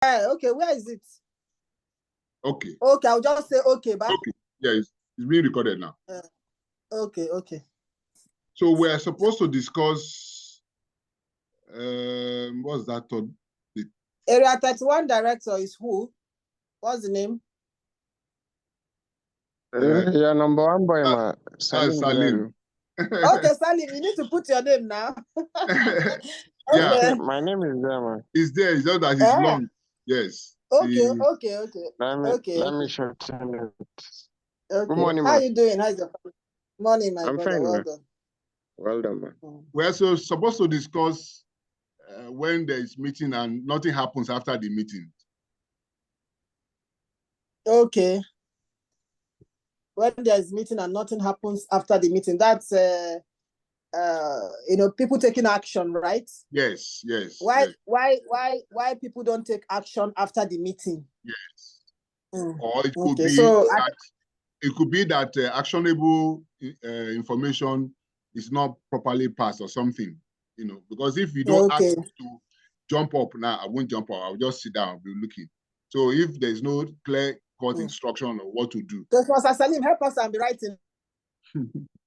Okay, where is it? Okay. Okay, I'll just say okay, but okay. Yeah, it's being recorded now. Okay. So we're supposed to discuss what's that on? Area 31 director is who? What's the name? Yeah, number one boy, Salim. Okay, Salim, you need to put your name now. Yeah. Okay, my name is there, man. It's there, it's just that it's long. Yes. Okay. Let me shorten it. Okay. Good morning, How man. you doing? How's your morning, my brother? Fine, Well man. done. Well done, man. We're supposed to discuss when there is meeting and nothing happens after the meeting. Okay. When there's meeting and nothing happens after the meeting, that's people taking action, right? Yes. Why people don't take action after the meeting? Yes. Or it could be that actionable information is not properly passed or something, because if you don't ask me to jump up now, I won't jump up. I'll just sit down, I'll be looking. So if there's no clear-cut instruction on what to do. Mr. Salim, help us and be writing.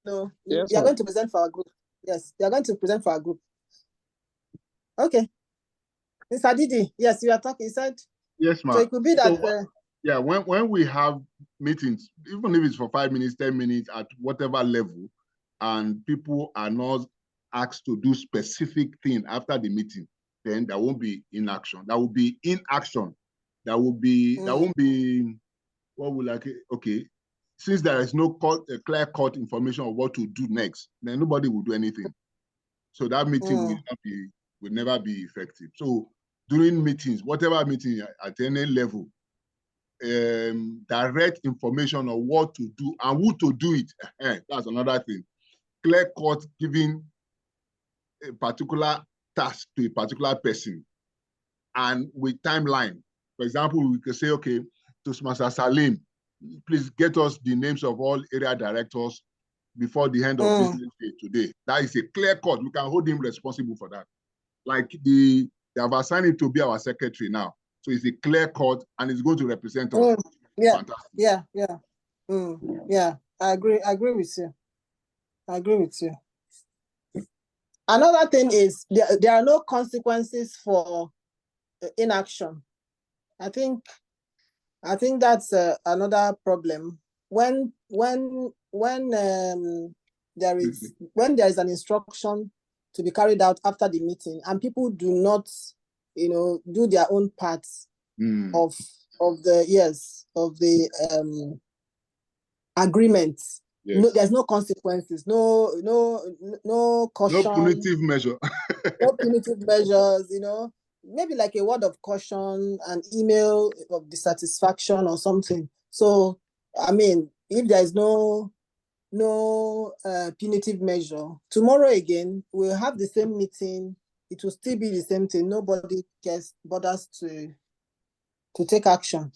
No, yes, we are going to present for our group. Yes, they are going to present for our group. Okay. Mr. Didi, yes, you are talking. You said? Yes, ma'am. So it could be that... when we have meetings, even if it's for 5 minutes, 10 minutes, at whatever level, and people are not asked to do specific thing after the meeting, then there won't be inaction. That will be inaction. That won't be, what will okay, since there is no clear-cut information of what to do next, then nobody will do anything. So that meeting will never be effective. So during meetings, whatever meeting at any level, direct information on what to do and who to do it. That's another thing. Clear-cut giving a particular task to a particular person and with timeline. For example, we could say, okay, Toastmaster Salim, please get us the names of all area directors before the end of business day today. That is a clear cut. We can hold him responsible for that. Like they have assigned him to be our secretary now. So it's a clear cut and it's going to represent us. Yeah. Fantastic. Yeah. Yeah. I agree with you. Another thing is there are no consequences for inaction. I think that's another problem. When there is an instruction to be carried out after the meeting and people do not, do their own parts of the agreement. Yes. No, there's no consequences, no caution. No punitive measure. No punitive measures, maybe like a word of caution, an email of dissatisfaction or something. So, I mean, if there is no punitive measure, tomorrow again, we'll have the same meeting. It will still be the same thing. Nobody bothers to take action.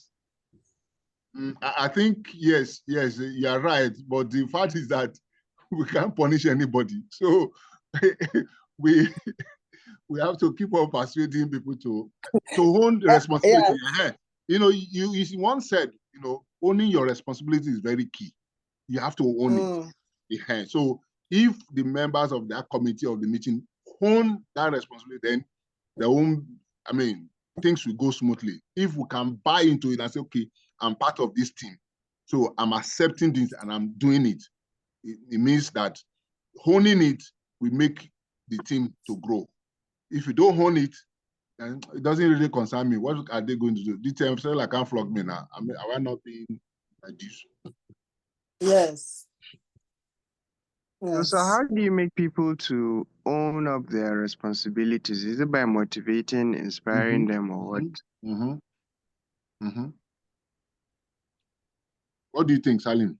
I think, yes, you're right. But the fact is that we can't punish anybody. So we have to keep on persuading people to own the responsibility. You once said, owning your responsibility is very key. You have to own it. So if the members of that committee of the meeting own that responsibility, then things will go smoothly. If we can buy into it and say, okay, I'm part of this team, so I'm accepting this and I'm doing it, it means that owning it will make the team to grow. If you don't own it, then it doesn't really concern me. What are they going to do? This time, I can't flog me now. I will not be like this. Yes. So how do you make people to own up their responsibilities? Is it by motivating, inspiring them, or what? What do you think, Salim?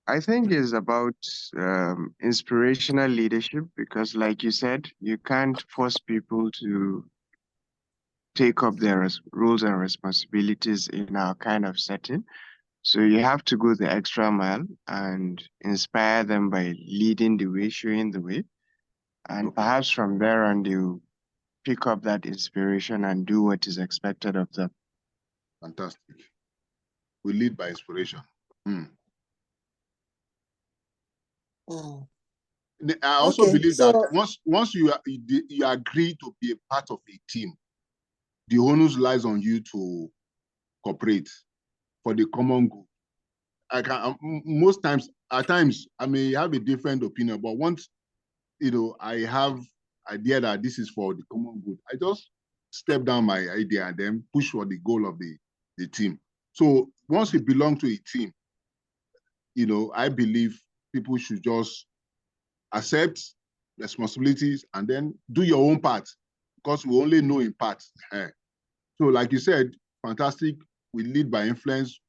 I think it's about inspirational leadership, because like you said, you can't force people to take up their roles and responsibilities in our kind of setting. So you have to go the extra mile and inspire them by leading the way, showing the way. And perhaps from there on, pick up that inspiration and do what is expected of them. Fantastic. We lead by inspiration. Mm. I also believe that once you agree to be a part of a team, the onus lies on you to cooperate for the common good. Most times, at times, I may have a different opinion, but once I have idea that this is for the common good, I just step down my idea and then push for the goal of the team. So once you belong to a team, I believe people should just accept responsibilities and then do your own part, because we only know in part. So like you said, fantastic. We lead by influence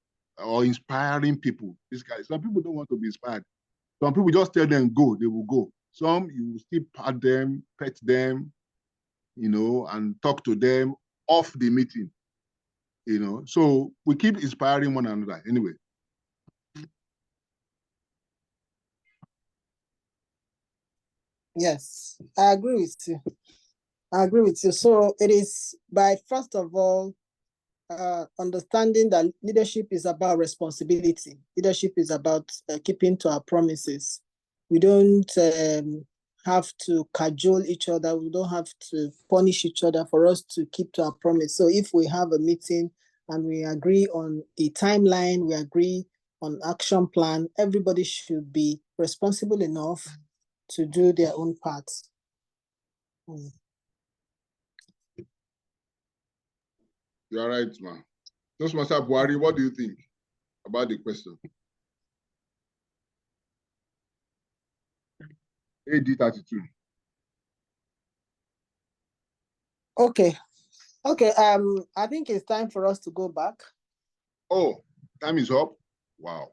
or inspiring people. This guy, some people don't want to be inspired. Some people just tell them go, they will go. Some you will still pat them, pet them, and talk to them off the meeting. So we keep inspiring one another anyway. Yes, I agree with you. So it is by, first of all, understanding that leadership is about responsibility. Leadership is about keeping to our promises. We don't have to cajole each other. We don't have to punish each other for us to keep to our promise. So if we have a meeting and we agree on a timeline, we agree on action plan, everybody should be responsible enough to do their own part. You're right, man. Toastmaster Buhari, what do you think about the question? AD32. Okay. I think it's time for us to go back. Oh, time is up. Wow.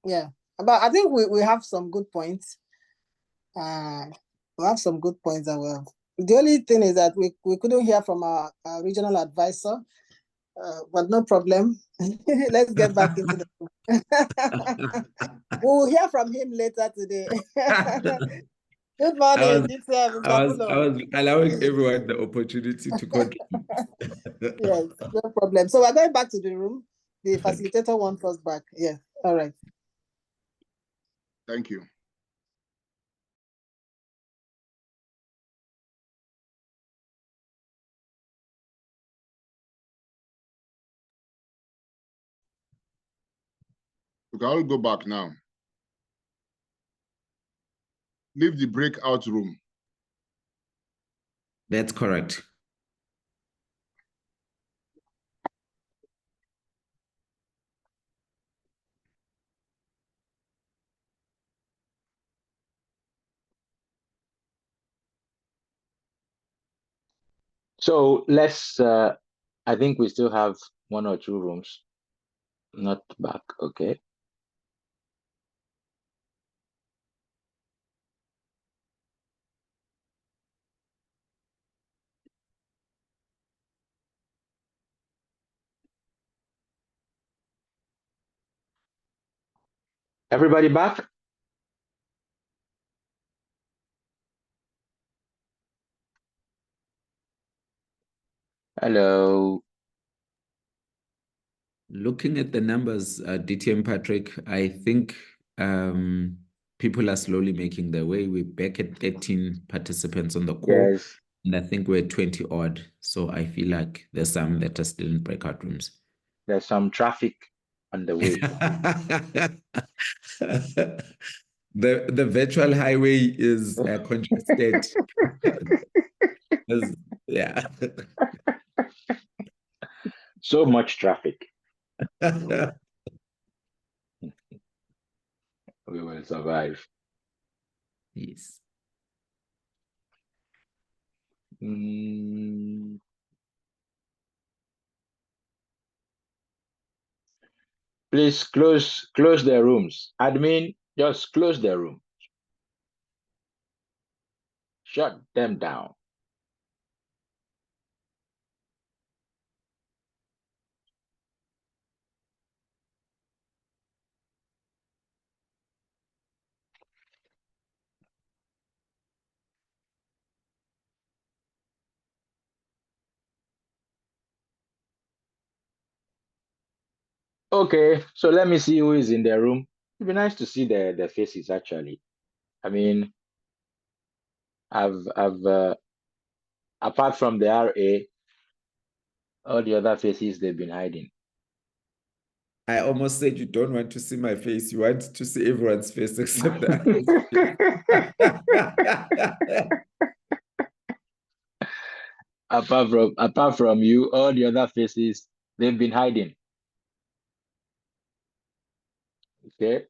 Yeah, but I think we have some good points. We have some good points as well. The only thing is that we couldn't hear from our regional advisor, but no problem. Let's get back into the. We'll hear from him later today. Good morning. I was allowing everyone the opportunity to contribute. Yes, no problem. So we're going back to the room. The facilitator wants us back. Yeah. All right. Thank you. We can all go back now. Leave the breakout room. That's correct. So let's, I think we still have 1 or 2 rooms. Not back, okay. Everybody back? Hello. Looking at the numbers, DTM Patrick, I think people are slowly making their way. We're back at 13 participants on the call. Yes. And I think we're 20 odd. So I feel like there's some that are still in breakout rooms. There's some traffic on the way. The virtual highway is congested. Yeah. So much traffic. We will survive. Yes. Please close their rooms. Admin, just close their room. Shut them down. Okay, so let me see who is in the room. It'd be nice to see the faces actually. I mean, I've apart from the RA, all the other faces they've been hiding. I almost said you don't want to see my face. You want to see everyone's face except the apart from you, all the other faces they've been hiding. Okay.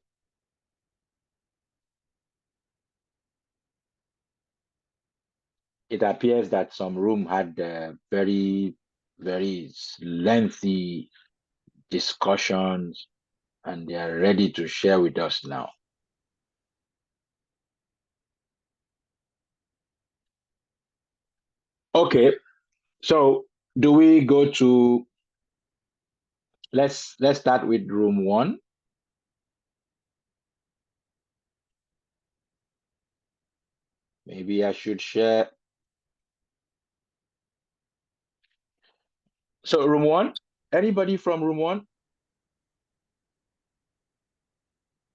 It appears that some room had very, very lengthy discussions, and they are ready to share with us now. Okay, so do we go to, let's start with room 1. Maybe I should share. So room 1, anybody from room 1?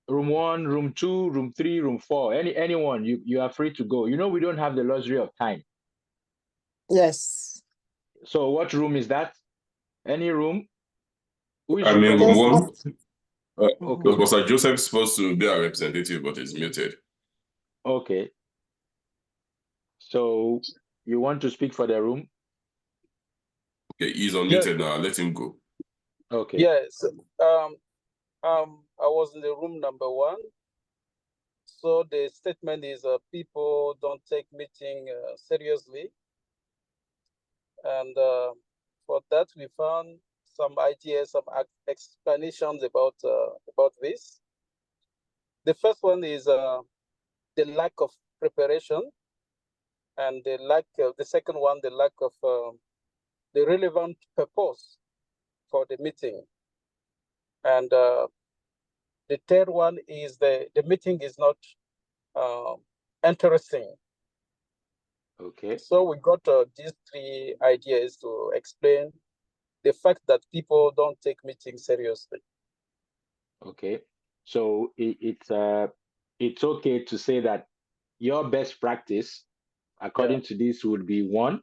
Room 1, room 2, room 3, room 4, anyone, you are free to go. You know, we don't have the luxury of time. Yes. So what room is that? Any room? Who is I mean, room 1. Okay. Was Pastor Joseph supposed to be our representative, but he's muted. Okay. So you want to speak for the room? Okay, he's unmuted now. Let him go. Okay. Yes. I was in the room number 1. So the statement is people don't take meeting seriously. And for that, we found some ideas, some explanations about this. The first one is the lack of preparation, and the second one, the lack of the relevant purpose for the meeting, and the third one is the meeting is not interesting. Okay. So we got these 3 ideas to explain the fact that people don't take meetings seriously. Okay. So it's okay to say that your best practice, according to this, would be 1,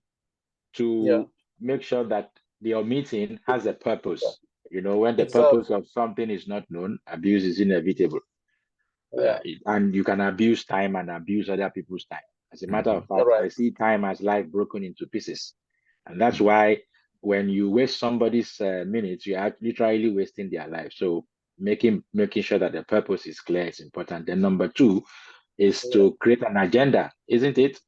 to make sure that your meeting has a purpose. You know, when the purpose of something is not known, abuse is inevitable. And you can abuse time and abuse other people's time. As a matter of fact, I see time as life broken into pieces. And that's why when you waste somebody's minutes, you are literally wasting their life. So making sure that the purpose is clear is important. Then number 2 is to create an agenda, isn't it?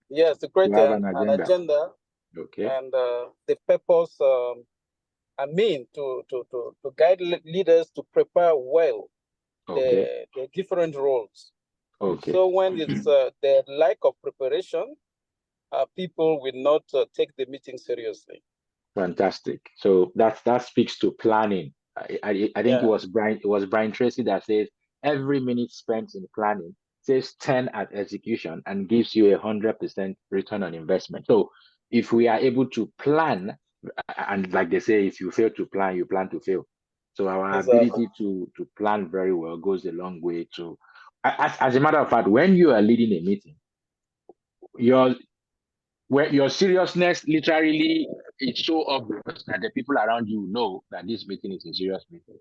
Yes, to create an agenda. Okay. And the purpose, I mean, to guide leaders to prepare well the different roles. Okay. So when it's the lack of preparation, people will not take the meeting seriously. Fantastic. So that speaks to planning. I think it was Brian Tracy that says every minute spent in planning saves 10 at execution and gives you 100% return on investment. So if we are able to plan, and like they say, if you fail to plan, you plan to fail. So our ability to plan very well goes a long way to, as a matter of fact, when you are leading a meeting, your seriousness literally it's so obvious that the people around you know that this meeting is a serious meeting.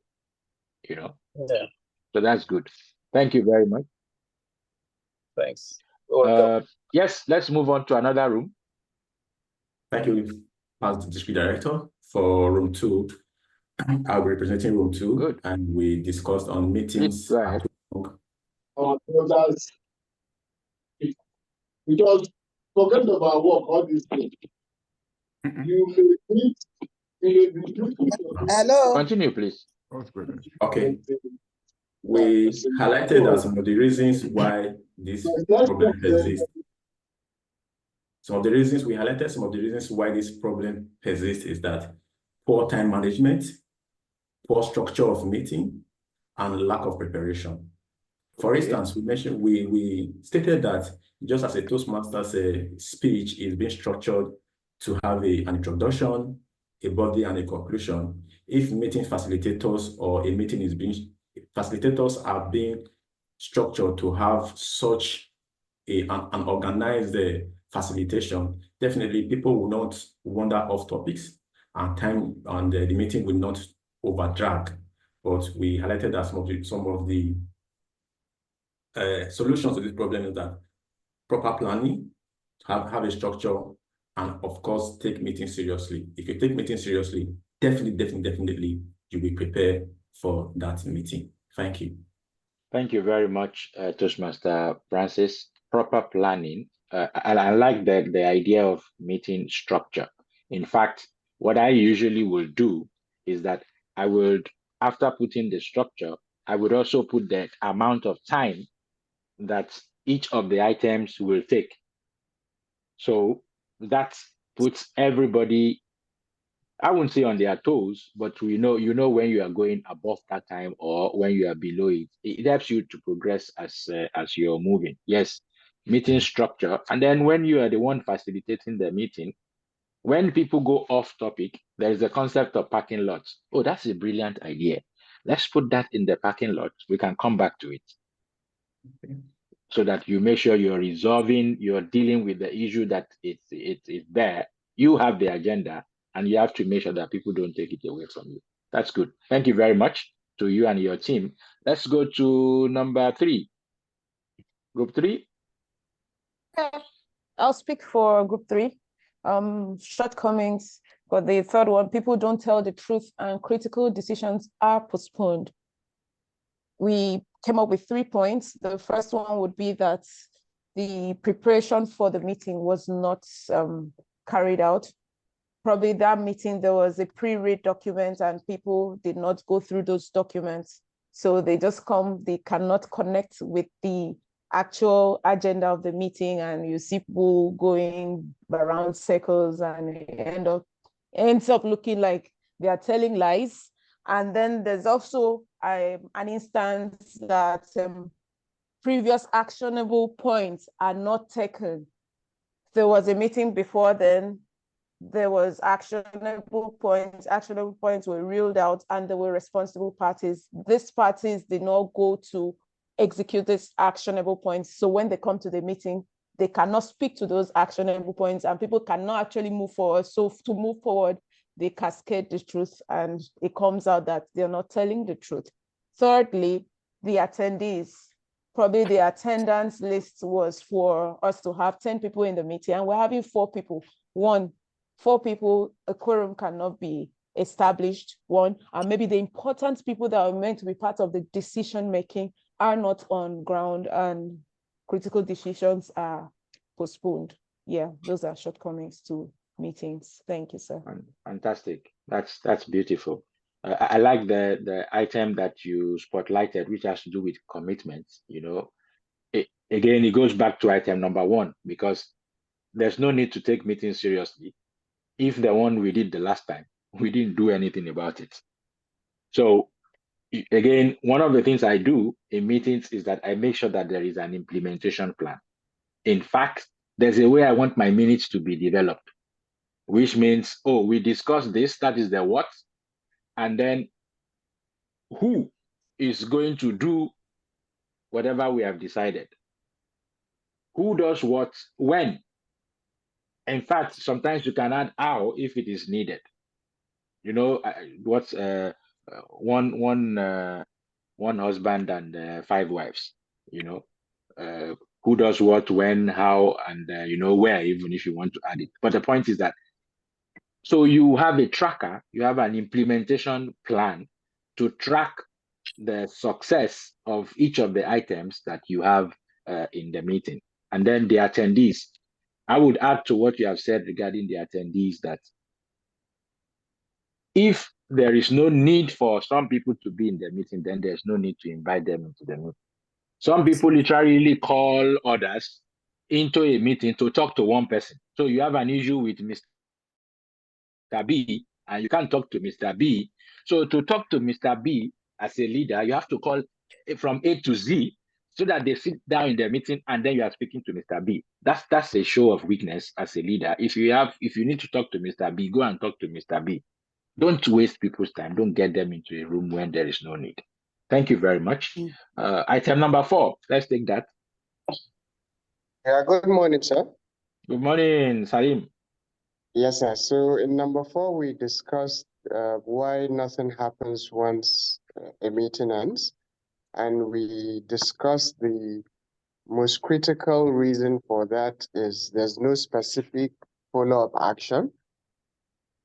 You know? Yeah. So that's good. Thank you very much. Thanks. Welcome. Yes, let's move on to another room. Thank you, as the district director, for room 2. I'll be representing room 2. Good. And we discussed on meetings. Go ahead. Because forget about work, all these things. You may Hello. Continue, please. Okay. We highlighted that some of the reasons why this problem persists. Some of the reasons we highlighted, some of the reasons why this problem persists is that poor time management, poor structure of meeting, and lack of preparation. For instance, we stated that just as a Toastmasters speech is being structured to have an introduction, a body and a conclusion. If meeting facilitators or a meeting is being, facilitators are being structured to have such an organized facilitation, definitely people will not wander off topics and time and the meeting will not overdrag. But we highlighted that some of the solutions to this problem is that proper planning, have a structure, and of course, take meetings seriously. If you take meetings seriously, definitely, you will prepare for that meeting. Thank you. Thank you very much, Toastmaster Francis. Proper planning. And I like the idea of meeting structure. In fact, what I usually will do is that I would, after putting the structure, I would also put the amount of time that each of the items will take. So that puts everybody, I wouldn't say on their toes, but you know when you are going above that time or when you are below it. It helps you to progress as you're moving. Yes, meeting structure. And then when you are the one facilitating the meeting, when people go off topic, there is a concept of parking lots. Oh, that's a brilliant idea. Let's put that in the parking lot. We can come back to it. Okay. So that you make sure you're dealing with the issue that it's there. You have the agenda and you have to make sure that people don't take it away from you. That's good. Thank you very much to you and your team. Let's go to number 3. Group 3. I'll speak for group 3. Shortcomings. But the third one, people don't tell the truth and critical decisions are postponed. We came up with 3 points. The first one would be that the preparation for the meeting was not carried out. Probably that meeting, there was a pre-read document and people did not go through those documents. So they just come, they cannot connect with the actual agenda of the meeting, and you see people going around circles and it ends up looking like they are telling lies. And then there's also an instance that previous actionable points are not taken. There was a meeting before then, there was actionable points were ruled out, and there were responsible parties. These parties did not go to execute these actionable points. So when they come to the meeting, they cannot speak to those actionable points and people cannot actually move forward. So to move forward, they cascade the truth and it comes out that they're not telling the truth. Thirdly, the attendees. Probably the attendance list was for us to have 10 people in the meeting and we're having 4 people. 4 people, a quorum cannot be established, and maybe the important people that are meant to be part of the decision making are not on ground and critical decisions are postponed. Yeah, those are shortcomings to meetings. Thank you, sir. Fantastic. That's beautiful. I like the item that you spotlighted, which has to do with commitments. Again, it goes back to item number 1, because there's no need to take meetings seriously if the one we did the last time, we didn't do anything about it. So again, one of the things I do in meetings is that I make sure that there is an implementation plan. In fact, there's a way I want my minutes to be developed, which means, we discussed this, that is the what, and then who is going to do whatever we have decided. Who does what, when. In fact, sometimes you can add how if it is needed. What's one husband and 5 wives, who does what, when, how, and where, even if you want to add it. But the point is that, so you have a tracker, you have an implementation plan to track the success of each of the items that you have in the meeting. And then the attendees, I would add to what you have said regarding the attendees that if there is no need for some people to be in the meeting, then there's no need to invite them into the meeting. Some people literally call others into a meeting to talk to one person. So you have an issue with Mr. B and you can't talk to Mr. B. So to talk to Mr. B as a leader, you have to call from A to Z so that they sit down in their meeting and then you are speaking to Mr. B. That's a show of weakness as a leader. If you need to talk to Mr. B, go and talk to Mr. B. Don't waste people's time. Don't get them into a room when there is no need. Thank you very much. Item number 4. Let's take that. Yeah, good morning, sir. Good morning, Salim. Yes, sir. So in number 4, we discussed why nothing happens once a meeting ends. And we discussed the most critical reason for that is there's no specific follow-up action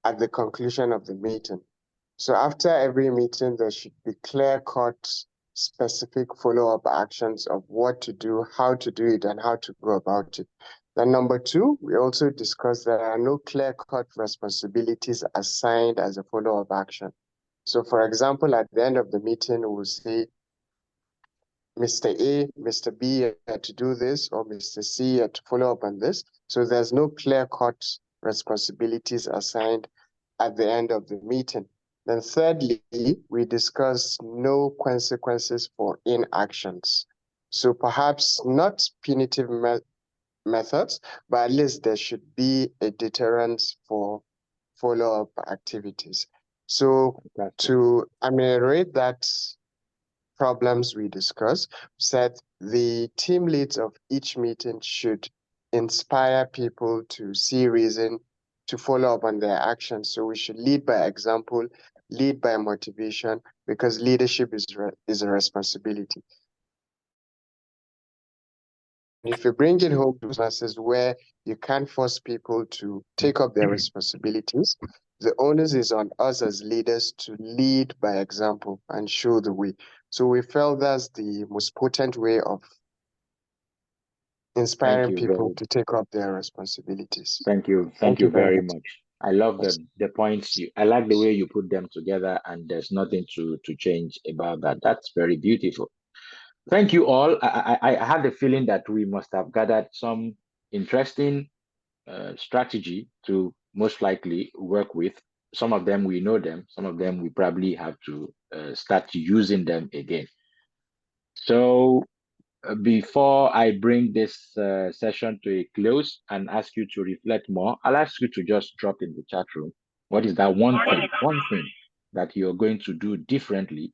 at the conclusion of the meeting. So after every meeting, there should be clear-cut, specific follow-up actions of what to do, how to do it, and how to go about it. Then number 2, we also discussed there are no clear-cut responsibilities assigned as a follow-up action. So for example, at the end of the meeting, we'll say, Mr. A, Mr. B had to do this, or Mr. C had to follow up on this. So there's no clear-cut responsibilities assigned at the end of the meeting. Then thirdly, we discussed no consequences for inactions. So perhaps not punitive methods, but at least there should be a deterrence for follow-up activities. So to ameliorate that problems we discussed, said the team leads of each meeting should inspire people to see reason to follow up on their actions. So we should lead by example, lead by motivation, because leadership is a responsibility. If you bring it home to classes where you can't force people to take up their responsibilities, the onus is on us as leaders to lead by example and show the way. So we felt that's the most potent way of inspiring people to take up their responsibilities. Thank you. Thank you very much. I love the points. I like the way you put them together, and there's nothing to change about that. That's very beautiful. Thank you all. I had the feeling that we must have gathered some interesting strategy to most likely work with. Some of them we know them. Some of them we probably have to start using them again. So before I bring this session to a close and ask you to reflect more, I'll ask you to just drop in the chat room. What is that one thing that you're going to do differently?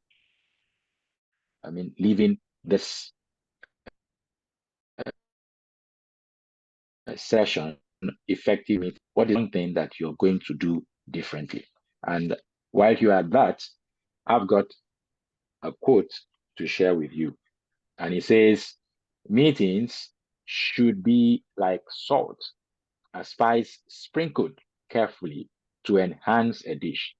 I mean, leaving this session effective. What is one thing that you're going to do differently? And while you're at that, I've got a quote to share with you. And it says, meetings should be like salt, a spice sprinkled carefully to enhance a dish,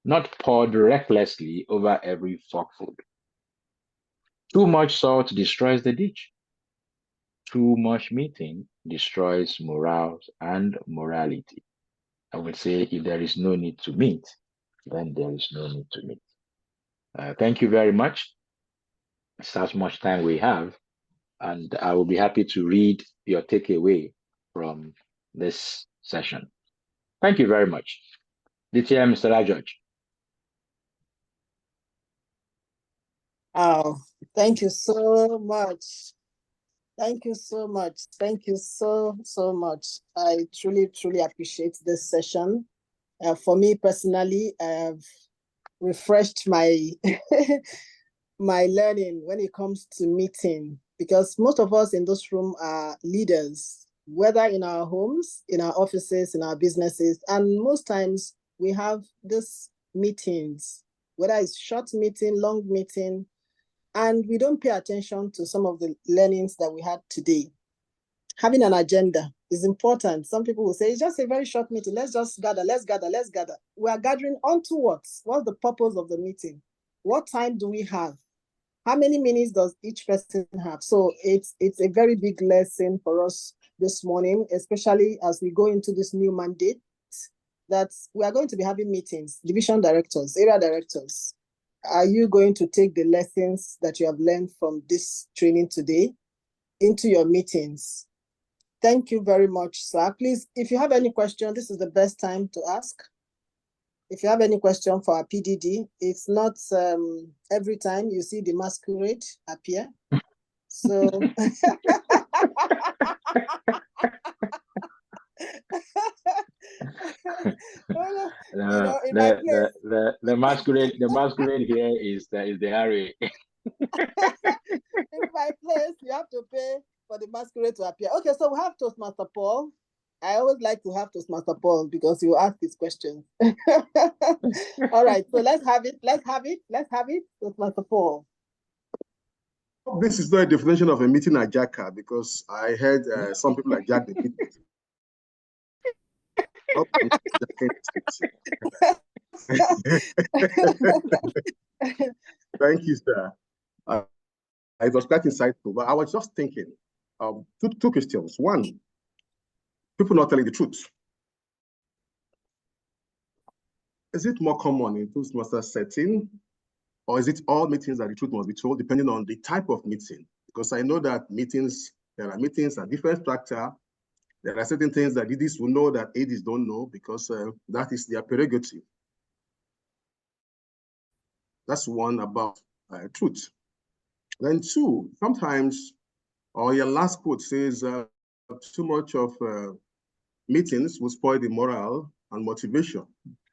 not poured recklessly over every forkful. Too much salt destroys the dish. Too much meeting destroys morale and morality. I would say if there is no need to meet, then there is no need to meet. Thank you very much. It's as much time we have, and I will be happy to read your takeaway from this session. Thank you very much. DTM, Mr. Rajaj. Oh, thank you so much. Thank you so much. Thank you so much. I truly appreciate this session. For me personally, I have refreshed my my learning when it comes to meeting, because most of us in this room are leaders, whether in our homes, in our offices, in our businesses, and most times we have these meetings, whether it's short meeting, long meeting, and we don't pay attention to some of the learnings that we had today. Having an agenda is important. Some people will say, it's just a very short meeting. Let's just gather, let's gather. We are gathering onto what? What's the purpose of the meeting? What time do we have? How many minutes does each person have? So it's a very big lesson for us this morning, especially as we go into this new mandate, that we are going to be having meetings, division directors, area directors. Are you going to take the lessons that you have learned from this training today into your meetings? Thank you very much, sir. Please, if you have any question, this is the best time to ask. If you have any question for our PDD, it's not every time you see the masquerade appear. So in my place, the masquerade here is the RA. in my place, you have to pay for the masquerade to appear. Okay, so we have Toastmaster Paul. I always like to have Toastmaster Paul because you ask these questions. All right, so let's have it. Toastmaster Paul. This is not a definition of a meeting hijacker because I heard some people hijack the meeting. Thank you, sir. It was quite insightful, but I was just thinking two questions. One, people not telling the truth. Is it more common in Toastmaster setting, or is it all meetings that the truth must be told, depending on the type of meeting? Because I know that there are meetings at different strata. There are certain things that leaders will know that ADs don't know because that is their prerogative. That's one about truth. Then two, sometimes, or your last quote says, too much of meetings will spoil the morale and motivation.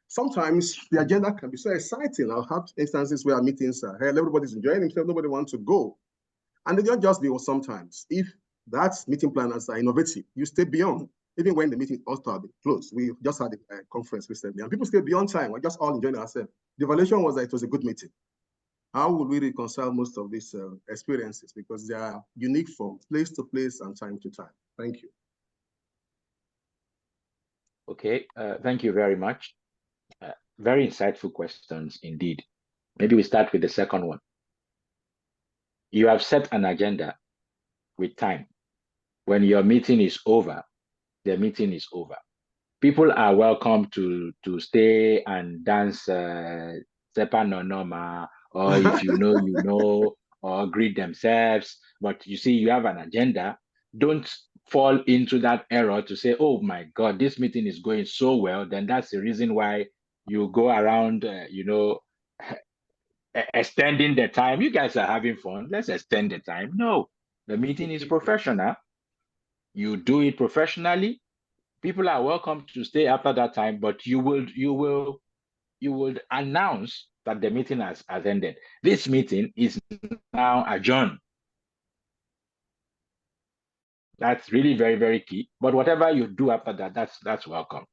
Sometimes the agenda can be so exciting. I'll have instances where meetings are held, everybody's enjoying themselves, nobody wants to go. And they don't just be sometimes. If that meeting planners are innovative, you stay beyond. Even when the meeting all started close, we just had a conference recently, and people stay beyond time. We're just all enjoying ourselves. The evaluation was that it was a good meeting. How would we reconcile most of these experiences? Because they are unique from place to place and time to time. Thank you. Okay, thank you very much. Very insightful questions indeed. Maybe we start with the second one. You have set an agenda with time. When your meeting is over, the meeting is over. People are welcome to stay and dance Sepa no Noma, or if you know, you know, or greet themselves. But you see, you have an agenda. Don't fall into that error to say, oh my God, this meeting is going so well. Then that's the reason why you go around, extending the time. You guys are having fun. Let's extend the time. No, the meeting is professional. You do it professionally. People are welcome to stay after that time, but you will announce that the meeting has ended. This meeting is now adjourned. That's really very, very key. But whatever you do after that, that's welcome.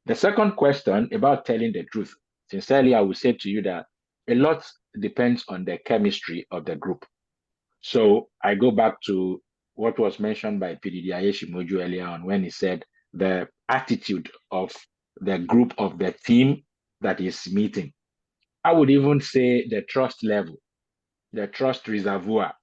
The second question about telling the truth. Sincerely, I will say to you that a lot depends on the chemistry of the group. So I go back to what was mentioned by PDD Ayeshimoju earlier on when he said the attitude of the group, of the team that is meeting. I would even say the trust level, the trust reservoir.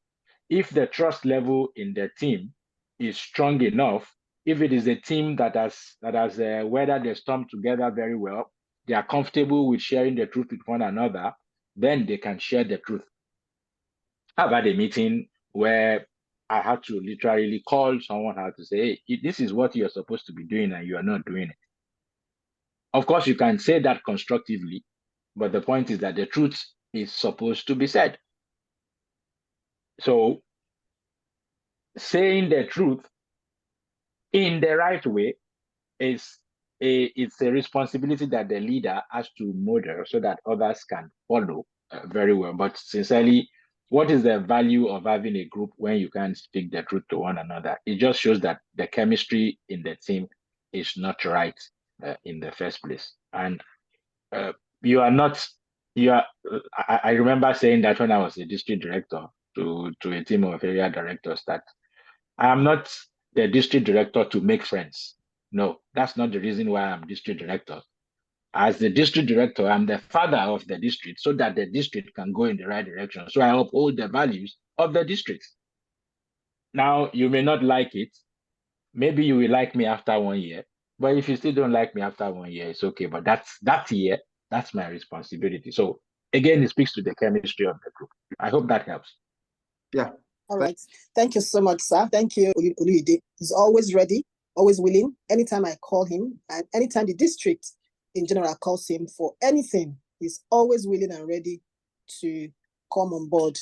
If the trust level in the team is strong enough, if it is a team that has weathered the storm together very well, they are comfortable with sharing the truth with one another, then they can share the truth. I've had a meeting where I had to literally call someone out to say, hey, this is what you're supposed to be doing and you are not doing it. Of course, you can say that constructively, but the point is that the truth is supposed to be said. So saying the truth in the right way it's a responsibility that the leader has to model so that others can follow very well. But sincerely, what is the value of having a group when you can't speak the truth to one another? It just shows that the chemistry in the team is not right in the first place. And I remember saying that when I was a district director to a team of area directors, that I am not the district director to make friends. No, that's not the reason why I'm district director. As the district director, I'm the father of the district so that the district can go in the right direction. So I uphold the values of the district. Now, you may not like it. Maybe you will like me after 1 year. But if you still don't like me after 1 year, it's okay. But that year, that's my responsibility. So again, it speaks to the chemistry of the group. I hope that helps. Yeah. All right. Thank you so much, sir. Thank you, Oluyide. He's always ready, always willing. Anytime I call him, and anytime the district in general calls him for anything, he's always willing and ready to come on board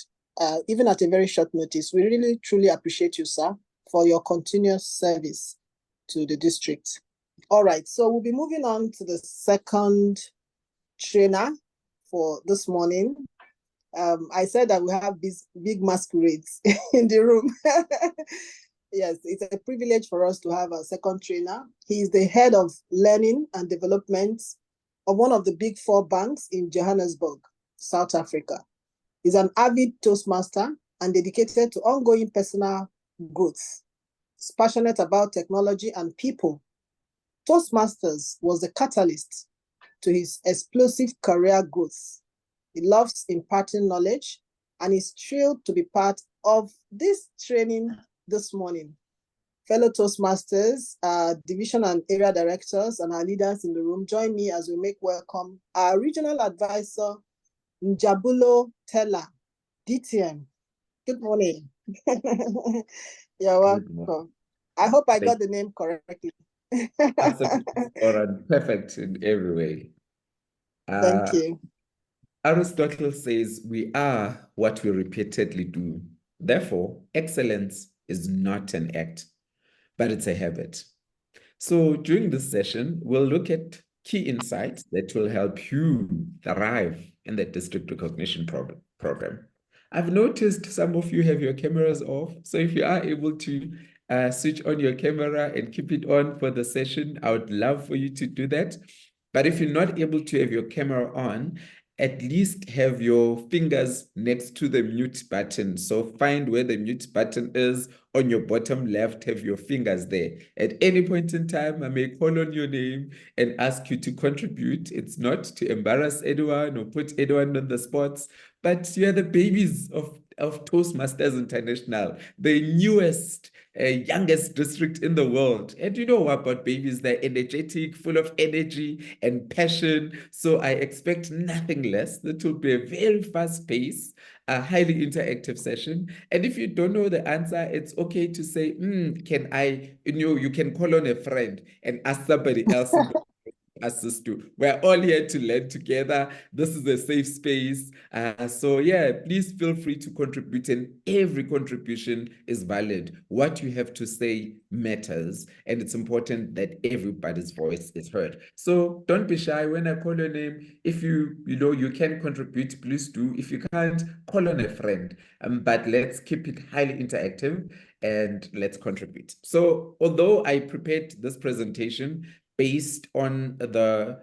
even at a very short notice. We really, truly appreciate you, sir, for your continuous service to the district. All right, so we'll be moving on to the second trainer for this morning. I said that we have these big masquerades in the room. Yes, it's a privilege for us to have a second trainer. He is the head of learning and development of one of the big 4 banks in Johannesburg, South Africa. He's an avid Toastmaster and dedicated to ongoing personal growth. He's passionate about technology and people. Toastmasters was the catalyst to his explosive career growth. He loves imparting knowledge and is thrilled to be part of this training this morning. Fellow Toastmasters, division and area directors, and our leaders in the room, join me as we make welcome our regional advisor, Njabulo Teller, DTM. Good morning. You're welcome. I hope I got the name correctly. Absolutely. All right, perfect in every way. Thank you. Aristotle says we are what we repeatedly do. Therefore, excellence is not an act, but it's a habit. So during this session, we'll look at key insights that will help you thrive in the district recognition program. I've noticed some of you have your cameras off. So if you are able to switch on your camera and keep it on for the session, I would love for you to do that. But if you're not able to have your camera on, at least have your fingers next to the mute button. So find where the mute button is on your bottom left, have your fingers there. At any point in time, I may call on your name and ask you to contribute. It's not to embarrass anyone or put anyone on the spots, but you're the babies of Toastmasters International, the newest, youngest district in the world. And you know about babies, they're energetic, full of energy and passion. So I expect nothing less. That will be a very fast pace, a highly interactive session. And if you don't know the answer, it's okay to say, can I, you can call on a friend and ask somebody else assist you. We're all here to learn together. This is a safe space. So yeah, please feel free to contribute, and every contribution is valid. What you have to say matters, and it's important that everybody's voice is heard. So don't be shy when I call your name. If you can contribute, please do. If you can't, call on a friend. But let's keep it highly interactive and let's contribute. So although I prepared this presentation based on the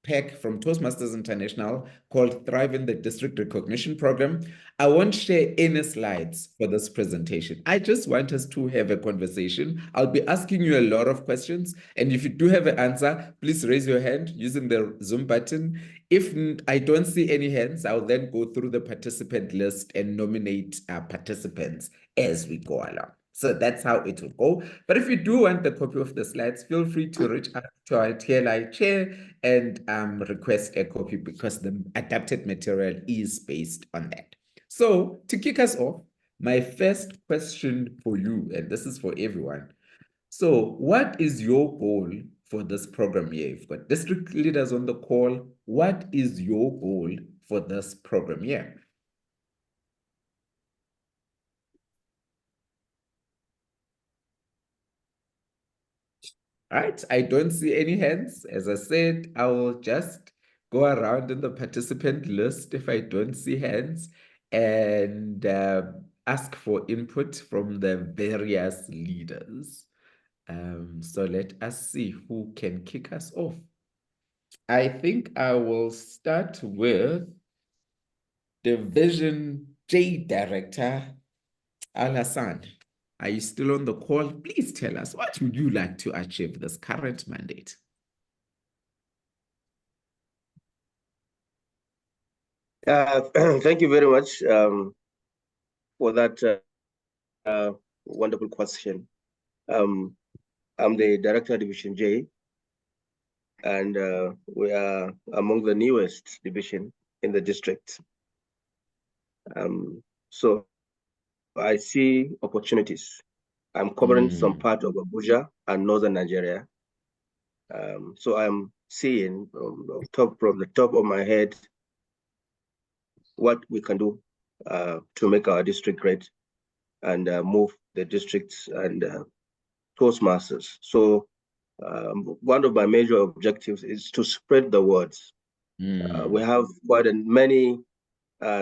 pack from Toastmasters International called Thrive in the District Recognition Program, I won't share any slides for this presentation. I just want us to have a conversation. I'll be asking you a lot of questions, and if you do have an answer, please raise your hand using the Zoom button. If I don't see any hands, I'll then go through the participant list and nominate participants as we go along. So that's how it will go. But if you do want the copy of the slides, feel free to reach out to our TLI chair and request a copy, because the adapted material is based on that. So to kick us off, my first question for you, and this is for everyone. So what is your goal for this program year? You've got district leaders on the call. What is your goal for this program year? All right, I don't see any hands. As I said, I will just go around in the participant list if I don't see hands, and ask for input from the various leaders. So let us see who can kick us off. I think I will start with Division J Director Al-Hassan. Are you still on the call? Please tell us, what would you like to achieve this current mandate? Thank you very much for that wonderful question. I'm the Director of Division J, and we are among the newest division in the district. So I see opportunities. I'm covering some part of Abuja and northern Nigeria. So I'm seeing from the top of my head what we can do to make our district great and move the districts and Toastmasters. So one of my major objectives is to spread the words. We have quite many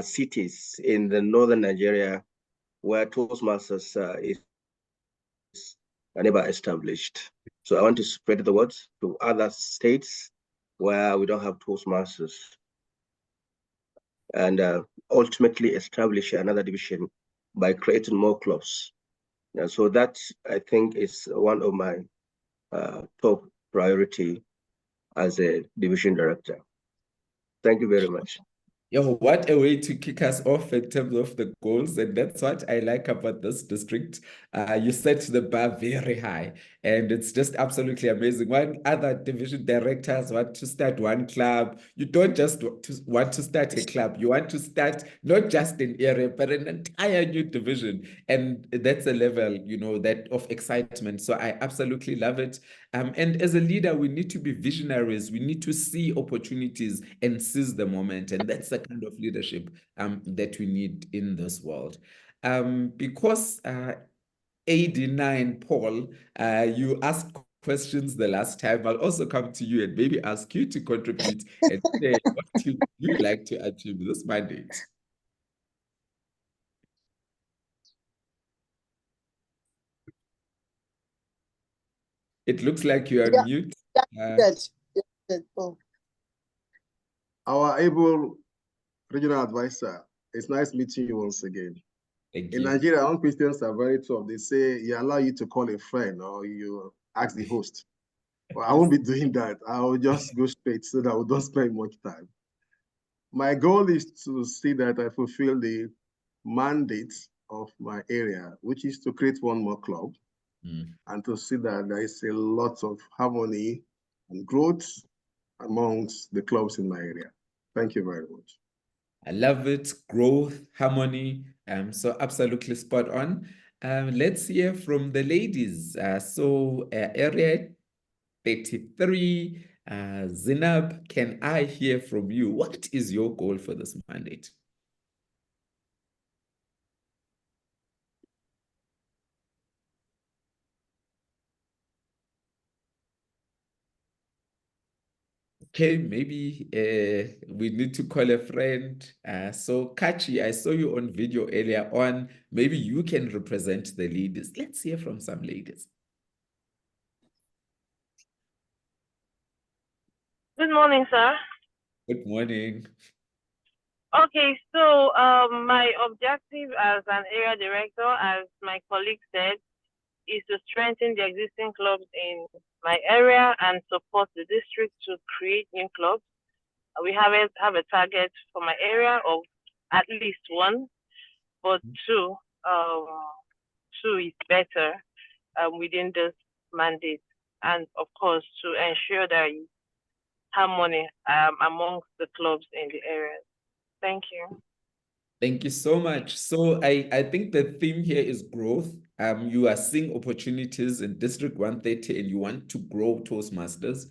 cities in the northern Nigeria where Toastmasters is never established. So I want to spread the words to other states where we don't have Toastmasters and ultimately establish another division by creating more clubs. So that, I think, is one of my top priority as a division director. Thank you very much. Yo, what a way to kick us off in terms of the goals. And that's what I like about this district. You set the bar very high, and it's just absolutely amazing. When other division directors want to start one club, you don't just want to start a club. You want to start not just an area, but an entire new division. And that's a level, you know, that of excitement. So I absolutely love it. And as a leader, we need to be visionaries. We need to see opportunities and seize the moment. And that's the kind of leadership that we need in this world. Because AD9, Paul, you asked questions the last time. I'll also come to you and maybe ask you to contribute and say what you like to achieve this mandate. It looks like you are mute. Our able regional advisor, it's nice meeting you once again. Thank In you. Nigeria, our Christians are very tough. They say you allow you to call a friend or you ask the host. Well, I won't be doing that. I will just go straight so that we don't spend much time. My goal is to see that I fulfill the mandate of my area, which is to create one more club and to see that there is a lot of harmony and growth amongst the clubs in my area. Thank you very much. I love it. Growth, harmony. So absolutely spot on. Let's hear from the ladies. Area 33, Zinab, can I hear from you? What is your goal for this mandate? Okay, maybe we need to call a friend. So Kachi, I saw you on video earlier on. Maybe you can represent the ladies. Let's hear from some ladies. Good morning, sir. Good morning. Okay, so my objective as an area director, as my colleague said, is to strengthen the existing clubs in my area and support the district to create new clubs. We have a target for my area of at least one, but two is better within this mandate, and of course to ensure there is harmony amongst the clubs in the area. Thank you. Thank you so much. So I think the theme here is growth. You are seeing opportunities in District 130 and you want to grow Toastmasters.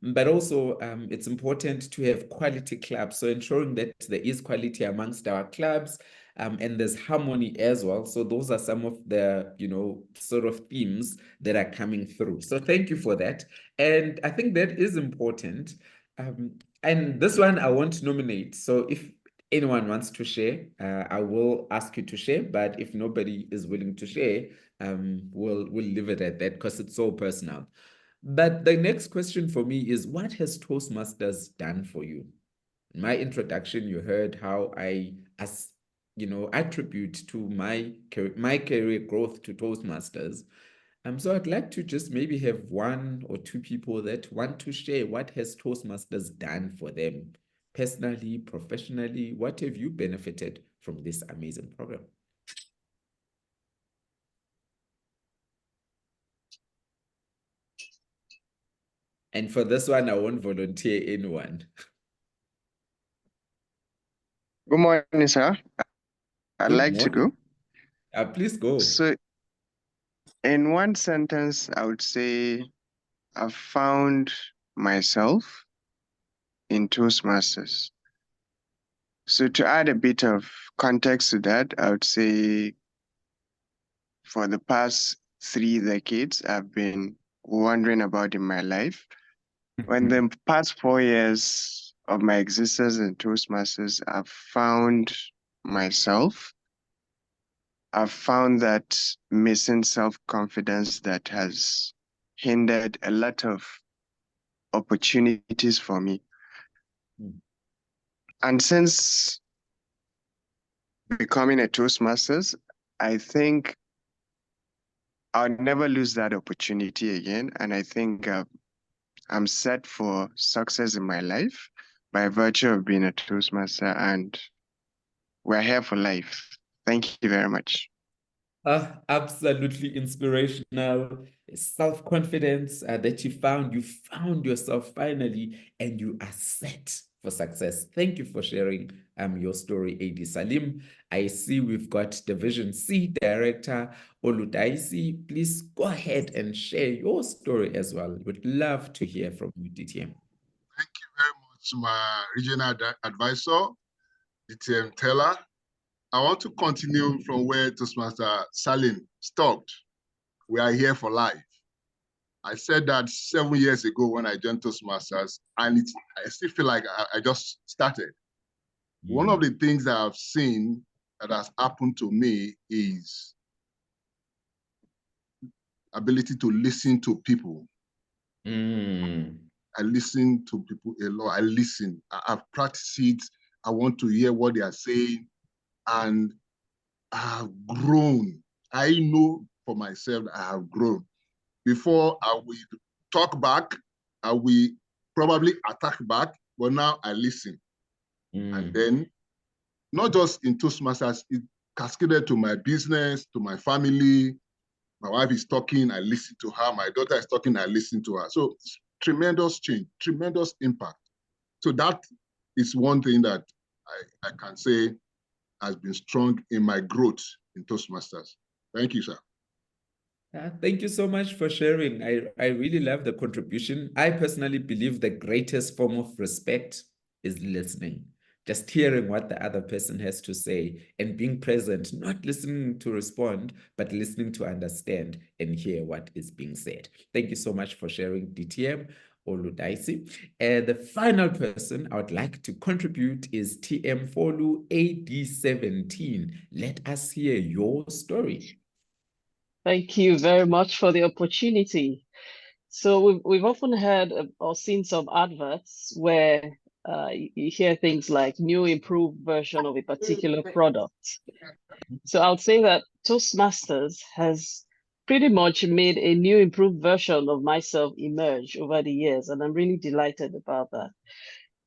But also, it's important to have quality clubs. So ensuring that there is quality amongst our clubs and there's harmony as well. So those are some of the, you know, sort of themes that are coming through. So thank you for that. And I think that is important. And this one I want to nominate. So if anyone wants to share, I will ask you to share. But if nobody is willing to share, we'll leave it at that because it's so personal. But the next question for me is, what has Toastmasters done for you? In my introduction, you heard how I, as you know, attribute to my career growth to Toastmasters. So I'd like to just maybe have one or two people that want to share what has Toastmasters done for them, personally, professionally. What have you benefited from this amazing program? And for this one, I won't volunteer anyone. Good morning, sir. I'd like to go. Please go. So, in one sentence, I would say I've found myself in Toastmasters. So to add a bit of context to that, I would say for the past 3 decades, I've been wondering about in my life. When the past 4 years of my existence in Toastmasters, I've found myself. I've found that missing self-confidence that has hindered a lot of opportunities for me. And since becoming a Toastmasters, I think I'll never lose that opportunity again. And I think I'm set for success in my life by virtue of being a Toastmaster, and we're here for life. Thank you very much. Absolutely inspirational. Self-confidence that you found yourself finally, and you are set for success. Thank you for sharing your story, AD Salim. I see we've got Division C Director Oludaisi. Please go ahead and share your story as well. We'd love to hear from you, DTM. Thank you very much, my regional advisor, DTM Teller. I want to continue from where Toastmaster Salim stopped. We are here for life. I said that 7 years ago when I joined Toastmasters, and I still feel like I just started. One of the things that I've seen that has happened to me is ability to listen to people. I listen to people a lot. I listen. I've practiced it. I want to hear what they are saying. And I have grown. I know for myself that I have grown. Before I will talk back, I will probably attack back, but now I listen. And then, not just in Toastmasters, it cascaded to my business, to my family. My wife is talking, I listen to her. My daughter is talking, I listen to her. So tremendous change, tremendous impact. So that is one thing that I can say has been strong in my growth in Toastmasters. Thank you, sir. Thank you so much for sharing. I really love the contribution. I personally believe the greatest form of respect is listening. Just hearing what the other person has to say and being present, not listening to respond, but listening to understand and hear what is being said. Thank you so much for sharing, DTM Oludaisi. The final person I would like to contribute is TM Folu AD17. Let us hear your story. Thank you very much for the opportunity. So we've often heard or seen some adverts where you hear things like new improved version of a particular product. So I'll say that Toastmasters has pretty much made a new improved version of myself emerge over the years, and I'm really delighted about that.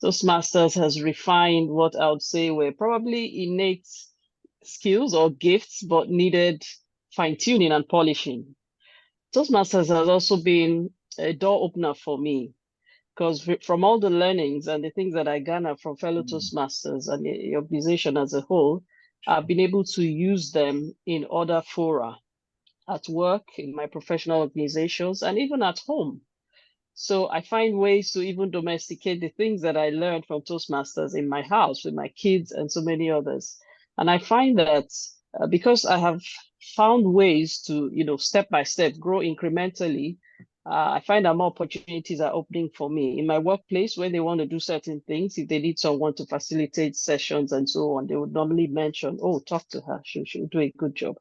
Toastmasters has refined what I would say were probably innate skills or gifts, but needed fine-tuning and polishing. Toastmasters has also been a door opener for me, because from all the learnings and the things that I garner from fellow Toastmasters and the organization as a whole, I've been able to use them in other fora, at work, in my professional organizations, and even at home. So I find ways to even domesticate the things that I learned from Toastmasters in my house with my kids and so many others. And I find that because I have found ways to, step by step, grow incrementally, I find that more opportunities are opening for me in my workplace when they want to do certain things. If they need someone to facilitate sessions and so on, they would normally mention, oh, talk to her. She'll do a good job.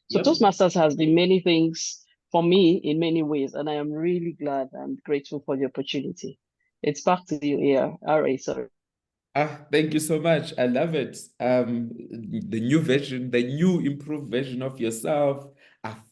So Toastmasters has been many things for me in many ways, and I am really glad and grateful for the opportunity. It's back to you here. All right, sorry. Thank you so much. I love it. The new version, the new improved version of yourself,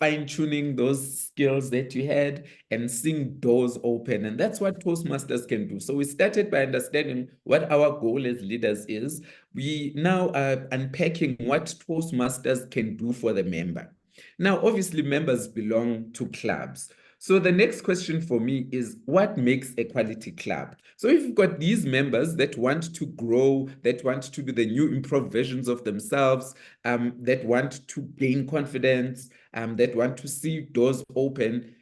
fine-tuning those skills that you had and seeing doors open. And that's what Toastmasters can do. So we started by understanding what our goal as leaders is. We now are unpacking what Toastmasters can do for the member. Now, obviously, members belong to clubs. So the next question for me is, what makes a quality club? So if you've got these members that want to grow, that want to be the new improved versions of themselves, that want to gain confidence, that want to see doors open,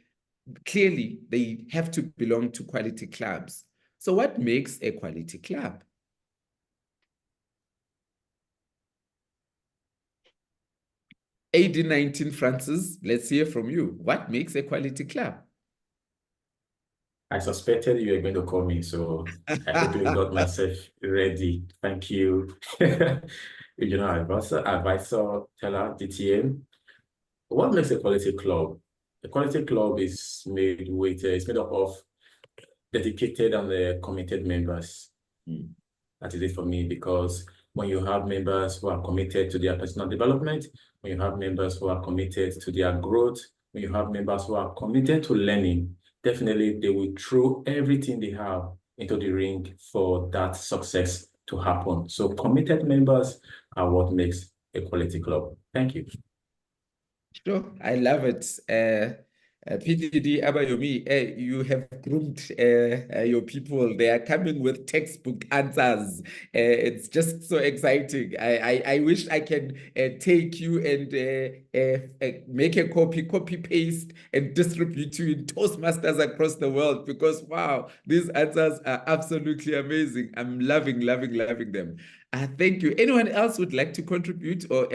clearly they have to belong to quality clubs. So what makes a quality club? AD19 Francis, let's hear from you. What makes a quality club? I suspected you were going to call me, so I quickly got myself ready. Thank you. Regional advisor, teller, DTM. What makes a quality club? A quality club is made up of dedicated and committed members. That is it for me, because when you have members who are committed to their personal development, when you have members who are committed to their growth, when you have members who are committed to learning, definitely they will throw everything they have into the ring for that success to happen. So committed members are what makes a quality club. Thank you. Sure, I love it. PDD Abayomi, you have groomed your people. They are coming with textbook answers. It's just so exciting. I wish I can take you and make a copy paste and distribute you in Toastmasters across the world, because wow, these answers are absolutely amazing. I'm loving them. Thank you. Anyone else would like to contribute, or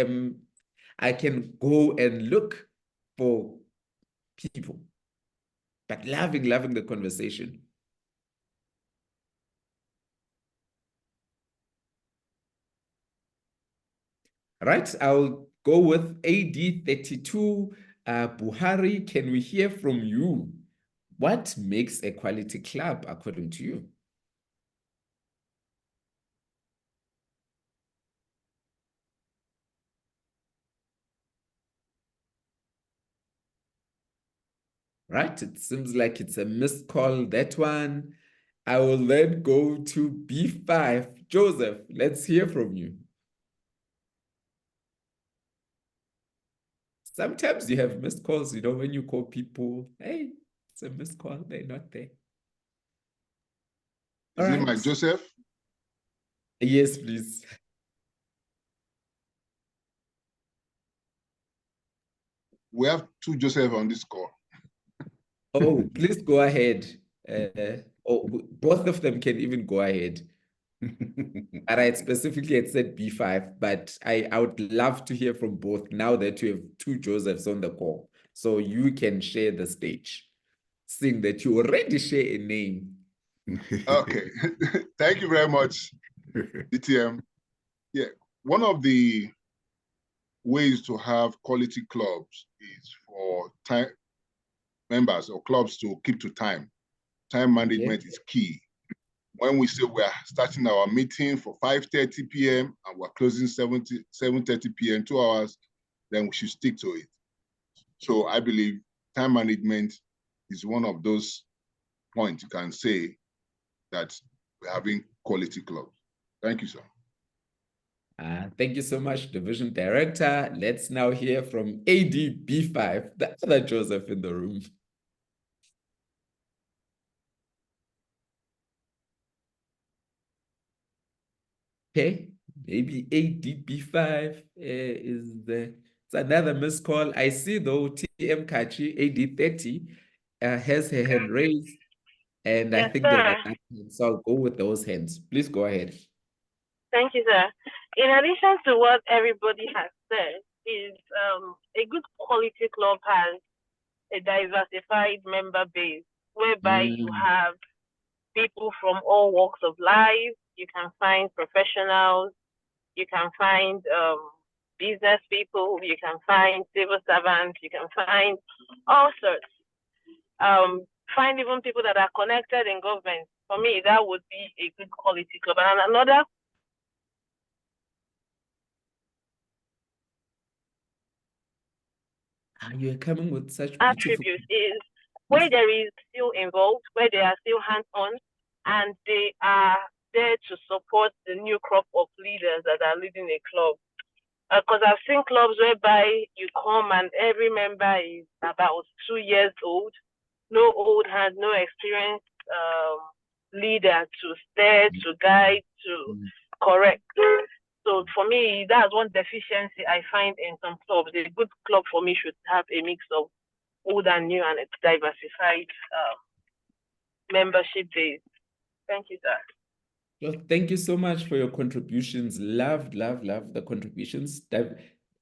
I can go and look for people, but loving the conversation. Right, I'll go with AD32. Buhari, can we hear from you? What makes a quality club according to you? Right, it seems like it's a missed call, that one. I will then go to B5. Joseph, let's hear from you. Sometimes you have missed calls, when you call people, hey, it's a missed call, they're not there. Is it my Joseph? Yes, please. We have two Joseph on this call. Oh, please go ahead. Both of them can even go ahead. And I specifically had said B5, but I would love to hear from both now that you have two Josephs on the call. So you can share the stage, seeing that you already share a name. Okay, thank you very much, DTM. Yeah, one of the ways to have quality clubs is for members or clubs to keep to time. Time management is key. When we say we're starting our meeting for 5:30 p.m. and we're closing 7:30 p.m., 2 hours, then we should stick to it. So I believe time management is one of those points you can say that we're having quality clubs. Thank you, sir. Thank you so much, Division Director. Let's now hear from ADB5, the other Joseph in the room. Okay, maybe ADB5 it's another missed call. I see though TM Kachi, AD30, has her hand raised, and yes, I think there's another hand, so I'll go with those hands. Please go ahead. Thank you, sir. In addition to what everybody has said, is a good quality club has a diversified member base, whereby you have people from all walks of life. You can find professionals, you can find business people, you can find civil servants, you can find all sorts. Find even people that are connected in government. For me, that would be a good quality club. And another you're coming with such attributes is where there is still involved, where they are still hands-on, and they are there to support the new crop of leaders that are leading a club. Because I've seen clubs whereby you come and every member is about 2 years old, no old hand, no experienced leader to steer, to guide, to correct. So for me, that's one deficiency I find in some clubs. A good club for me should have a mix of old and new, and it's diversified membership base. Thank you, sir. Well, thank you so much for your contributions. Love the contributions.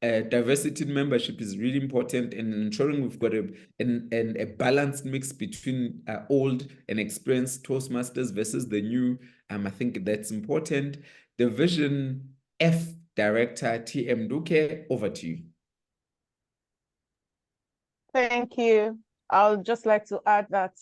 diversity in membership is really important, and ensuring we've got a balanced mix between old and experienced Toastmasters versus the new. I think that's important. Division F Director TM Duke, over to you. Thank you. I'll just like to add that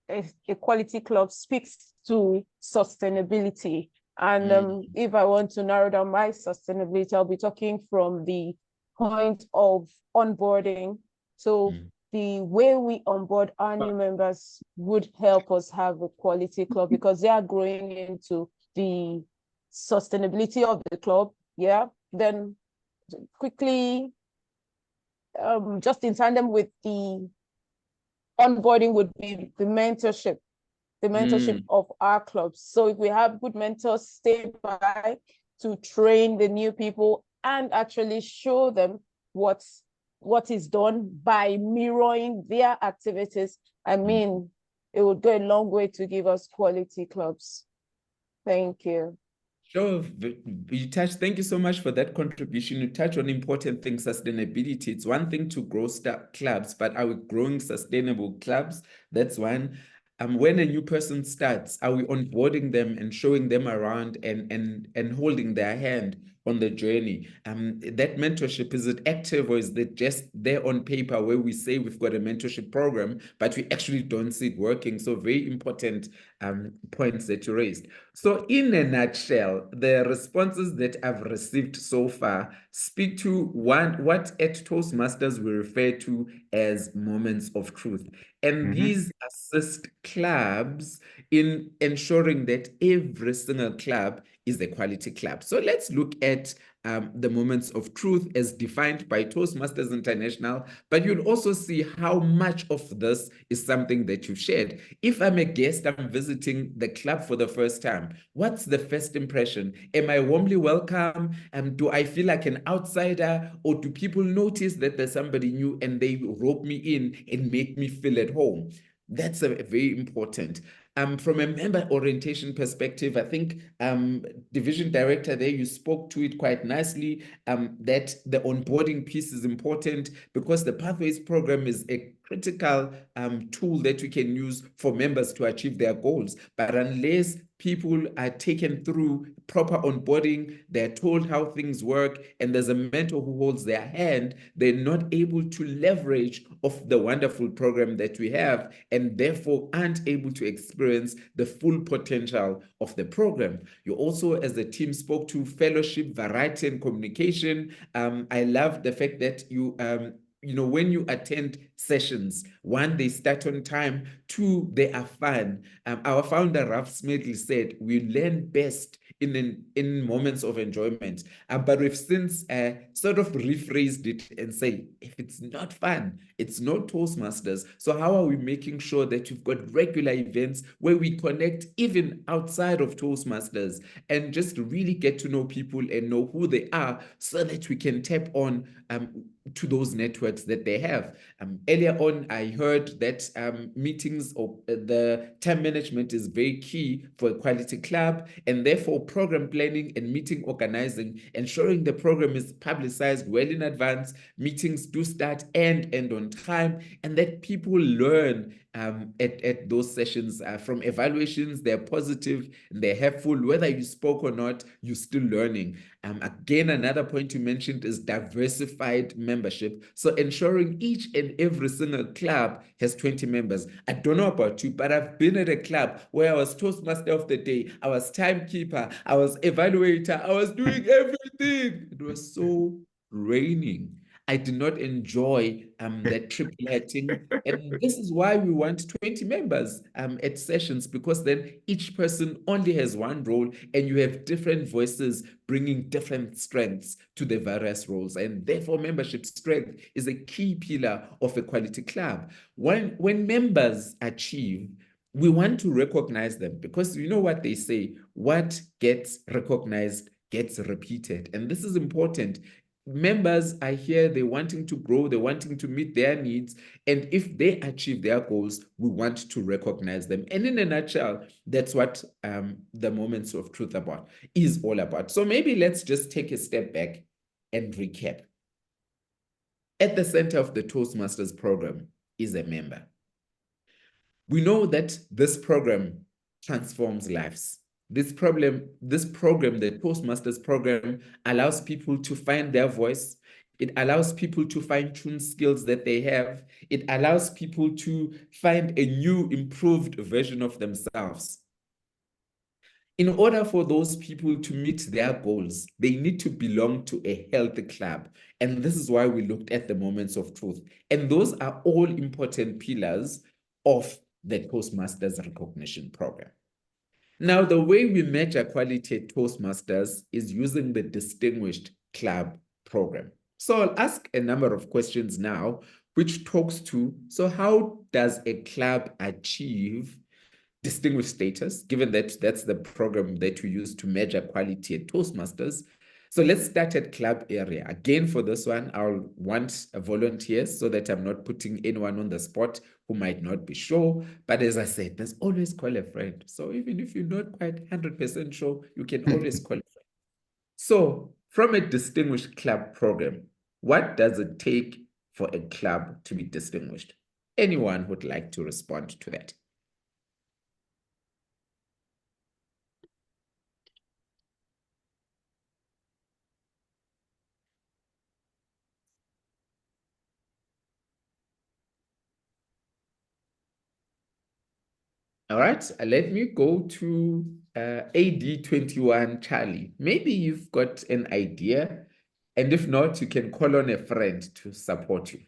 a quality club speaks to sustainability. And if I want to narrow down my sustainability, I'll be talking from the point of onboarding. So the way we onboard our new members would help us have a quality club, because they are growing into the sustainability of the club. Yeah. Then quickly, just in tandem with the onboarding would be the mentorship of our clubs. So if we have good mentors, stay by to train the new people and actually show them what is done by mirroring their activities, I mean, it would go a long way to give us quality clubs. Thank you. Sure, thank you so much for that contribution. You touch on important things, sustainability. It's one thing to grow clubs, but are we growing sustainable clubs? That's one. When a new person starts, are we onboarding them and showing them around and holding their hand on the journey? That mentorship, is it active, or is it just there on paper where we say we've got a mentorship program, but we actually don't see it working? So very important points that you raised. So in a nutshell, the responses that I've received so far speak to what at Toastmasters we refer to as moments of truth. And these assist clubs in ensuring that every single club is a quality club. So let's look at the moments of truth as defined by Toastmasters International, but you'll also see how much of this is something that you've shared. If I'm a guest, I'm visiting the club for the first time, what's the first impression? Am I warmly welcome? Do I feel like an outsider, or do people notice that there's somebody new and they rope me in and make me feel at home? That's very important. From a member orientation perspective, I think division director there, you spoke to it quite nicely, that the onboarding piece is important, because the Pathways program is a critical tool that we can use for members to achieve their goals. But unless people are taken through proper onboarding, they're told how things work, and there's a mentor who holds their hand, they're not able to leverage of the wonderful program that we have, and therefore aren't able to experience the full potential of the program. You also, as a team, spoke to fellowship, variety, and communication. I love the fact that you when you attend sessions, one, they start on time, two, they are fun. Our founder, Ralph Smedley, said, we learn best in moments of enjoyment. But we've since sort of rephrased it and say, if it's not fun, it's not Toastmasters. So how are we making sure that you've got regular events where we connect even outside of Toastmasters and just really get to know people and know who they are, so that we can tap on to those networks that they have. Earlier on, I heard that meetings or the time management is very key for a quality club, and therefore program planning and meeting organizing, ensuring the program is publicized well in advance, meetings do start and end on time, and that people learn at those sessions from evaluations. They're positive and they're helpful. Whether you spoke or not, you're still learning. Again, another point you mentioned is diversified membership. So ensuring each and every single club has 20 members. I don't know about you, but I've been at a club where I was Toastmaster of the day, I was timekeeper, I was evaluator, I was doing everything. It was so draining. I did not enjoy that triple acting. And this is why we want 20 members at sessions, because then each person only has one role and you have different voices bringing different strengths to the various roles. And therefore, membership strength is a key pillar of a quality club. When members achieve, we want to recognize them, because you know what they say, what gets recognized gets repeated. And this is important. Members are here, they're wanting to grow, they're wanting to meet their needs, and if they achieve their goals, we want to recognize them. And in a nutshell, that's what the Moments of Truth is all about. So maybe let's just take a step back and recap. At the center of the Toastmasters program is a member. We know that this program transforms lives. This program, the Toastmasters program, allows people to find their voice. It allows people to fine-tune skills that they have. It allows people to find a new, improved version of themselves. In order for those people to meet their goals, they need to belong to a healthy club. And this is why we looked at the moments of truth. And those are all important pillars of the Toastmasters recognition program. Now, the way we measure quality at Toastmasters is using the Distinguished Club program. So I'll ask a number of questions now, which talks to, so how does a club achieve distinguished status, given that that's the program that we use to measure quality at Toastmasters? So let's start at club area. Again, for this one, I'll want volunteers so that I'm not putting anyone on the spot who might not be sure. But as I said, there's always call a friend. So even if you're not quite 100% sure, you can always call a friend. So from a distinguished club program, what does it take for a club to be distinguished? Anyone would like to respond to that? All right, let me go to AD21 Charlie. Maybe you've got an idea, and if not, you can call on a friend to support you.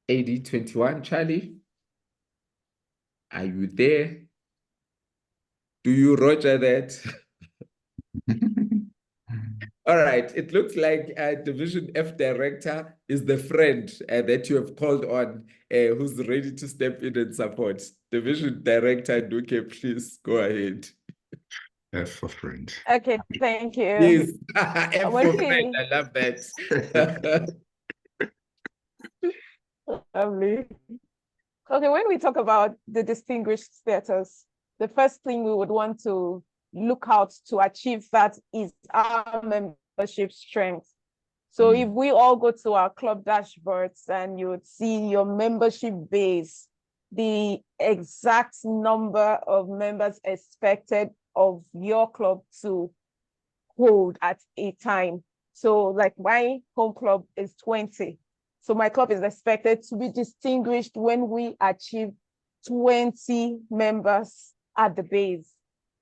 AD21 Charlie, are you there? Do you roger that? All right, it looks like Division F Director is the friend that you have called on, who's ready to step in and support. Division Director Duke, please go ahead. F for friend. Okay, thank you. Yes, F for friend, I love that. Lovely. Okay, when we talk about the distinguished status, the first thing we would want to look out to achieve that is our membership strength. So if we all go to our club dashboards and you would see your membership base, the exact number of members expected of your club to hold at a time. So like my home club is 20. So my club is expected to be distinguished when we achieve 20 members at the base.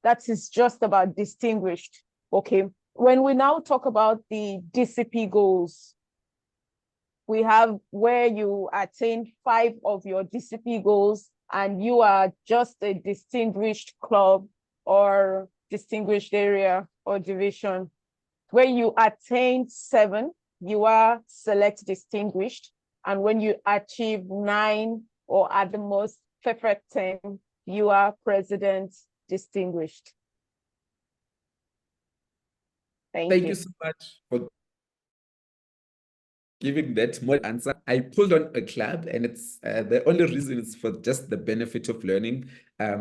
That is just about distinguished, okay? When we now talk about the DCP goals, we have where you attain 5 of your DCP goals and you are just a distinguished club or distinguished area or division. Where you attain 7, you are select distinguished. And when you achieve 9 or at the most perfect 10, you are president distinguished. Thank you so much for giving that more answer. I pulled on a club, and it's the only reason is for just the benefit of learning.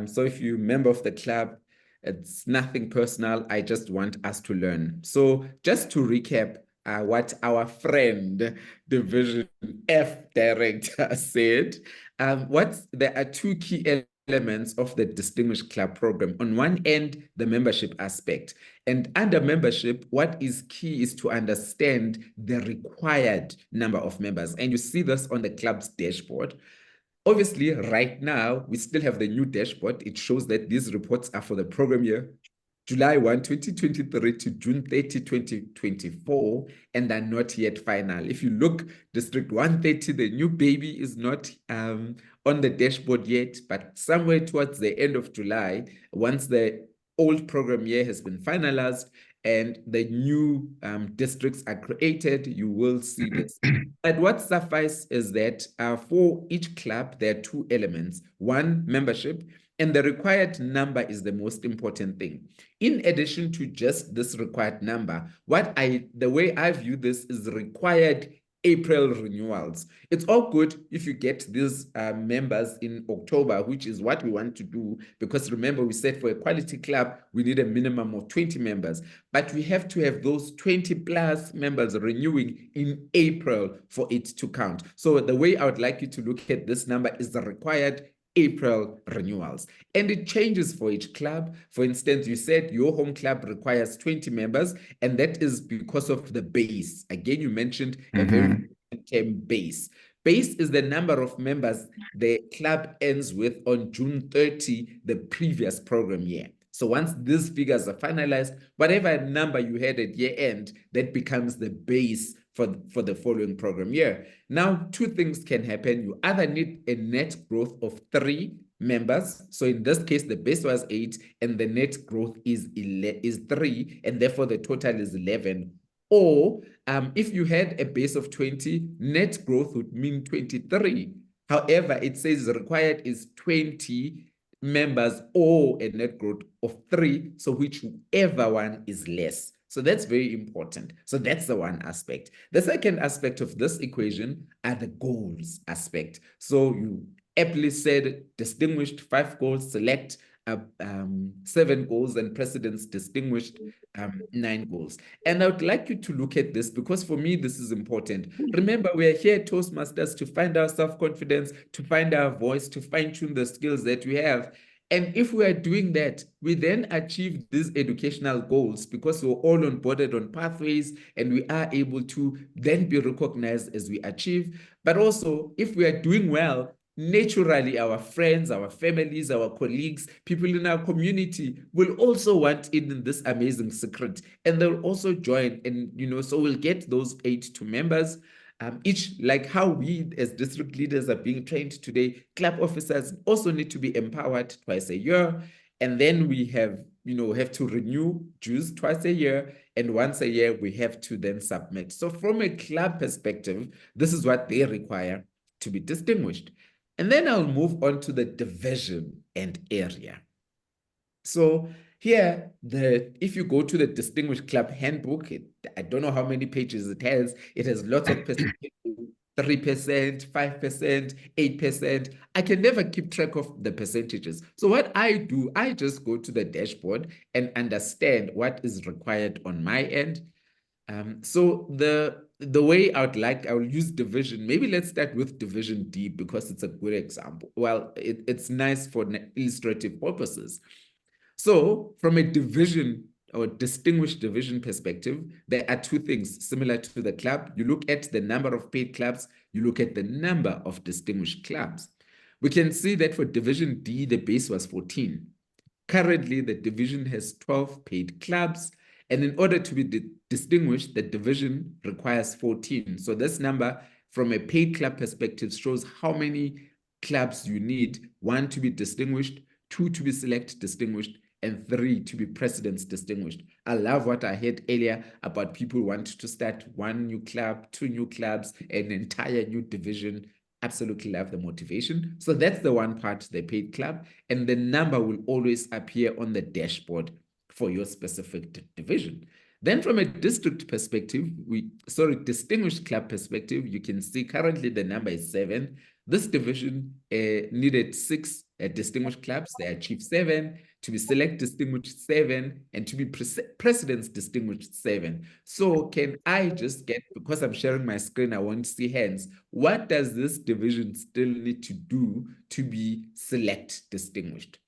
So if you're a member of the club, it's nothing personal. I just want us to learn. So just to recap what our friend, Division F Director said, there are 2 key elements of the Distinguished Club program. On one end, the membership aspect. And under membership, what is key is to understand the required number of members. And you see this on the club's dashboard. Obviously, right now, we still have the new dashboard. It shows that these reports are for the program year, July 1, 2023 to June 30, 2024, and are not yet final. If you look, District 130, the new baby is not on the dashboard yet, but somewhere towards the end of July, once the old program year has been finalized and the new districts are created, you will see this. But what suffices is that for each club, there are 2 elements. One, membership, and the required number is the most important thing. In addition to just this required number, the way I view this is required April renewals. It's all good if you get these members in October, which is what we want to do, because remember we said for a quality club, we need a minimum of 20 members, but we have to have those 20 plus members renewing in April for it to count. So the way I would like you to look at this number is the required April renewals. And it changes for each club. For instance, you said your home club requires 20 members, and that is because of the base. Again, you mentioned a very term base. Base is the number of members the club ends with on June 30, the previous program year. So once these figures are finalized, whatever number you had at year end, that becomes the base for the following program year. Now, two things can happen. You either need a net growth of 3 members. So in this case, the base was 8 and the net growth is 3, and therefore the total is 11. Or if you had a base of 20, net growth would mean 23. However, it says required is 20 members or a net growth of 3, so whichever one is less. So that's very important. So that's the one aspect. The second aspect of this equation are the goals aspect. So you aptly said distinguished 5 goals, select 7 goals, and precedence distinguished 9 goals. And I would like you to look at this because for me, this is important. Remember, we are here at Toastmasters to find our self-confidence, to find our voice, to fine-tune the skills that we have. And if we are doing that, we then achieve these educational goals because we're all onboarded on pathways and we are able to then be recognized as we achieve. But also, if we are doing well, naturally, our friends, our families, our colleagues, people in our community will also want in this amazing secret, and they'll also join. And so we'll get those 82 members. Each, like how we as district leaders are being trained today, club officers also need to be empowered twice a year. And then we have to renew dues twice a year. And once a year, we have to then submit. So from a club perspective, this is what they require to be distinguished. And then I'll move on to the division and area. So here, if you go to the Distinguished Club Handbook, I don't know how many pages it has. It has lots of percentages, 3%, 5%, 8%. I can never keep track of the percentages. So what I do, I just go to the dashboard and understand what is required on my end. So the way I will use division. Maybe let's start with division D because it's a good example. Well, it's nice for illustrative purposes. So from a division or distinguished division perspective, there are 2 things similar to the club. You look at the number of paid clubs, you look at the number of distinguished clubs. We can see that for division D, the base was 14. Currently, the division has 12 paid clubs. And in order to be distinguished, the division requires 14. So this number from a paid club perspective shows how many clubs you need. 1 to be distinguished, 2 to be select distinguished, and 3 to be precedence distinguished. I love what I heard earlier about people wanting to start 1 new club, 2 new clubs, an entire new division. Absolutely love the motivation. So that's the one part, the paid club, and the number will always appear on the dashboard for your specific division. Then from a district perspective, distinguished club perspective, you can see currently the number is 7. This division needed 6 distinguished clubs. They achieved 7, to be select distinguished 7, and to be precedence distinguished 7. So can I just get, because I'm sharing my screen, I want to see hands. What does this division still need to do to be select distinguished?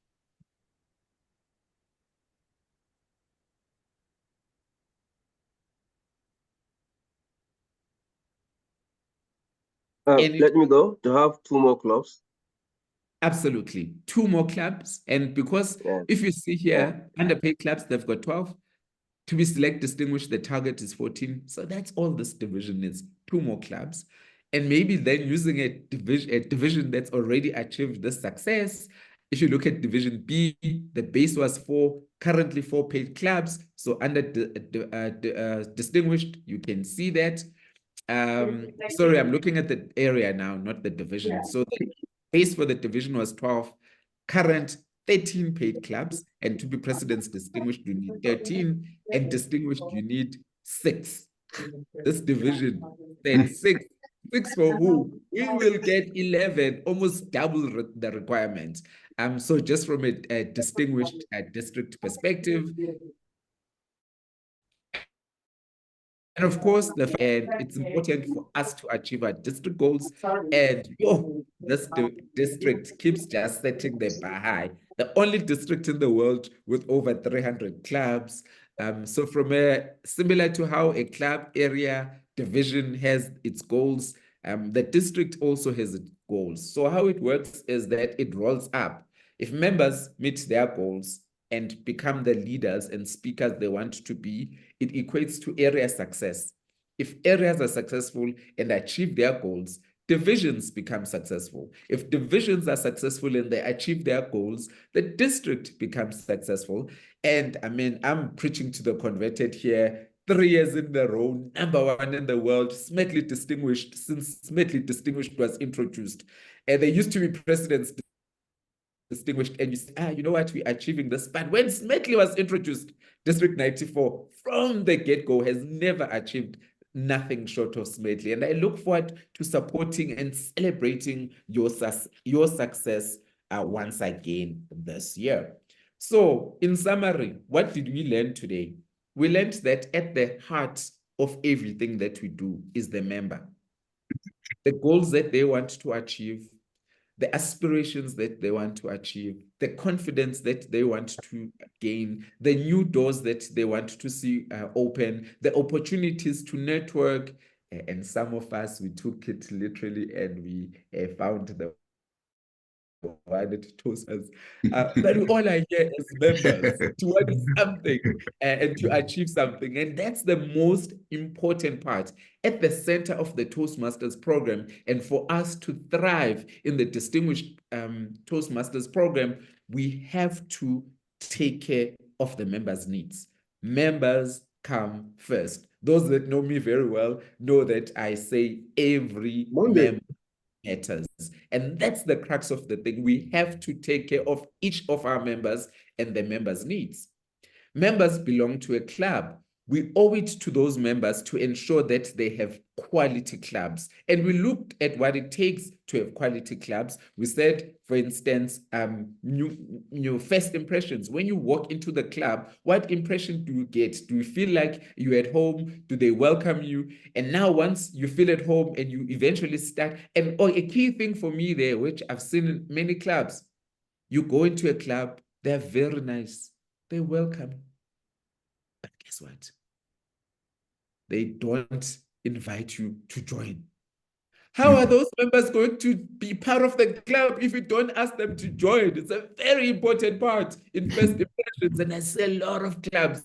Let me go. To have 2 more clubs. Absolutely. 2 more clubs. And because if you see here, underpaid clubs, they've got 12. To be select distinguished, the target is 14. So that's all this division is, 2 more clubs. And maybe then using a division that's already achieved this success. If you look at division B, the base was 4, currently 4 paid clubs. So under distinguished, you can see that. Sorry, I'm looking at the area now, not the division. So the base for the division was 12, current 13 paid clubs, and to be precedence distinguished, you need 13, and distinguished, you need 6. This division said six. Six for who? We will get 11, almost double the requirement. So just from a distinguished district perspective, and of course, it's important for us to achieve our district goals. And this district keeps just setting the bar high. The only district in the world with over 300 clubs. So similar to how a club area division has its goals, the district also has its goals. So how it works is that it rolls up. If members meet their goals and become the leaders and speakers they want to be, it equates to area success. If areas are successful and achieve their goals, divisions become successful. If divisions are successful and they achieve their goals, the district becomes successful. And I mean, I'm preaching to the converted here. 3 years in a row, #1 in the world, smartly distinguished, since smartly distinguished was introduced. And there used to be presidents distinguished, and you say, you know what, we're achieving this. But when Smartly was introduced, District 94 from the get-go has never achieved nothing short of Smartly. And I look forward to supporting and celebrating your success once again this year. So in summary, what did we learn today? We learned that at the heart of everything that we do is the member. The goals that they want to achieve, the aspirations that they want to achieve, the confidence that they want to gain, the new doors that they want to see open, the opportunities to network. And some of us, we took it literally and we found the one that told us that we all are here as members to want something and to achieve something. And that's the most important part at the center of the Toastmasters program. And for us to thrive in the distinguished Toastmasters program, we have to take care of the members' needs. Members come first. Those that know me very well know that I say every member matters. And that's the crux of the thing. We have to take care of each of our members and the members' needs. Members belong to a club. We owe it to those members to ensure that they have quality clubs. And we looked at what it takes to have quality clubs. We said, for instance, new first impressions. When you walk into the club, what impression do you get? Do you feel like you're at home? Do they welcome you? And now once you feel at home and you eventually start, and a key thing for me there, which I've seen in many clubs, you go into a club, they're very nice. They welcome. But guess what? They don't invite you to join. How are those members going to be part of the club if you don't ask them to join? It's a very important part in first impressions, and I see a lot of clubs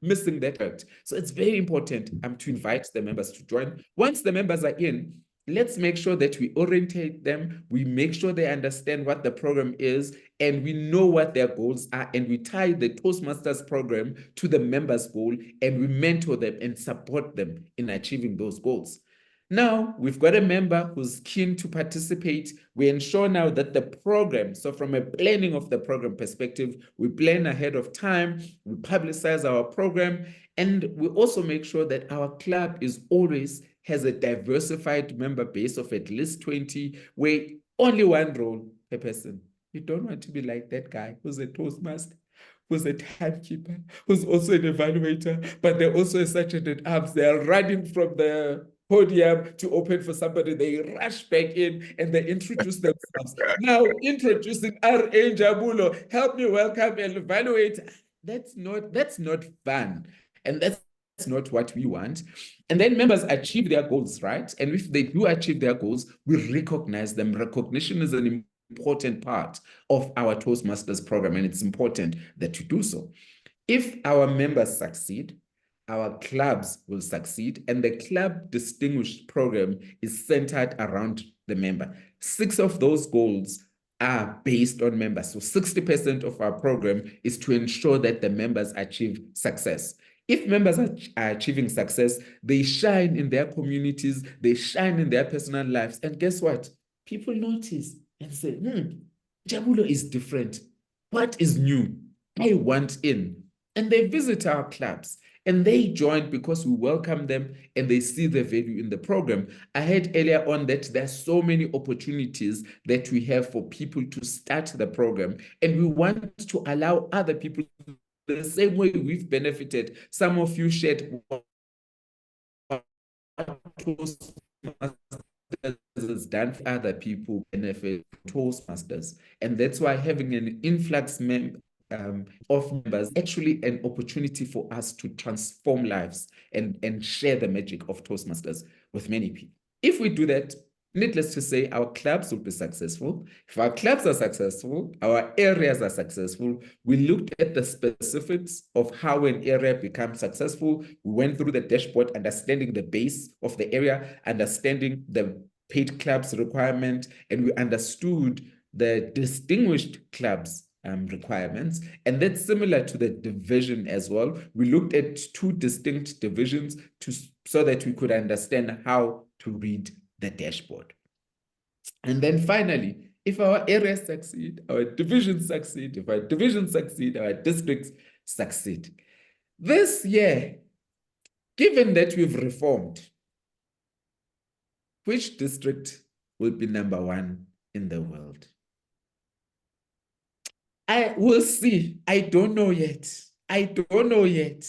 missing that part. So it's very important to invite the members to join. Once the members are in, let's make sure that we orientate them, we make sure they understand what the program is, and we know what their goals are, and we tie the Toastmasters program to the members' goal, and we mentor them and support them in achieving those goals. Now, we've got a member who's keen to participate. We ensure now that the program, so from a planning of the program perspective, we plan ahead of time, we publicize our program, and we also make sure that our club has a diversified member base of at least 20, where only one role per person. You don't want to be like that guy who's a Toastmaster, who's a timekeeper, who's also an evaluator, but they're also a sergeant at arms. They are running from the podium to open for somebody. They rush back in and they introduce themselves. Now introducing R.A. Jabulo, help me welcome and evaluate. That's not fun. And that's not what we want. And then members achieve their goals, right? And if they do achieve their goals, we recognize them. Recognition is an important part of our Toastmasters program, and it's important that you do so. If our members succeed, our clubs will succeed, and the club distinguished program is centered around the member. 6 of those goals are based on members. So 60% of our program is to ensure that the members achieve success. If members are achieving success, they shine in their communities, they shine in their personal lives. And guess what? People notice and say, Jabulo is different. What is new? I want in. And they visit our clubs. And they joined because we welcome them and they see the value in the program. I heard earlier on that there's so many opportunities that we have for people to start the program, and we want to allow other people the same way we've benefited. Some of you shared has done for other people benefit Toastmasters. And that's why having an influx of members actually an opportunity for us to transform lives and share the magic of Toastmasters with many people. If we do that, needless to say, our clubs will be successful. If our clubs are successful, our areas are successful. We looked at the specifics of how an area becomes successful. We went through the dashboard, understanding the base of the area, understanding the paid clubs requirement, and we understood the distinguished clubs requirements. And that's similar to the division as well. We looked at two distinct divisions so that we could understand how to read the dashboard. And then finally, if our areas succeed, our divisions succeed, if our divisions succeed, our districts succeed. This year, given that we've reformed, which district will be #1 in the world? I will see. I don't know yet. I don't know yet.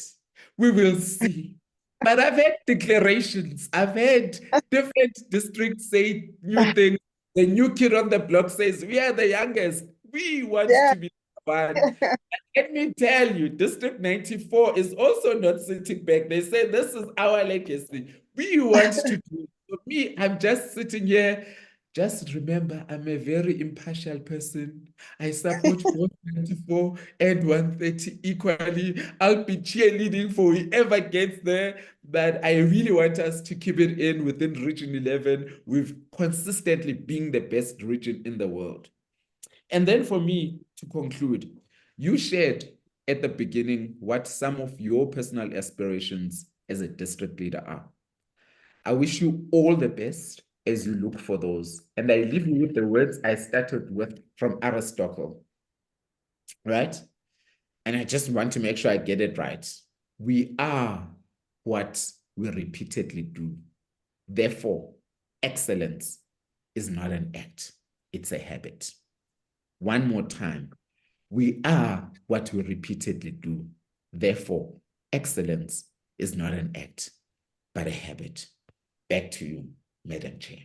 We will see. But I've had declarations. I've had different districts say new things. The new kid on the block says, we are the youngest. We want to be one. Let me tell you, District 94 is also not sitting back. They say, this is our legacy. We want to do it. For me, I'm just sitting here. Just remember, I'm a very impartial person. I support both 94 and 130 equally. I'll be cheerleading for whoever gets there, but I really want us to keep it in within Region 11. We've consistently been the best region in the world. And then for me, to conclude, you shared at the beginning what some of your personal aspirations as a district leader are. I wish you all the best as you look for those. And I leave you with the words I started with from Aristotle, right? And I just want to make sure I get it right. We are what we repeatedly do. Therefore, excellence is not an act, it's a habit. One more time. We are what we repeatedly do. Therefore, excellence is not an act, but a habit. Back to you, Madam Chair.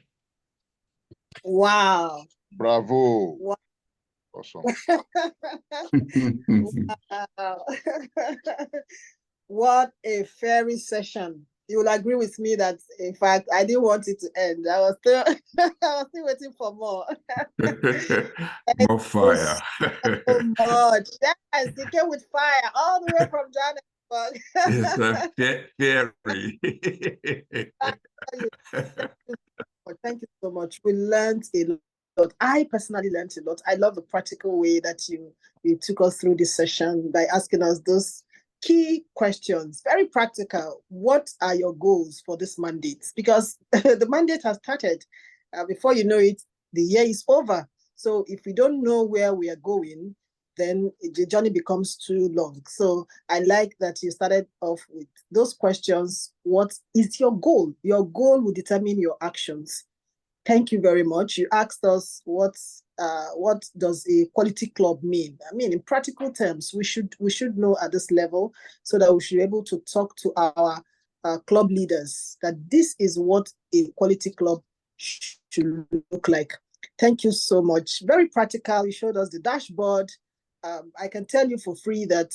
Wow. Bravo. Wow. Awesome. Wow. What a fairy session. You will agree with me that, in fact, I didn't want it to end. I was still, I was still waiting for more. More fire. So much. Yes, you came with fire all the way from Johannesburg. It's a fairy. Thank you so much. We learned a lot. I personally learned a lot. I love the practical way that you took us through this session by asking us those key questions. Very practical. What are your goals for this mandate? Because the mandate has started. Before you know it, the year is over. So if we don't know where we are going, then the journey becomes too long. So I like that you started off with those questions. What is your goal? Your goal will determine your actions. Thank you very much. You asked us what does a quality club mean? I mean, in practical terms, we should know at this level so that we should be able to talk to our club leaders that this is what a quality club should look like. Thank you so much. Very practical. You showed us the dashboard. I can tell you for free that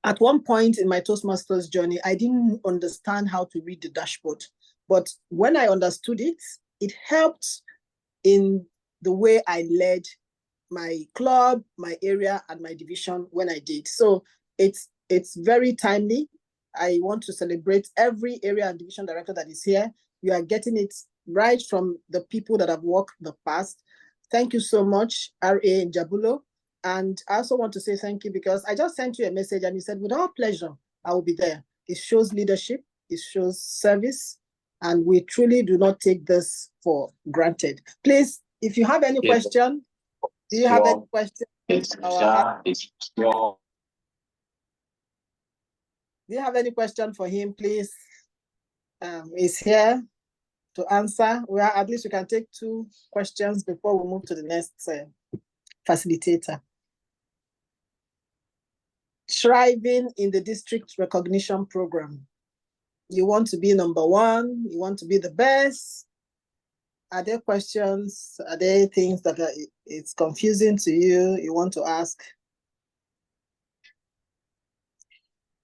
at one point in my Toastmasters journey, I didn't understand how to read the dashboard. But when I understood it, it helped in the way I led my club, my area, and my division when I did. So it's very timely. I want to celebrate every area and division director that is here. You are getting it right from the people that have worked the past. Thank you so much, R.A. Jabulo. And I also want to say thank you because I just sent you a message and you said, with all pleasure, I will be there. It shows leadership, it shows service, and we truly do not take this for granted. Please, if you have any question, do you have any question? Do Do you have any question for him, please? He's here to answer. At least we can take 2 questions before we move to the next facilitator. Thriving in the district recognition program. You want to be number 1? You want to be the best? Are there questions? Are there things that it's confusing to you? You want to ask?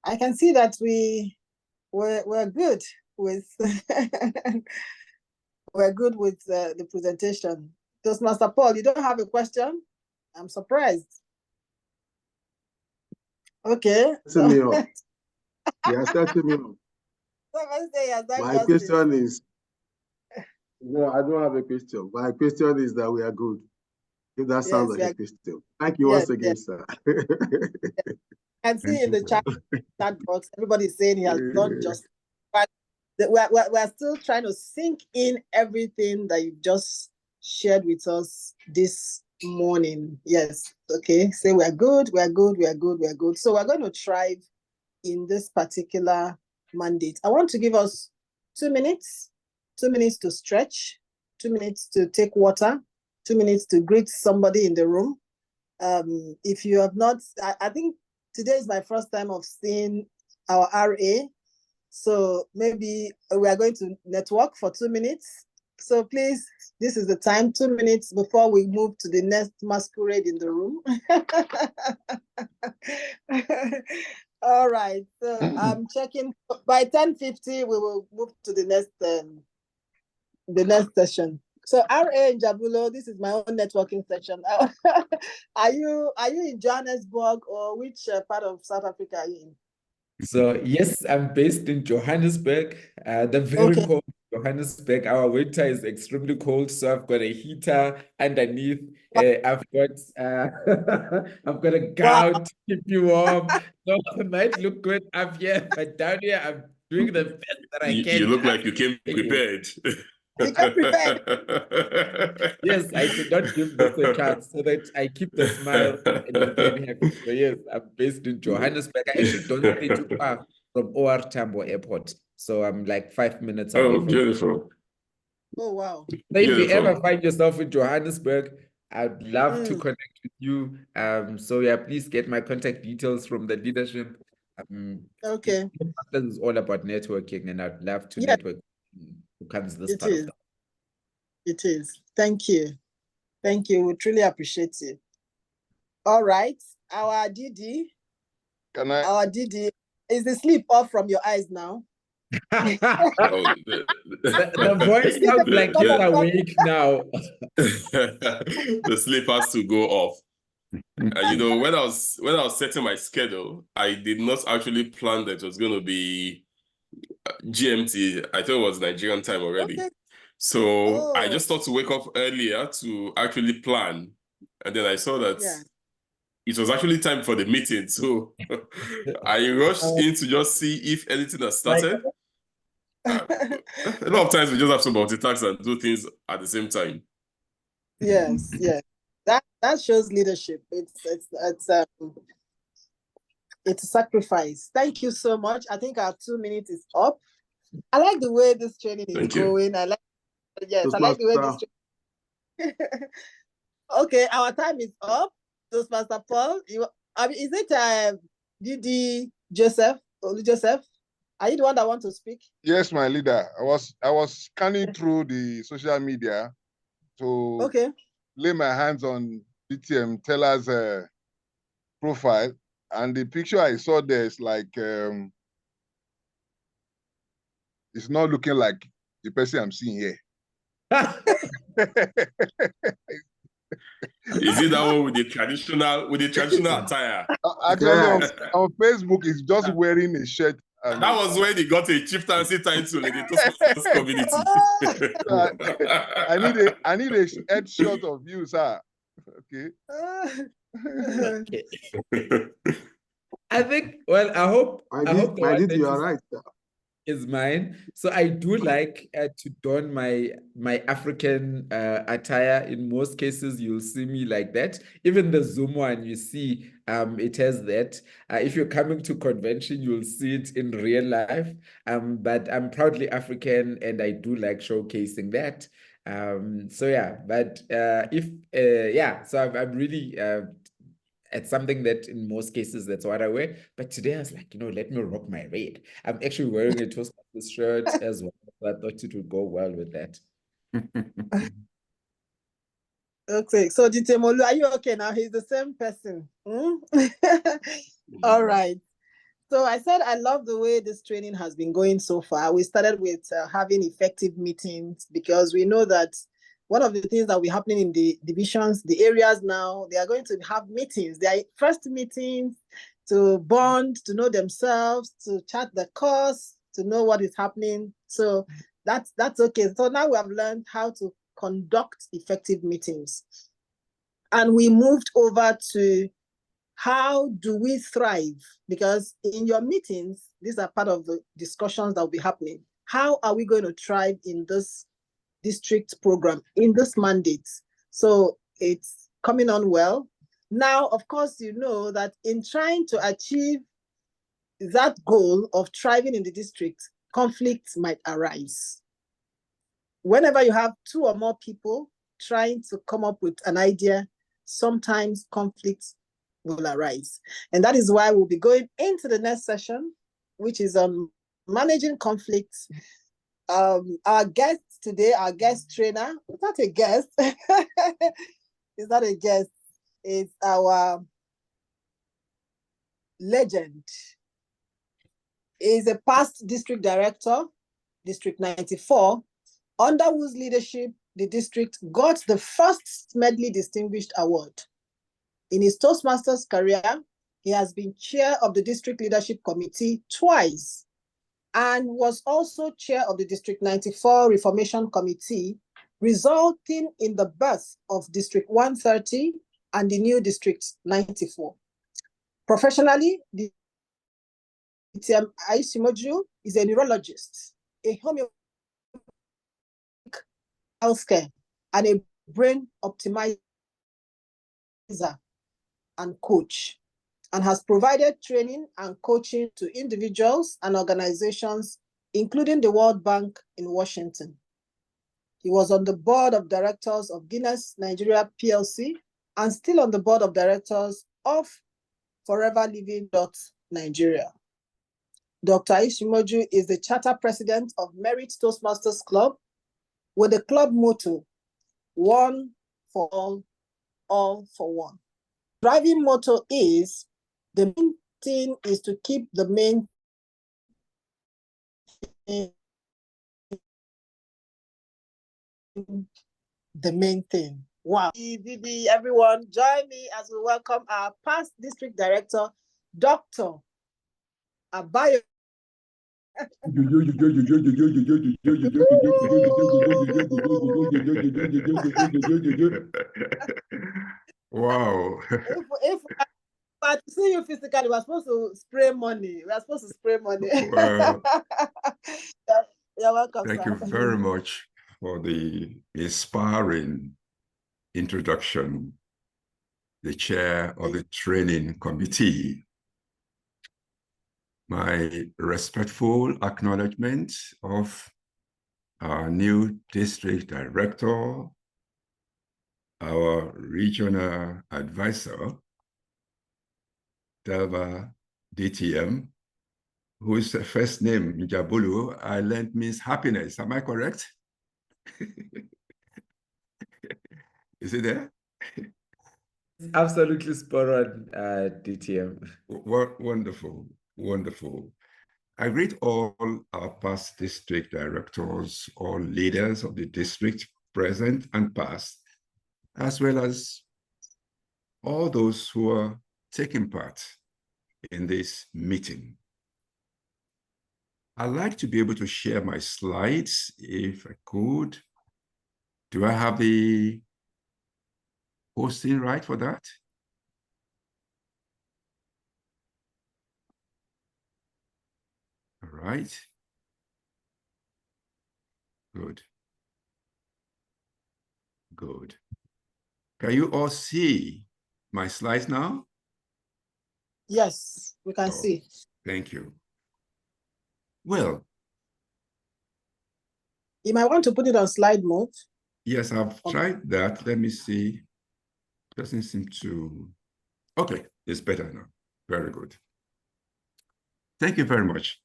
I can see that we're good with we're good with the presentation. Toastmaster Paul, you don't have a question? I'm surprised. Okay. Set me up. Yeah, set me up. My question is, no, I don't have a question. My question is that we are good. If that sounds like a question. Thank you once again, sir. I see in the chat box, everybody's saying he has done just, but we're still trying to sink in everything that you've just shared with us this morning. Yes. Okay. Say we're good, we're good, we're good, we're good. So we're going to thrive in this particular mandate. I want to give us 2 minutes, 2 minutes to stretch, 2 minutes to take water, 2 minutes to greet somebody in the room. If you have not, I think today is my first time of seeing our RA. So maybe we are going to network for 2 minutes. So please, this is the time, 2 minutes before we move to the next masquerade in the room. All right, so I'm checking. By 10:50, we will move to the next session. So RA in Jabulo, this is my own networking session. Are you in Johannesburg, or which part of South Africa are you in? So yes, I'm based in Johannesburg, the very cold Johannesburg. Our winter is extremely cold, so I've got a heater underneath. I've got I've got a gown to keep you warm. So it might look good up here, but down here I'm doing the best that I can. You look like you came prepared. You came prepared. Yes, I did not give this a chance so that I keep the smile and remain happy. So yes, I'm based in Johannesburg. I actually don't stay too far from OR Tambo Airport. So I'm like 5 minutes away from beautiful. Oh, wow. So if you ever find yourself in Johannesburg, I'd love to connect with you. So yeah, please get my contact details from the leadership. Okay. This is all about networking, and I'd love to network who comes this part of the. It is. Thank you. Thank you. We truly appreciate it. All right. Our DD. Our DD. Is the sleep off from your eyes now? The voice sounds like he's awake now. The sleep has to go off. You know, when I was setting my schedule, I did not actually plan that it was going to be GMT. I thought it was Nigerian time already. Okay. So I just thought to wake up earlier to actually plan. And then I saw that it was actually time for the meeting. So I rushed in to just see if anything has started. A lot of times we just have to multitask and do things at the same time. Yes, yes. That shows leadership. It's a sacrifice. Thank you so much. I think our 2 minutes is up. I like the way this training is going. I like the way this Okay, our time is up. Toastmaster Paul, is it DD Joseph? Joseph? Are you the one that want to speak? Yes, my leader. I was scanning through the social media to lay my hands on BTM Teller's profile, and the picture I saw there is like it's not looking like the person I'm seeing here. Is it that one with the traditional attire? Actually, on Facebook, he's just wearing a shirt. That was when he got a chieftaincy title in the Toastmasters community. I need a headshot of you, sir. Okay. I think. Well, I hope. You are right, sir. is mine. So I do like to don my African attire. In most cases, you'll see me like that. Even the Zoom one, you see, it has that. If you're coming to convention, you'll see it in real life. But I'm proudly African, and I do like showcasing that. So yeah, but so I'm really it's something that in most cases that's what I wear. But today I was like, let me rock my red. I'm actually wearing a Toastmasters shirt as well. So I thought it would go well with that. Okay, so Jitemolu, are you okay now? He's the same person. All right. So I said I love the way this training has been going so far. We started with having effective meetings because we know that one of the things that will be happening in the divisions, the areas now, they are going to have meetings. They are first meetings to bond, to know themselves, to chart the course, to know what is happening. So that's okay. So now we have learned how to conduct effective meetings. And we moved over to how do we thrive? Because in your meetings, these are part of the discussions that will be happening. How are we going to thrive in this district program, in this mandate? So it's coming on well. Now, of course, you know that in trying to achieve that goal of thriving in the district, conflicts might arise. Whenever you have two or more people trying to come up with an idea, sometimes conflicts will arise. And that is why we'll be going into the next session, which is managing conflicts. Our guest today, our guest trainer, it's not a guest, it's not a guest, it's our legend. He's a past district director, District 94, under whose leadership the district got the first Smedley Distinguished Award. In his Toastmasters career, he has been chair of the district leadership committee twice and was also chair of the District 94 Reformation Committee, resulting in the birth of District 130 and the new District 94. Professionally, Aisimoju is a neurologist, a homeopathic healthcare, and a brain optimizer and coach, and has provided training and coaching to individuals and organizations, including the World Bank in Washington. He was on the board of directors of Guinness Nigeria PLC and still on the board of directors of Forever Living Nigeria. Dr. Aishimoju is the charter president of Merit Toastmasters Club with the club motto, one for all for one. Driving motto is, the main thing is to keep the main thing the main thing. Wow. Everyone, join me as we welcome our past district director, Dr. Abayo. Wow. If I see you physically, we're supposed to spray money. We're supposed to spray money. Well, you're welcome, thank sir. you very much for the inspiring introduction, the chair of the training committee. My respectful acknowledgement of our new district director, our regional advisor, Delva DTM, whose first name, Njabulu, I learned means happiness. Am I correct? Is it there? Absolutely spot on, DTM. Wonderful, wonderful. I greet all our past district directors, all leaders of the district, present and past, as well as all those who are taking part in this meeting. I'd like to be able to share my slides if I could. Do I have the hosting right for that? All right. Good. Good. Can you all see my slides now? Yes, we can see. Thank you. Well, you might want to put it on slide mode. Yes, I've tried that. Let me see. Doesn't seem to. Okay, it's better now. Very good. Thank you very much.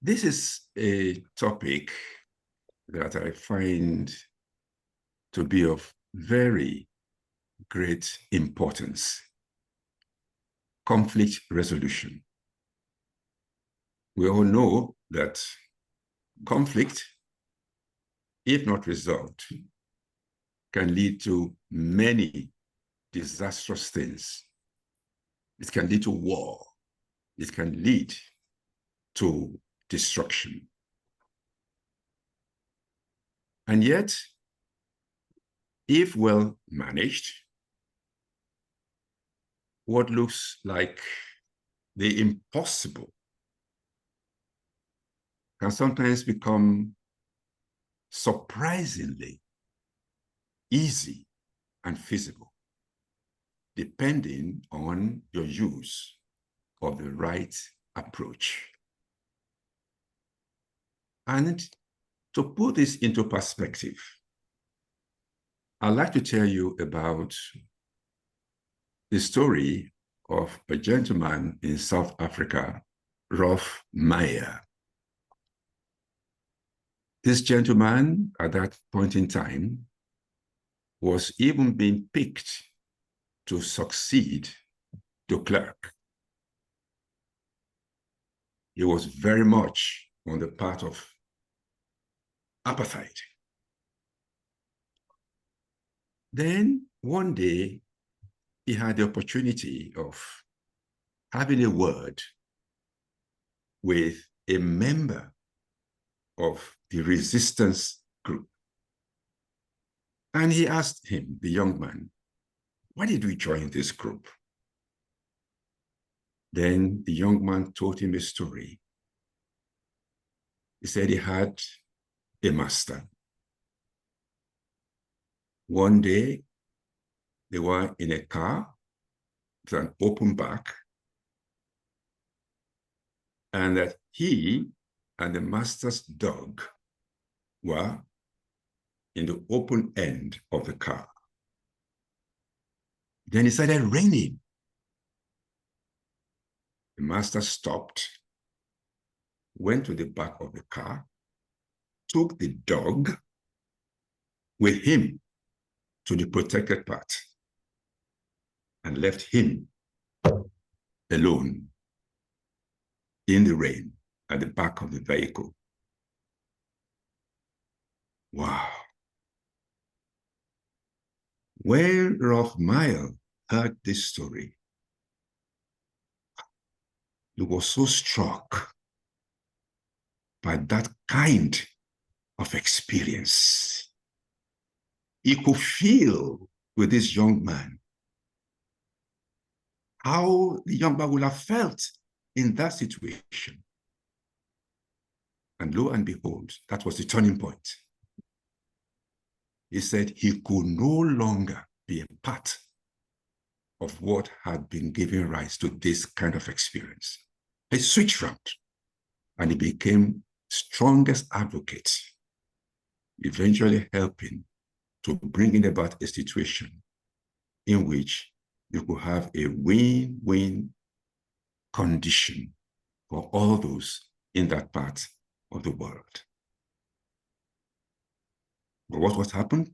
This is a topic that I find to be of very great importance. Conflict resolution. We all know that conflict, if not resolved, can lead to many disastrous things. It can lead to war. It can lead to destruction. And yet, if well managed, what looks like the impossible can sometimes become surprisingly easy and feasible, depending on your use of the right approach. And to put this into perspective, I'd like to tell you about the story of a gentleman in South Africa, Rolf Meyer. This gentleman, at that point in time, was even being picked to succeed de Klerk. He was very much on the path of apartheid. Then one day, he had the opportunity of having a word with a member of the resistance group. And he asked him, the young man, why did we join this group? Then the young man told him a story. He said he had a master. One day, they were in a car with an open back, and that he and the master's dog were in the open end of the car. Then it started raining. The master stopped, went to the back of the car, took the dog with him to the protected part, and left him alone in the rain at the back of the vehicle. Wow. When Rolf Meyer heard this story, he was so struck by that kind of experience. He could feel with this young man how the young man would have felt in that situation. And lo and behold, that was the turning point. He said he could no longer be a part of what had been giving rise to this kind of experience. He switched around and he became strongest advocate, eventually helping to bring about a situation in which you could have a win-win condition for all those in that part of the world. But what happened?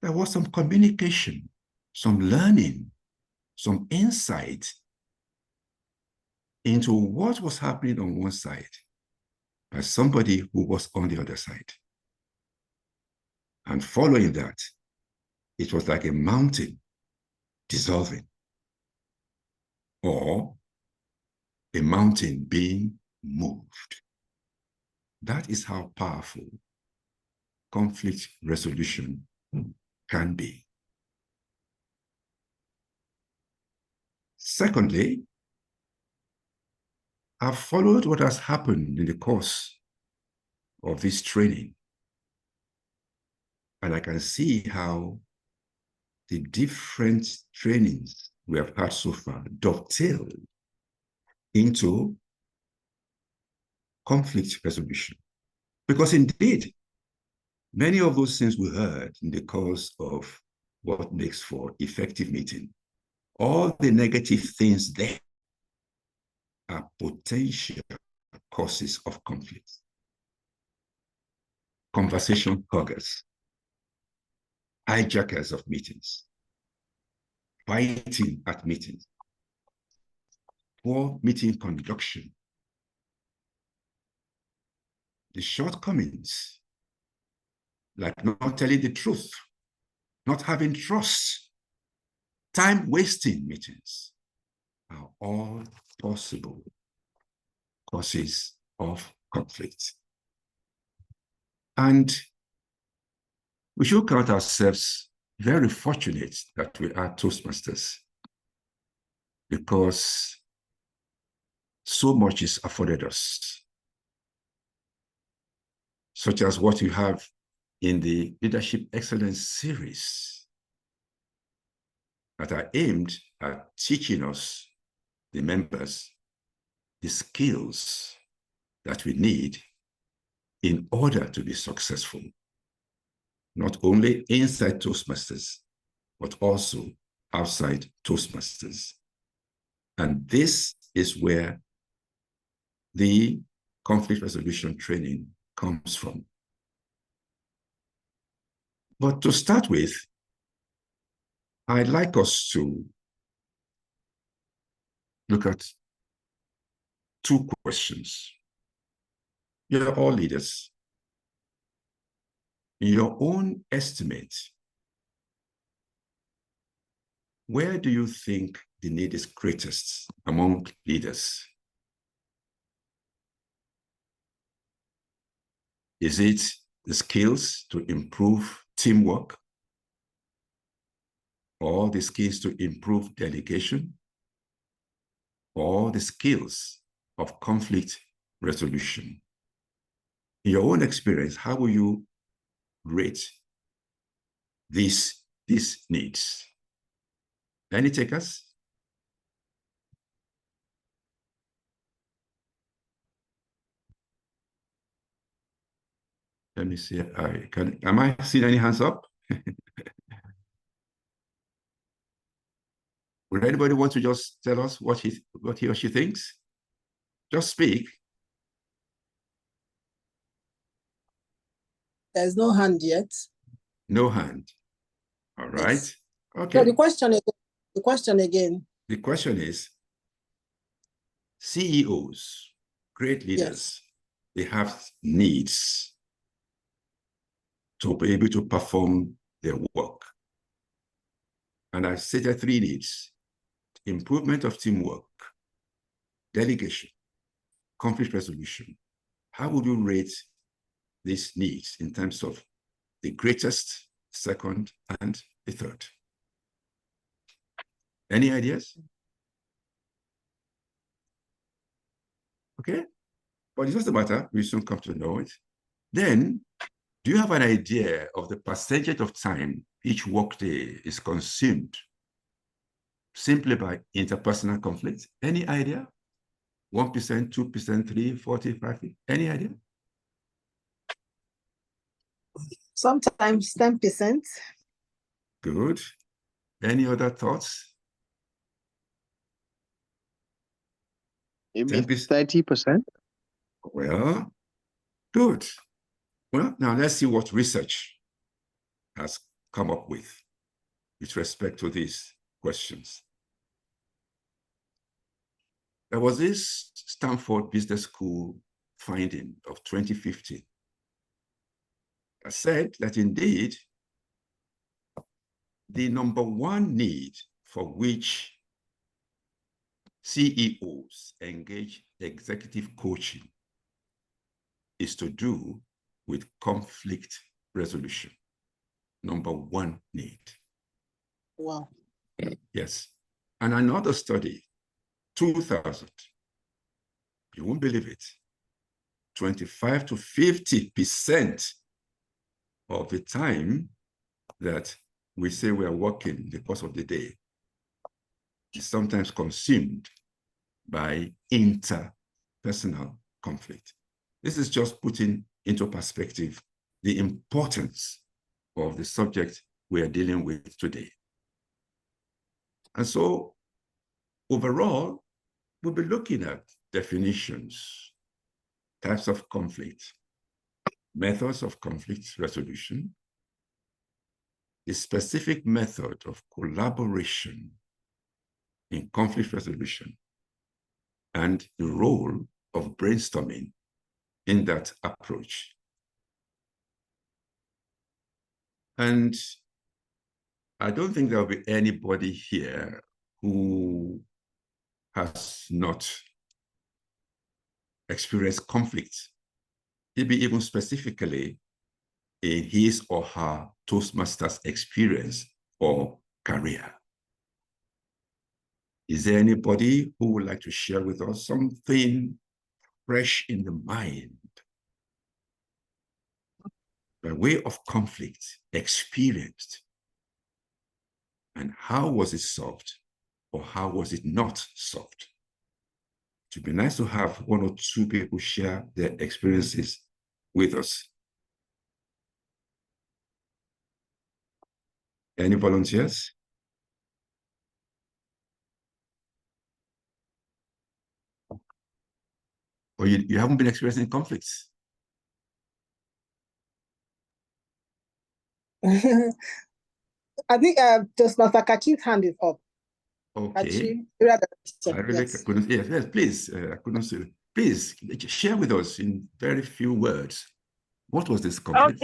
There was some communication, some learning, some insight into what was happening on one side by somebody who was on the other side. And following that, it was like a mountain dissolving, or a mountain being moved. That is how powerful conflict resolution can be. Secondly, I've followed what has happened in the course of this training. And I can see how the different trainings we have had so far dovetail into conflict resolution. Because indeed, many of those things we heard in the course of what makes for effective meeting, all the negative things there are potential causes of conflict. Conversation hoggers, hijackers of meetings, fighting at meetings, poor meeting conduction, the shortcomings, like not telling the truth, not having trust, time-wasting meetings, are all possible causes of conflict. And we should count ourselves very fortunate that we are Toastmasters, because so much is afforded us, such as what you have in the Leadership Excellence series that are aimed at teaching us, the members, the skills that we need in order to be successful, not only inside Toastmasters, but also outside Toastmasters. And this is where the conflict resolution training comes from. But to start with, I'd like us to look at two questions. You're all leaders. In your own estimate, where do you think the need is greatest among leaders? Is it the skills to improve teamwork, or the skills to improve delegation, or the skills of conflict resolution? In your own experience, how will you rate these needs? Any takers? Let me see. Am I seeing any hands up? Would anybody want to just tell us what he or she thinks? Just speak. There's no hand yet. No hand. All right. Yes. Okay. So the question again. The question is, CEOs, great leaders, they have needs to be able to perform their work. And I've stated three needs: improvement of teamwork, delegation, conflict resolution. How would you rate these needs in terms of the greatest, second, and the third? Any ideas? Okay, but it doesn't matter. We soon come to know it. Then, do you have an idea of the percentage of time each workday is consumed simply by interpersonal conflict? Any idea? 1%, 2%, 3%, 40%, 50%? Any idea? Sometimes 10%. Good. Any other thoughts? Maybe 30%. Well, good. Well, now let's see what research has come up with respect to these questions. There was this Stanford Business School finding of 2015 that said that indeed the number one need for which CEOs engage executive coaching is to do with conflict resolution. Number one need. Wow. Yes. And another study, 2000, you won't believe it, 25 to 50% of the time that we say we are working in the course of the day is sometimes consumed by interpersonal conflict. This is just putting into perspective the importance of the subject we are dealing with today. And so overall, we'll be looking at definitions, types of conflict, methods of conflict resolution, the specific method of collaboration in conflict resolution, and the role of brainstorming in that approach. And I don't think there'll be anybody here who has not experienced conflict, maybe even specifically in his or her Toastmasters experience or career. Is there anybody who would like to share with us something fresh in the mind by way of conflict experienced? And how was it solved, or how was it not solved? It would be nice to have one or two people share their experiences with us. Any volunteers? Or you haven't been experiencing conflicts? I think just Master Kachi's hand is up. Okay. Yes. Yes, please. I couldn't see. Please share with us in very few words. What was this conflict?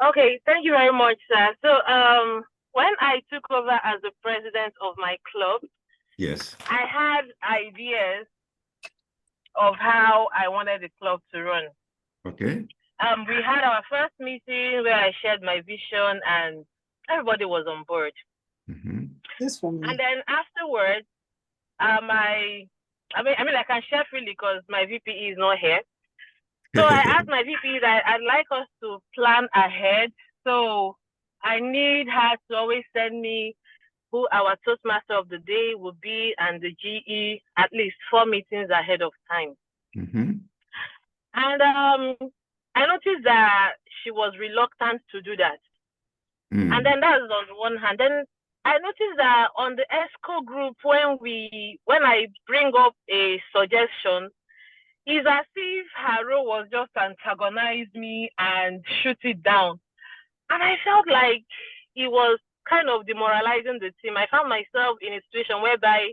Okay, thank you very much, sir. So when I took over as the president of my club, yes, I had ideas of how I wanted the club to run. Okay. We had our first meeting where I shared my vision and everybody was on board. This one. And then afterwards, I can share freely because my VPE is not here. So I asked my VP that I'd like us to plan ahead. So I need her to always send me who our Toastmaster of the day would be and the GE at least 4 meetings ahead of time. And I noticed that she was reluctant to do that. And then that was on one hand. Then I noticed that on the ESCO group, when I bring up a suggestion, it's as if her role was just to antagonize me and shoot it down. And I felt like it was kind of demoralizing the team. I found myself in a situation whereby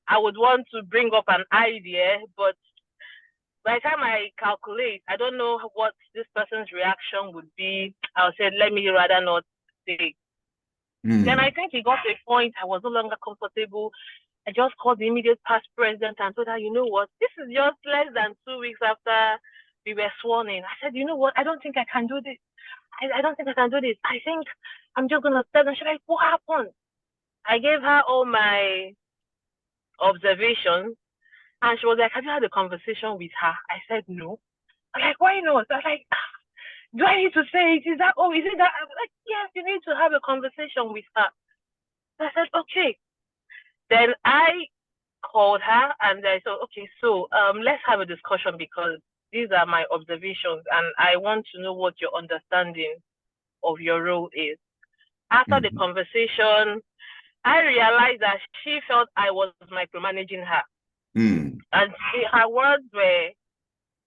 I would want to bring up an idea, but by the time I calculate, I don't know what this person's reaction would be. I'll say, let me rather not say. Then I think it got to a point I was no longer comfortable. I just called the immediate past president and told her, you know what, this is just less than 2 weeks after we were sworn in. I said, you know what, I don't think I can do this. I don't think I can do this. I think I'm just going to step. And she's like, what happened? I gave her all my observations and she was like, have you had a conversation with her? I said, no. I'm like, why not? I was like, do I need to say it? Is it that? I'm like, yes, you need to have a conversation with her. I said, okay. Then I called her and I said, okay, so let's have a discussion because these are my observations and I want to know what your understanding of your role is. After the conversation, I realized that she felt I was micromanaging her. And her words were,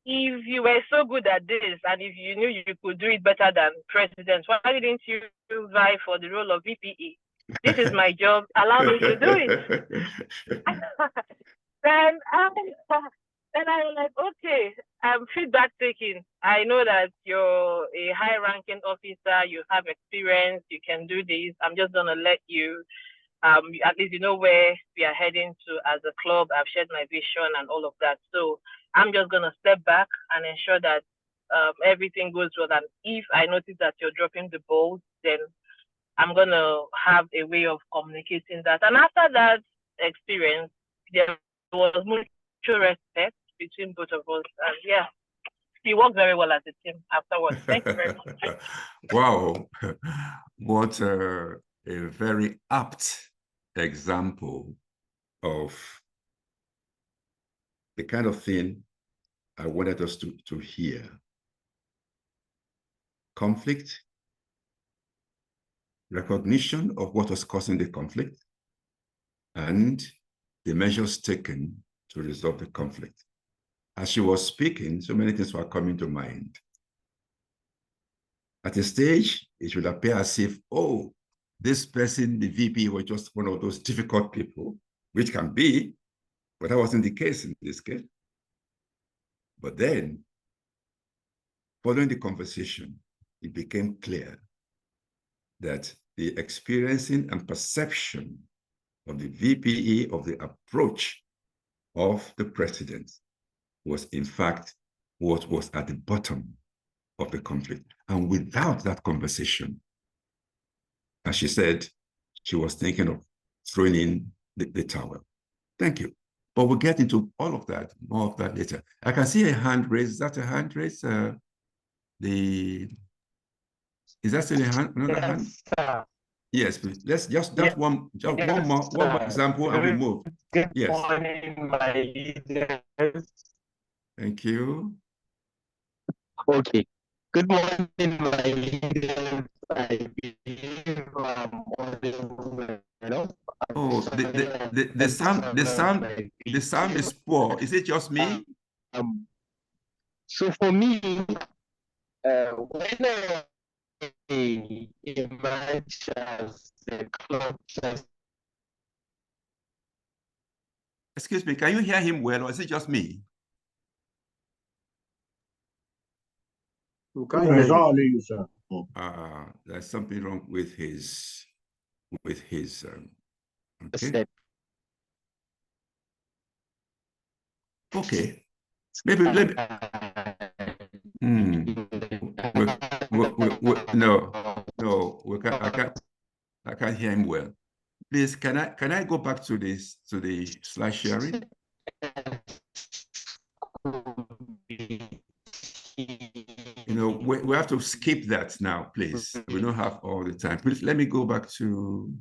if you were so good at this and if you knew you could do it better than president, why didn't you vie for the role of VPE? This is my job. Allow me to do it. Then I was like, okay, feedback taking. I know that you're a high-ranking officer. You have experience. You can do this. I'm just gonna let you. At least you know where we are heading to as a club. I've shared my vision and all of that. So I'm just gonna step back and ensure that everything goes well. And if I notice that you're dropping the ball, then I'm gonna have a way of communicating that. And after that experience, there was mutual respect. between both of us. And yeah, we worked very well as a team afterwards. Thank you very much. Wow, what a very apt example of the kind of thing I wanted us to hear. Conflict, recognition of what was causing the conflict, and the measures taken to resolve the conflict. As she was speaking, so many things were coming to mind. At a stage, it would appear as if, oh, this person, the VP, was just one of those difficult people, which can be, but that wasn't the case in this case. But then, following the conversation, it became clear that the experiencing and perception of the VPE of the approach of the president was in fact what was at the bottom of the conflict. And without that conversation, as she said, she was thinking of throwing in the towel. Thank you. But we'll get into all of that, more of that later. I can see a hand raised. Is that a hand raised? Is that still a hand? Another hand? Yes, please. Let's just one more example and we move. Good Yes. morning, my leaders. Thank you. Okay. Good morning, my leaders. I believe on the Oh, the sound is poor. Is it just me? So for me, when I emerge as the club just Excuse me, can you hear him well, or is it just me? There's something wrong with his okay. Okay. Maybe I can't hear him well. Please, can I go back to the slide sharing? You know, we have to skip that now, please. We don't have all the time. Please let me go back to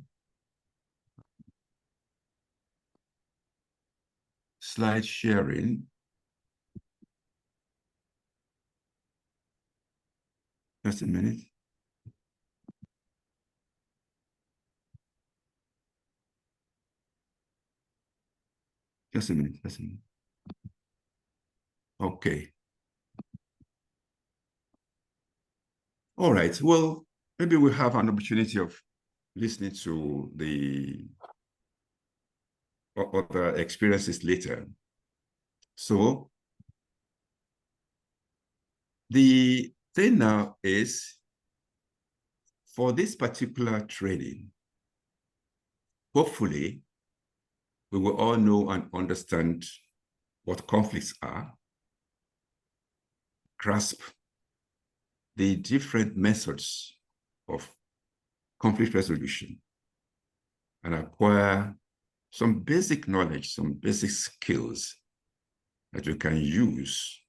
slide sharing. Just a minute. Just a minute. Okay. All right. Well, maybe we'll have an opportunity of listening to the other experiences later. So the thing now is, for this particular training, hopefully, we will all know and understand what conflicts are, grasp the different methods of conflict resolution, and acquire some basic knowledge, some basic skills that you can use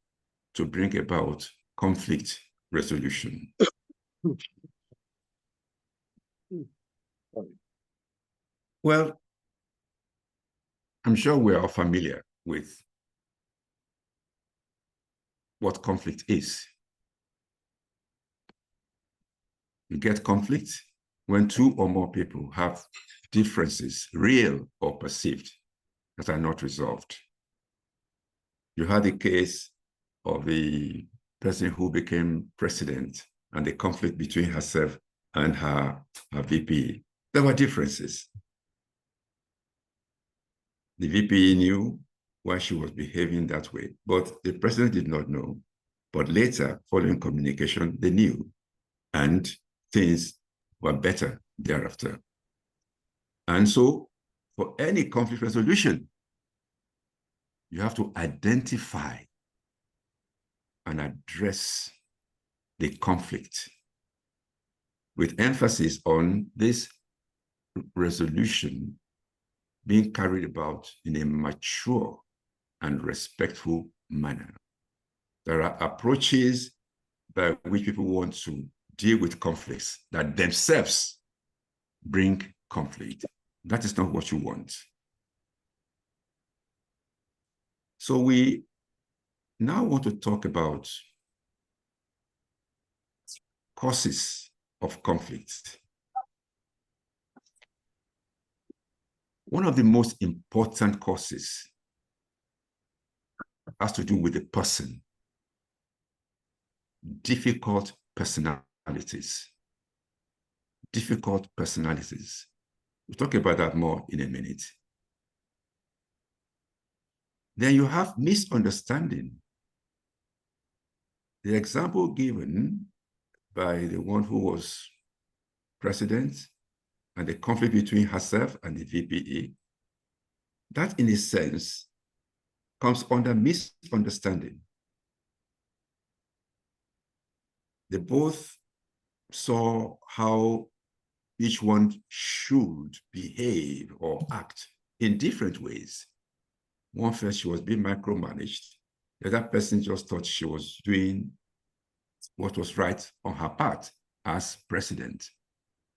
to bring about conflict resolution. Well, I'm sure we're all familiar with what conflict is. You get conflict when two or more people have differences, real or perceived, that are not resolved. You had a case of the person who became president and the conflict between herself and her VP. There were differences. The VP knew why she was behaving that way, but the president did not know. But later, following communication, they knew, and things were better thereafter. And so, for any conflict resolution, you have to identify and address the conflict with emphasis on this resolution being carried about in a mature and respectful manner. There are approaches by which people want to deal with conflicts that themselves bring conflict. That is not what you want. So we now want to talk about causes of conflict. One of the most important causes has to do with the person. Difficult personalities. Difficult personalities. We'll talk about that more in a minute. Then you have misunderstanding. The example given by the one who was president and the conflict between herself and the VPE, that in a sense comes under misunderstanding. They both saw how each one should behave or act in different ways. One felt she was being micromanaged. The other person just thought she was doing what was right on her part as president.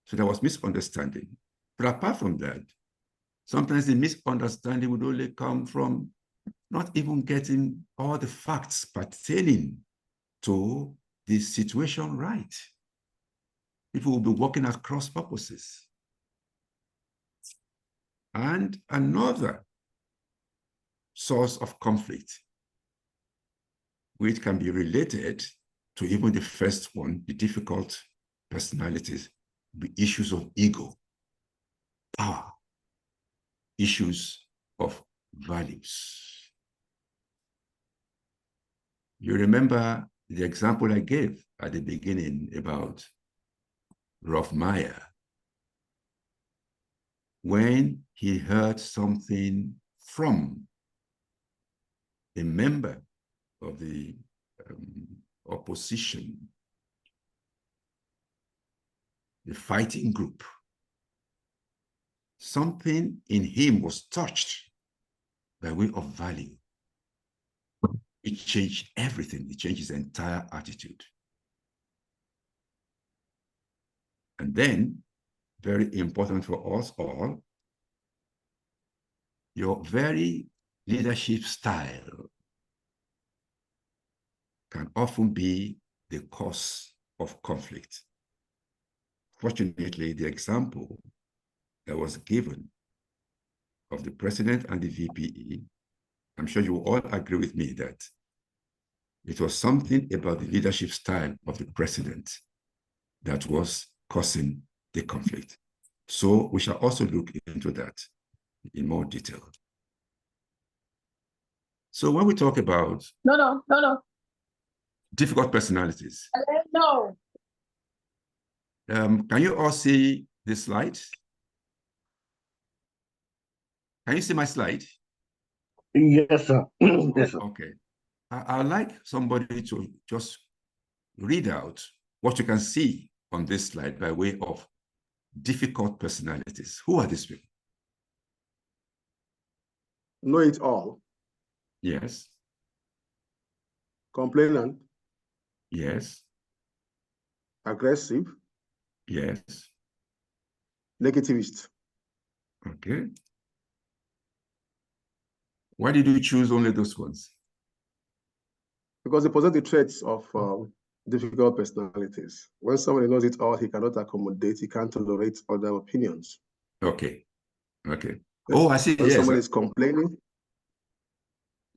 So there was misunderstanding. But apart from that, sometimes the misunderstanding would only come from not even getting all the facts pertaining to the situation right. People will be working at cross purposes. And another source of conflict, which can be related to even the first one, the difficult personalities, the issues of ego, power, issues of values. You remember the example I gave at the beginning about Rolf Meyer, when he heard something from a member of the opposition, the fighting group, something in him was touched by way of value. It changed everything. It changed his entire attitude. And then, very important for us all, your very leadership style can often be the cause of conflict. Fortunately, the example that was given of the president and the VPE, I'm sure you will all agree with me that it was something about the leadership style of the president that was causing the conflict. So we shall also look into that in more detail. So when we talk about difficult personalities, can you all see this slide? Can you see my slide? Yes, sir. Yes, sir. Okay. I'd like somebody to just read out what you can see on this slide by way of difficult personalities. Who are these people? Know it all. Yes. Complainant. Yes. Aggressive. Yes. Negativist. Okay. Why did you choose only those ones? Because they possess the traits of difficult personalities. When somebody knows it all, he cannot accommodate, he can't tolerate other opinions. Okay. Okay. Oh, I see. When yes. somebody is complaining,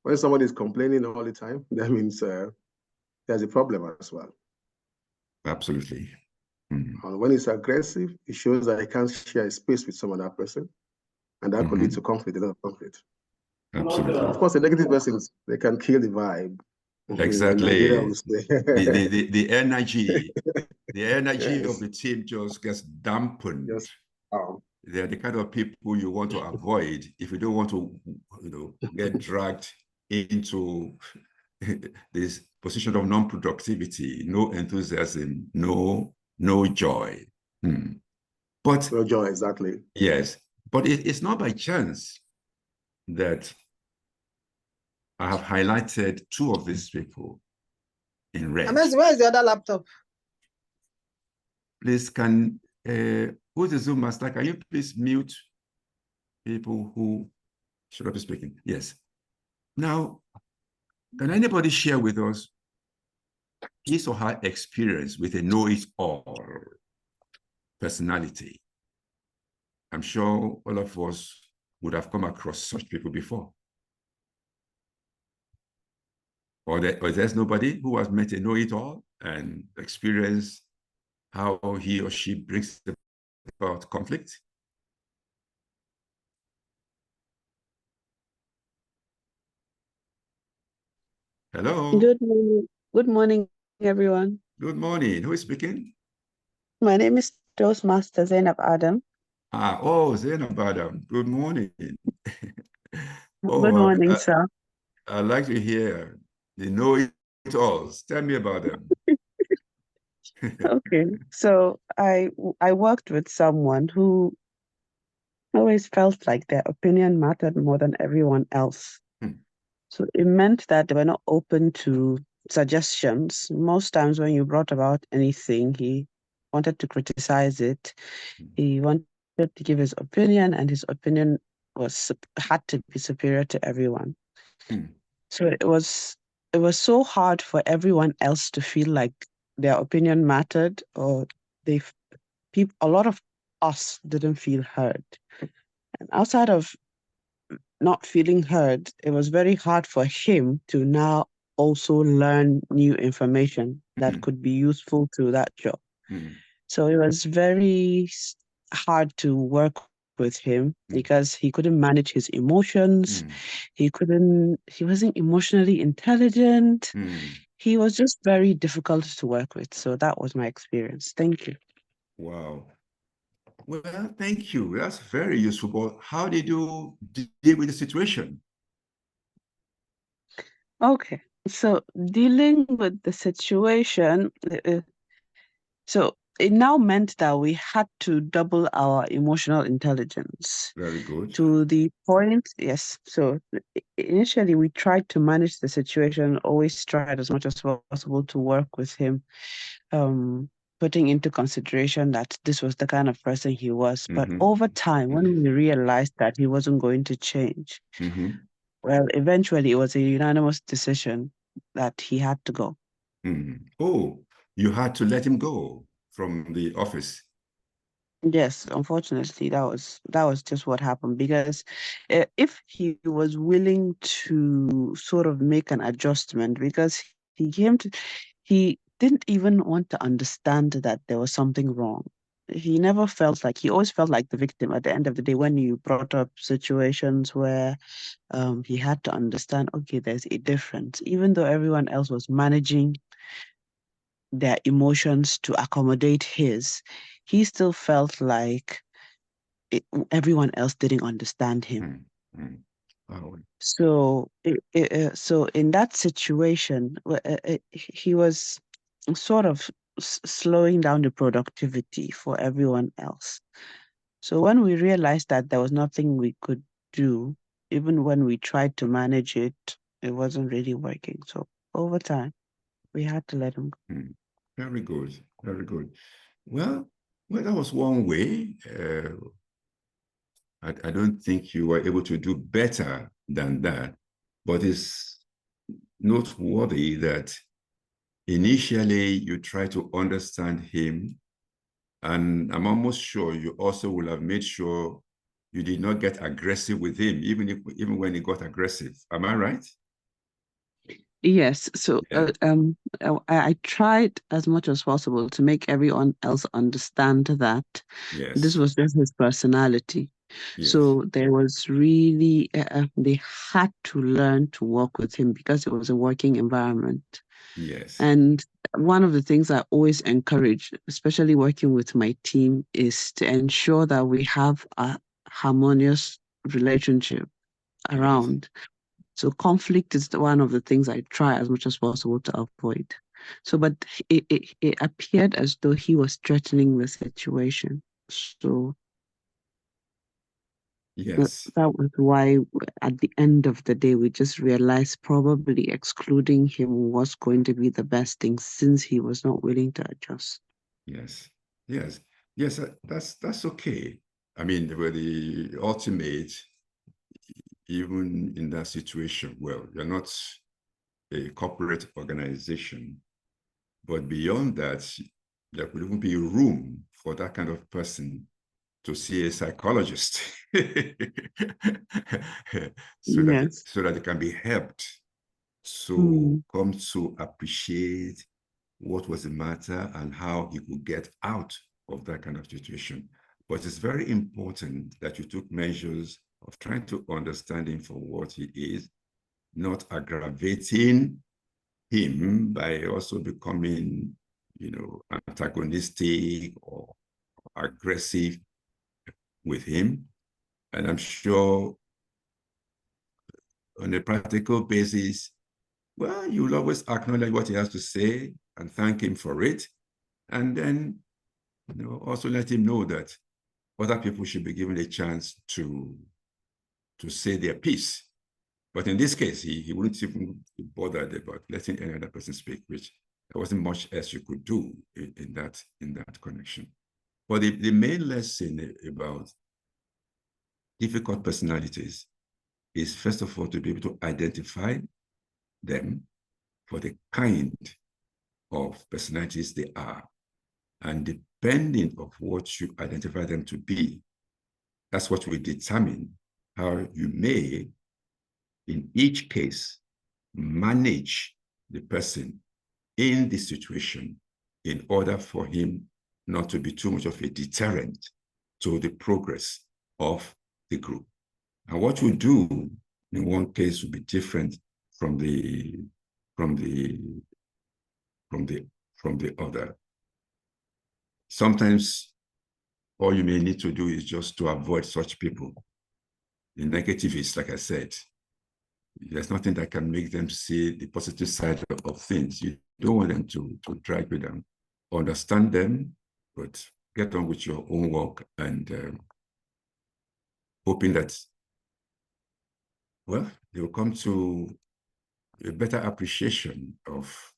when somebody is complaining all the time, that means there's a problem as well. Absolutely. Mm-hmm. And when it's aggressive, it shows that he can't share a space with some other person, and that could lead to conflict, a lot of conflict. Absolutely. Of course, the negative persons, they can kill the vibe. Exactly. The energy, yes. of the team just gets dampened. Yes. They're the kind of people you want to avoid if you don't want to, get dragged into this position of non-productivity, no enthusiasm, no joy. But no joy, exactly. Yes, but it's not by chance that I have highlighted two of these people in red. Amazing. Where is the other laptop? Please, who's the Zoom master? Can you please mute people who should not be speaking? Yes. Now, can anybody share with us his or her experience with a know-it-all personality? I'm sure all of us would have come across such people before. Or there's nobody who has met a know-it-all and experienced how he or she brings about conflict? Hello. Good morning. Good morning, everyone. Good morning. Who is speaking? My name is Toastmasters Zainab Adam. Zainab Adam. Good morning. Good morning, sir. I'd like to hear the know-it-alls. Tell me about them. Okay, so I worked with someone who always felt like their opinion mattered more than everyone else. So it meant that they were not open to suggestions. Most times when you brought about anything, he wanted to criticize it. He wanted to give his opinion, and his opinion had to be superior to everyone. So it was so hard for everyone else to feel like their opinion mattered, or a lot of us didn't feel heard. And outside of not feeling heard, it was very hard for him to now also learn new information that could be useful to that job. So it was very hard to work with him because he couldn't manage his emotions. He wasn't emotionally intelligent. He was just very difficult to work with. So that was my experience. Thank you. Wow. Well, thank you. That's very useful. But how did you deal with the situation? Okay. So dealing with the situation, so it now meant that we had to double our emotional intelligence. Very good. To the point, yes. So initially we tried to manage the situation, always tried as much as possible to work with him, putting into consideration that this was the kind of person he was. But over time, when we realized that he wasn't going to change, well, eventually it was a unanimous decision that he had to go. Oh, you had to let him go from the office. Yes, unfortunately, that was just what happened, because if he was willing to sort of make an adjustment, because he didn't even want to understand that there was something wrong. He always felt like the victim at the end of the day when you brought up situations where he had to understand, okay, there's a difference. Even though everyone else was managing their emotions to accommodate his, he still felt like everyone else didn't understand him. So, so in that situation, he was sort of slowing down the productivity for everyone else. So when we realized that there was nothing we could do, even when we tried to manage it, it wasn't really working. So over time, we had to let him go. Very good. Very good. Well, that was one way. I don't think you were able to do better than that, but it's noteworthy that initially you try to understand him, and I'm almost sure you also will have made sure you did not get aggressive with him, even when he got aggressive. Am I right? Yes. So I tried as much as possible to make everyone else understand that this was just his personality. So there was really, they had to learn to work with him because it was a working environment. Yes. And one of the things I always encourage, especially working with my team, is to ensure that we have a harmonious relationship around. So conflict is one of the things I try as much as possible to avoid. So, but it appeared as though he was threatening the situation. So Yes. That was why at the end of the day, we just realized probably excluding him was going to be the best thing since he was not willing to adjust. Yes. Yes. Yes, that's okay. I mean, the ultimate, even in that situation, well, you're not a corporate organization, but beyond that, there could even be room for that kind of person to see a psychologist so that they can be helped. So come to appreciate what was the matter and how he could get out of that kind of situation. But it's very important that you took measures of trying to understand him for what he is, not aggravating him by also becoming, antagonistic or aggressive with him. And I'm sure on a practical basis, well, you'll always acknowledge what he has to say and thank him for it. And then, also let him know that other people should be given a chance to say their piece. But in this case, he wouldn't even be bothered about letting any other person speak, which there wasn't much else you could do in that connection. But the main lesson about difficult personalities is, first of all, to be able to identify them for the kind of personalities they are. And depending on what you identify them to be, that's what will determine how you may, in each case, manage the person in the situation in order for him not to be too much of a deterrent to the progress of the group. And what you do in one case will be different from the other. Sometimes all you may need to do is just to avoid such people. The negative is, like I said, there's nothing that can make them see the positive side of things. You don't want them to drag you down. Understand them, but get on with your own work and hoping that, well, they'll come to a better appreciation of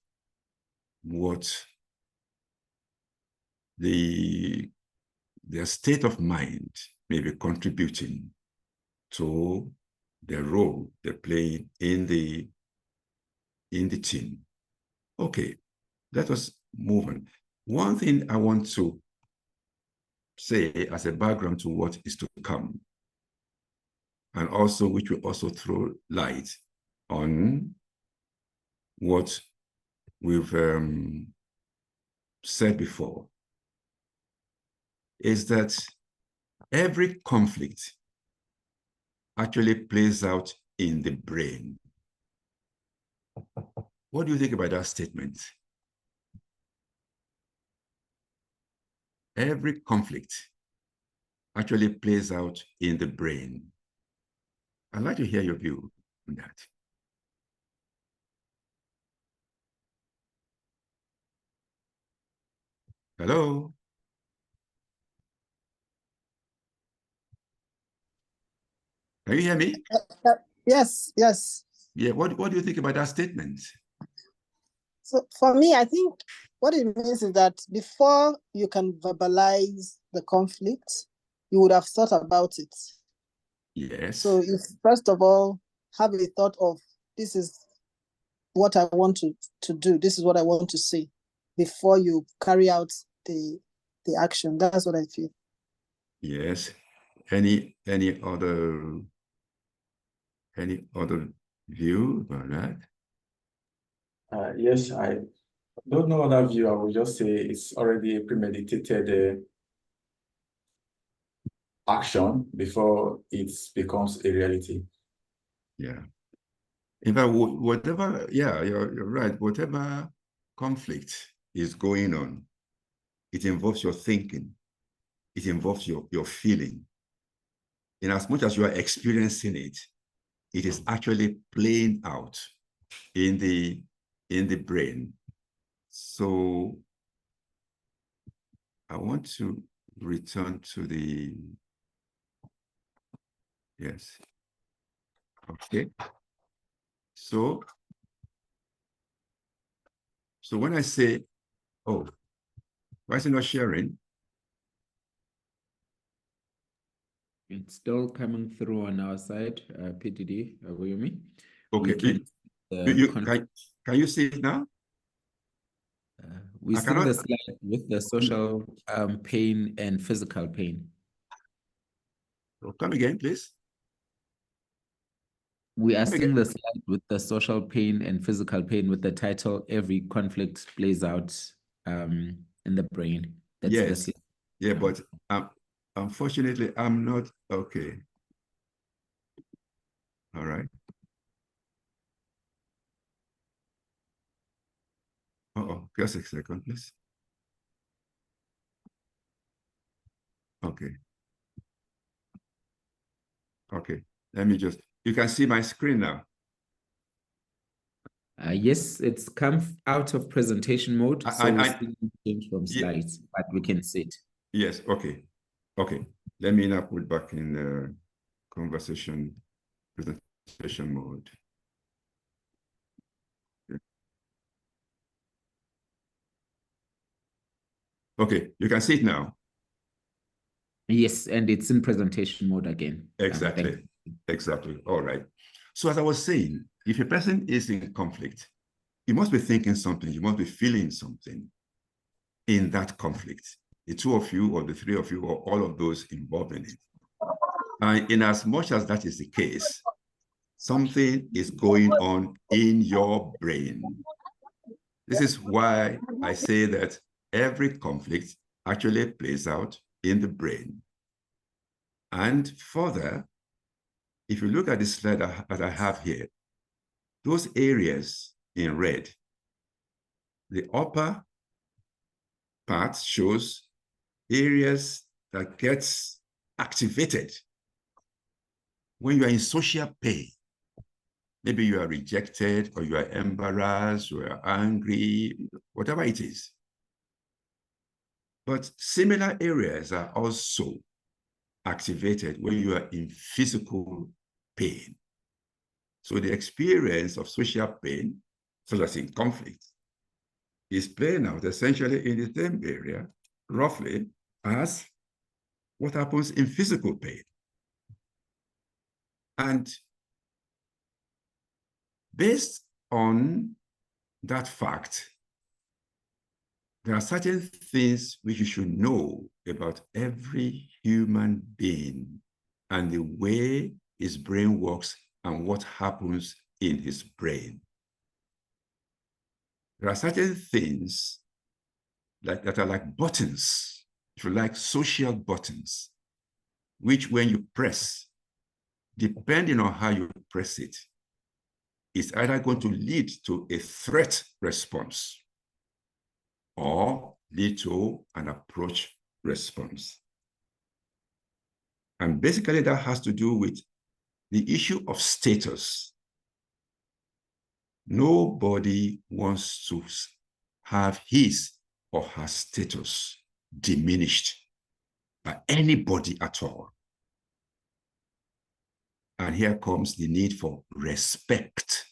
what their state of mind may be contributing to the role they're playing in the team. Okay, let us move on. One thing I want to say as a background to what is to come, and also which will also throw light on what we've said before, is that every conflict actually plays out in the brain. What do you think about that statement? Every conflict actually plays out in the brain. I'd like to hear your view on that. Hello? Can you hear me? Yes, yes. Yeah, what do you think about that statement? So for me, I think what it means is that before you can verbalize the conflict, you would have thought about it. Yes. So you first of all have a thought of, this is what I want to do, this is what I want to say, before you carry out the action. That's what I feel. Yes. Any other view about that? Yes, I don't know other view. I would just say it's already a premeditated action before it becomes a reality. Yeah. In fact, whatever, yeah, you're right. Whatever conflict is going on, it involves your thinking. It involves your feeling. In as much as you are experiencing it, it is actually playing out in the brain. So I want to return to the Yes. Okay. So when I say, oh, why is it not sharing? It's still coming through on our side, PTD, Awoyomi. Okay. Can you see it now? We see the slide with the social pain and physical pain. Oh, come again, please. We are seeing the slide with the social pain and physical pain with the title, Every Conflict Plays Out in the Brain. That's yes. the yeah, but unfortunately, I'm not okay. All right. Uh-oh, just a second, please. Okay. Okay. Let me just, you can see my screen now. Yes, it's come out of presentation mode, so we still change from slides, but we can see it. Yes, okay. Okay. Let me now put back in conversation, presentation mode. Okay, you can see it now. Yes, and it's in presentation mode again. Exactly. Exactly. All right. So as I was saying, if a person is in conflict, you must be thinking something, you must be feeling something in that conflict. The two of you or the three of you or all of those involved in it. And in as much as that is the case, something is going on in your brain. This is why I say that every conflict actually plays out in the brain. And further, if you look at the slide that I have here, those areas in red, the upper part shows areas that gets activated when you are in social pain. Maybe you are rejected or you are embarrassed, or you are angry, whatever it is. But similar areas are also activated when you are in physical pain. So the experience of social pain, such as in conflict, is playing out essentially in the same area, roughly, as what happens in physical pain. And based on that fact, there are certain things which you should know about every human being and the way his brain works and what happens in his brain. There are certain things that are like buttons, if you like, social buttons, which when you press, depending on how you press it, it's either going to lead to a threat response or lead to an approach response. And basically that has to do with the issue of status. Nobody wants to have his or her status diminished by anybody at all. And here comes the need for respect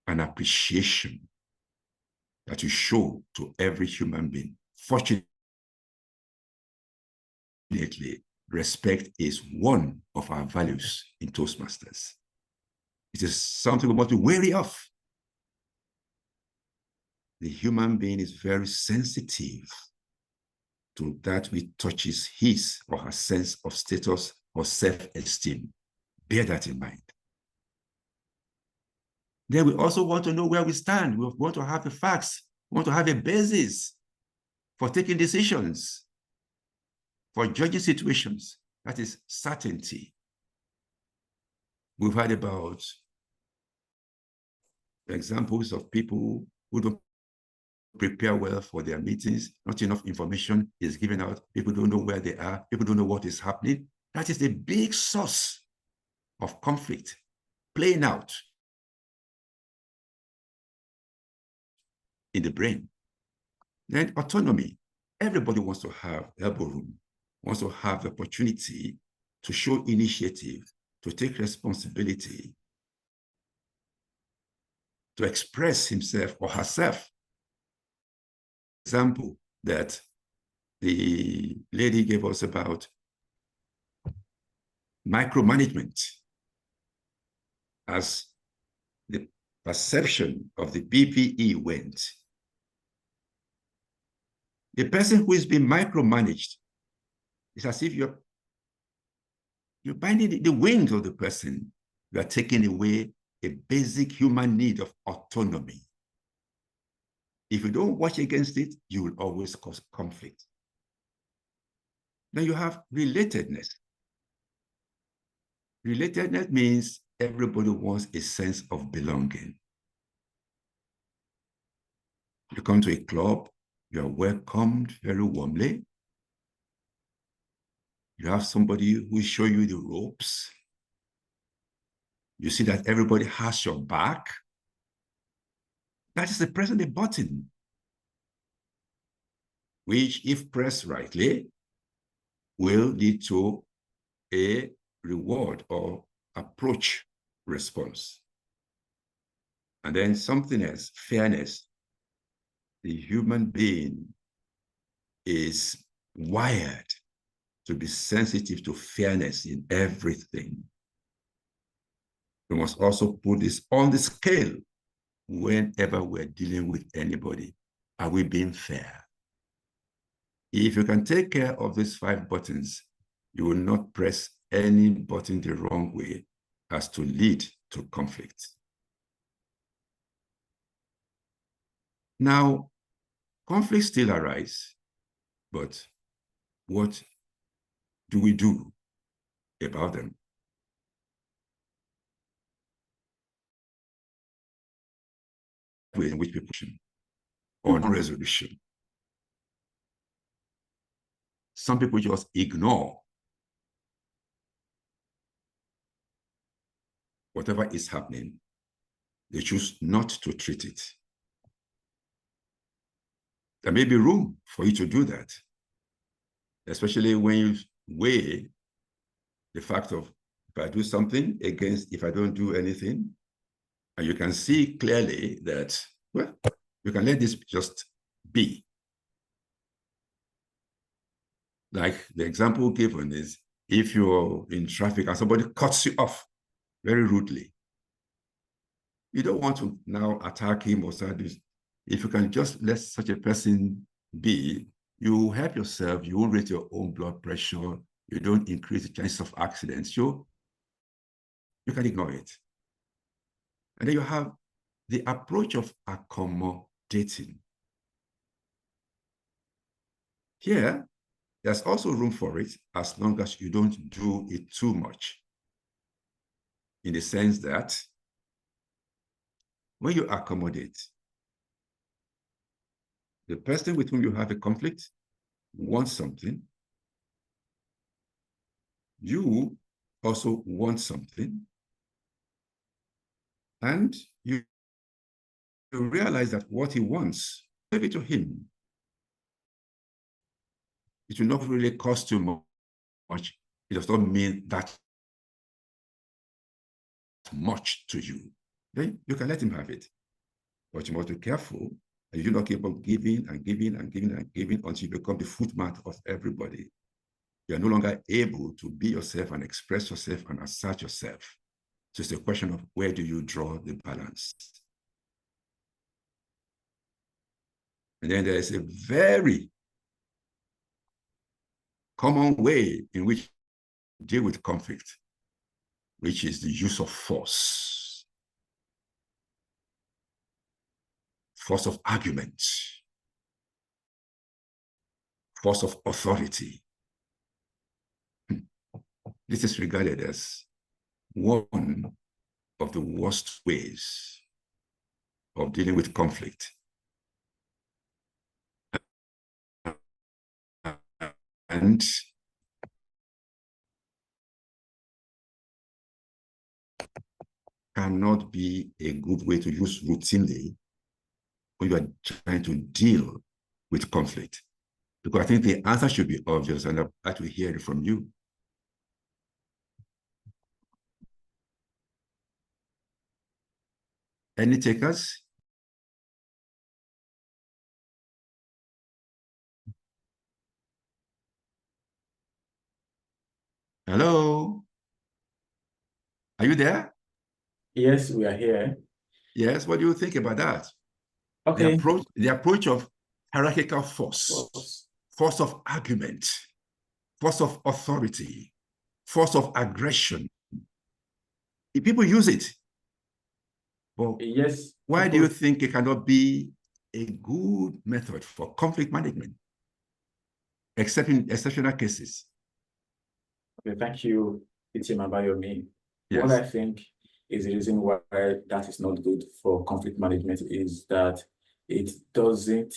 and appreciation that you show to every human being. Fortunately, respect is one of our values in Toastmasters. It is something we must be wary of. The human being is very sensitive to that which touches his or her sense of status or self-esteem. Bear that in mind. Then we also want to know where we stand. We want to have the facts. We want to have a basis for taking decisions, for judging situations. That is certainty. We've heard about examples of people who don't prepare well for their meetings. Not enough information is given out. People don't know where they are. People don't know what is happening. That is the big source of conflict playing out in the brain. Then autonomy. Everybody wants to have elbow room, wants to have the opportunity to show initiative, to take responsibility, to express himself or herself. Example that the lady gave us about micromanagement, as the perception of the PPE went. The person who is being micromanaged, it's as if you're binding the wings of the person. You are taking away a basic human need of autonomy. If you don't watch against it, you will always cause conflict. Then you have relatedness. Relatedness means everybody wants a sense of belonging. You come to a club, you are welcomed very warmly. You have somebody who will show you the ropes. You see that everybody has your back. That is the press of the button, which, if pressed rightly, will lead to a reward or approach response. And then something else, fairness. The human being is wired to be sensitive to fairness in everything. We must also put this on the scale whenever we're dealing with anybody. Are we being fair? If you can take care of these 5 buttons, you will not press any button the wrong way as to lead to conflict. Now, conflicts still arise, but what do we do about them? In which people on resolution. Some people just ignore whatever is happening. They choose not to treat it. There may be room for you to do that, especially when you weigh the fact of, if I do something against if I don't do anything, and you can see clearly that, well, you can let this just be. Like the example given is, if you're in traffic and somebody cuts you off very rudely, you don't want to now attack him or something. If you can just let such a person be, you help yourself, you won't raise your own blood pressure, you don't increase the chance of accidents, you can ignore it. And then you have the approach of accommodating. Here, there's also room for it as long as you don't do it too much. In the sense that when you accommodate, the person with whom you have a conflict wants something, you also want something, and you realize that what he wants, give it to him. It will not really cost you much. It does not mean that much to you. Then you can let him have it. But you must be careful and you do not keep on giving and giving and giving and giving until you become the footmat of everybody. You are no longer able to be yourself and express yourself and assert yourself. So it's a question of where do you draw the balance? And then there is a very common way in which we deal with conflict, which is the use of force. Force of argument. Force of authority. This is regarded as one of the worst ways of dealing with conflict. And cannot be a good way to use routinely when you are trying to deal with conflict. Because I think the answer should be obvious, and I'd like to hear it from you. Any takers? Hello? Are you there? Yes, we are here. Yes, what do you think about that? Okay. The approach of hierarchical force of argument, force of authority, force of aggression. If people use it, well, yes. Why do you think it cannot be a good method for conflict management, except in exceptional cases? Okay, thank you, Itim Abayomi. Yes. What I think is the reason why that is not good for conflict management is that it doesn't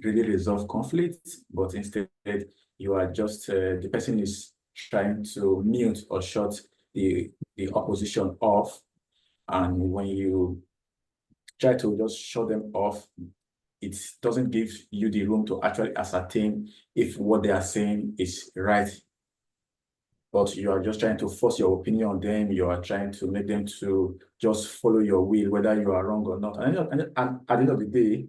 really resolve conflict, but instead you are just, the person is trying to mute or shut the opposition off. And when you try to just shut them off, it doesn't give you the room to actually ascertain if what they are saying is right. But you are just trying to force your opinion on them. You are trying to make them to just follow your will, whether you are wrong or not. And at the end of the day,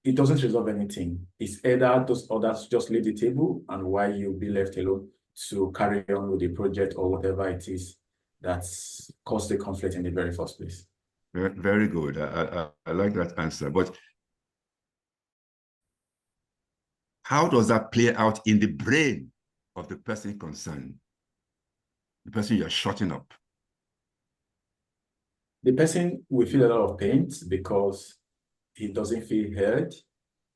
it doesn't resolve anything. It's either those others just leave the table and while you be left alone to carry on with the project or whatever it is that's caused the conflict in the very first place. Very good. I like that answer. But how does that play out in the brain of the person concerned, the person you're shutting up? The person will feel a lot of pain because he doesn't feel heard.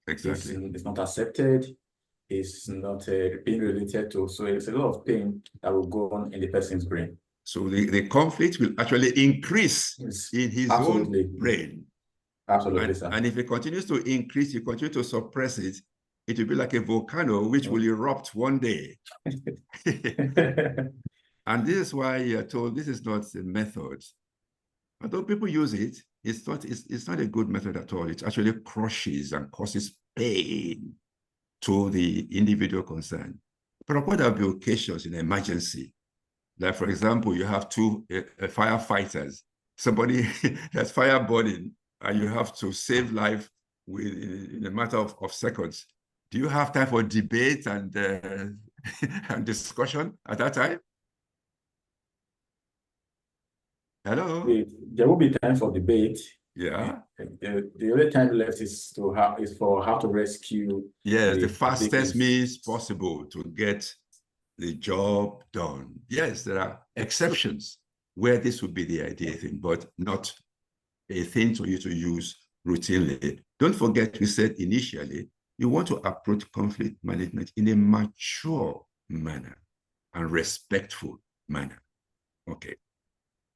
Exactly. It's not accepted. It's not being related to. So it's a lot of pain that will go on in the person's brain. So the conflict will actually increase in his Absolutely. own brain. Absolutely, sir. And if it continues to increase, you continue to suppress it, it will be like a volcano which will erupt one day. And this is why you're told this is not a method. Although people use it, it's not a good method at all. It actually crushes and causes pain to the individual concerned. But of course, there will be occasions in emergency. Like, for example, you have two firefighters, somebody that's fire burning, and you have to save life in a matter of seconds. Do you have time for debate and, and discussion at that time? Hello? There will be time for debate. Yeah. The only time left is for how to rescue. Yes, the fastest means possible to get the job done. Yes, there are exceptions where this would be the ideal thing, but not a thing for you to use routinely. Don't forget, we said initially, you want to approach conflict management in a mature manner and respectful manner. Okay.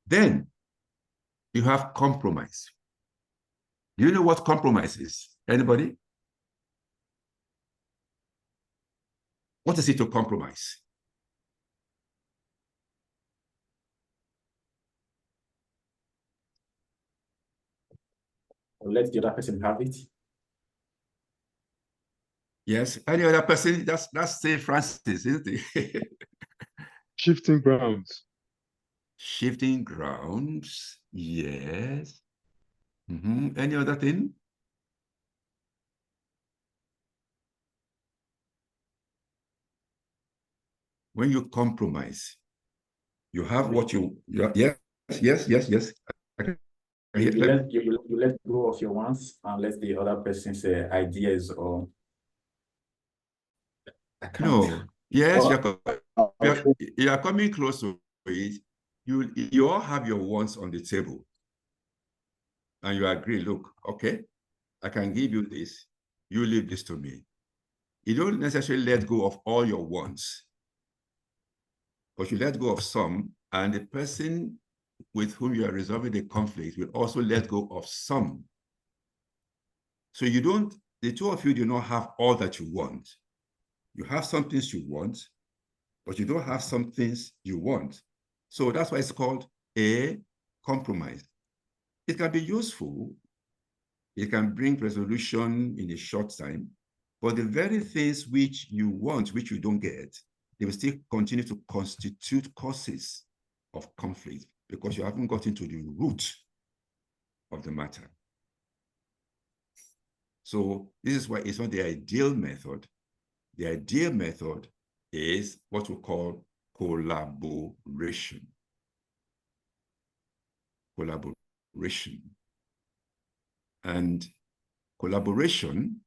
Then you have compromise. Do you know what compromise is? Anybody? What is it to compromise? Let the other person have it. Yes, any other person? That's St. Francis, isn't it? Shifting grounds. Shifting grounds, yes. Any other thing? When you compromise, you have what you yes. You let go of your wants and let the other person's ideas or no. Yes, you're coming close to it. You all have your wants on the table. And you agree, look, okay, I can give you this. You leave this to me. You don't necessarily let go of all your wants, but you let go of some, and the person with whom you are resolving the conflict will also let go of some. So the two of you do not have all that you want. You have some things you want, but you don't have some things you want. So that's why it's called a compromise. It can be useful. It can bring resolution in a short time, but the very things which you want, which you don't get, they will still continue to constitute causes of conflict because you haven't gotten to the root of the matter. So this is why it's not the ideal method. The ideal method is what we call collaboration. Collaboration. And collaboration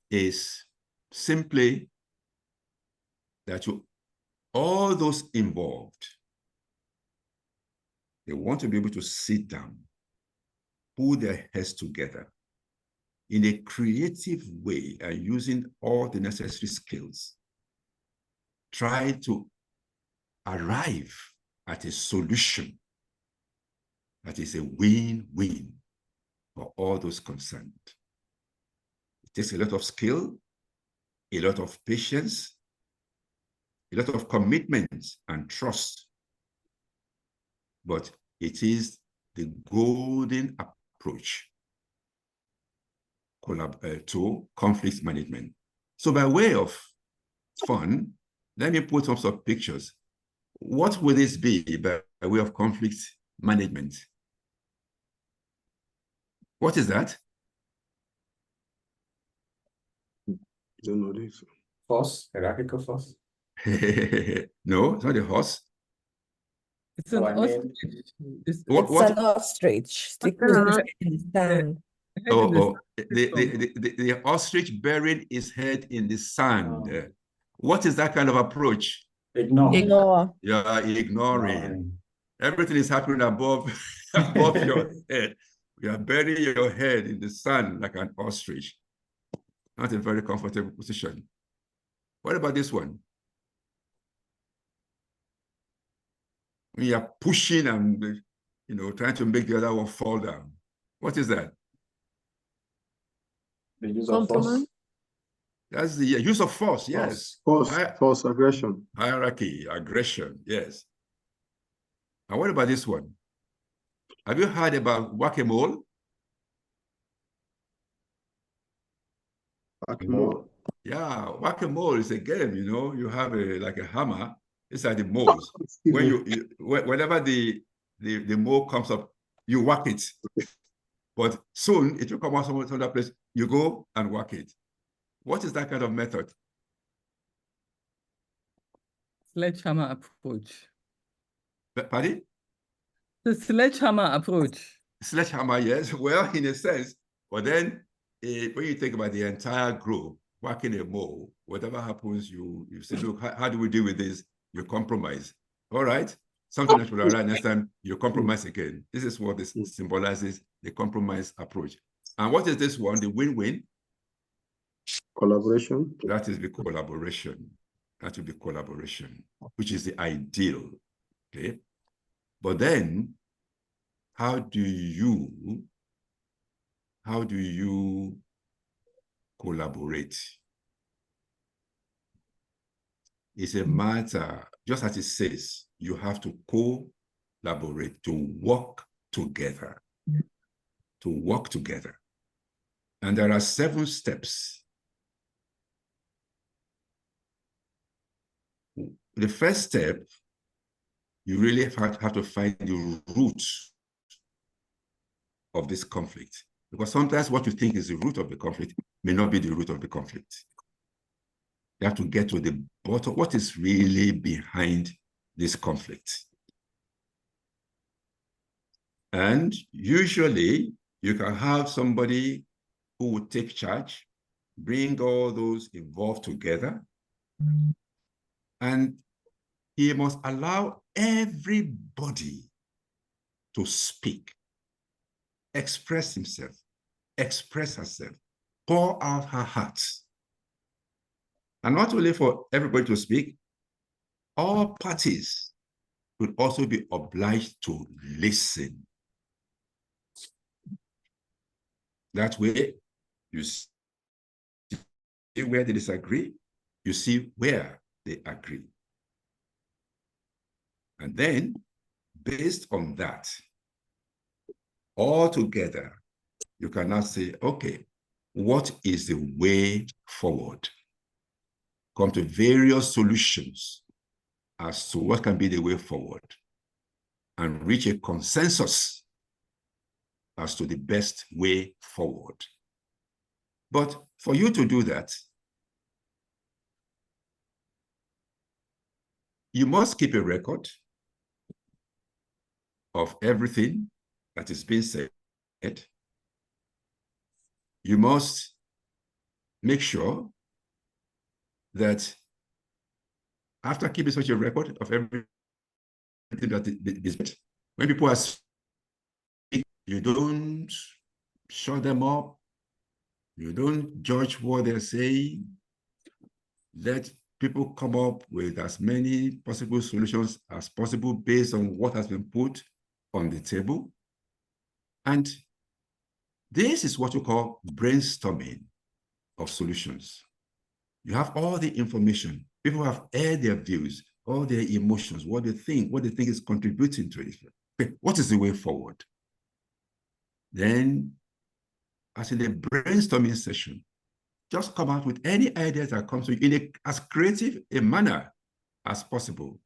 is simply that all those involved, they want to be able to sit down, put their heads together in a creative way and using all the necessary skills, try to arrive at a solution that is a win-win for all those concerned. It takes a lot of skill, a lot of patience, a lot of commitment and trust, but it is the golden approach to conflict management. So by way of fun, let me put some pictures. What would this be by way of conflict management? What is that? Don't know this. Horse, hierarchical horse. No, it's not a horse. It's an ostrich. It's an ostrich sticking in the sand. The ostrich burying his head in the sand. Oh. What is that kind of approach? Ignore. You're ignoring. Everything is happening above your head. You are burying your head in the sand like an ostrich. Not a very comfortable position. What about this one? When you are pushing and trying to make the other one fall down. What is that? The use of force. That's the use of force, yes. Force, aggression. Hierarchy, aggression, yes. And what about this one? Have you heard about whack-a-mole? Whack-a-mole. Yeah, whack-a-mole is a game, you have like a hammer inside the moles. When whenever the mole comes up, you whack it. But soon it will come out from another place. You go and whack it. What is that kind of method? Sledgehammer approach. Pardon? The sledgehammer approach. Sledgehammer, yes. Well, in a sense, but then when you think about the entire group, whacking a mole, whatever happens, you say, look, how do we deal with this? You compromise. All right. Something that will arise next time, you compromise again. This is what this symbolizes, the compromise approach. And what is this one? The win-win? Collaboration. That is the collaboration. That will be collaboration, which is the ideal. Okay. But then, how do you collaborate? It's a matter, just as it says, you have to collaborate, to work together. To work together. And there are 7 steps. The first step, you really have to find the root of this conflict. Because sometimes what you think is the root of the conflict may not be the root of the conflict. You have to get to the bottom, what is really behind this conflict. And usually you can have somebody who would take charge, bring all those involved together, and he must allow everybody to speak, express himself, express herself, pour out her heart. And not only for everybody to speak, all parties will also be obliged to listen. That way, you see where they disagree, you see where they agree. And then, based on that, all together, you can now say, okay, what is the way forward? Come to various solutions as to what can be the way forward and reach a consensus as to the best way forward. But for you to do that, you must keep a record of everything that is being said. You must make sure that after keeping such a record of everything that is said, when people are speaking, you don't shut them up. You don't judge what they're saying. Let people come up with as many possible solutions as possible based on what has been put on the table. And this is what you call brainstorming of solutions. You have all the information. People have aired their views, all their emotions, what they think is contributing to it. Okay, what is the way forward? Then, as in a brainstorming session, just come out with any ideas that comes to you in as creative a manner as possible.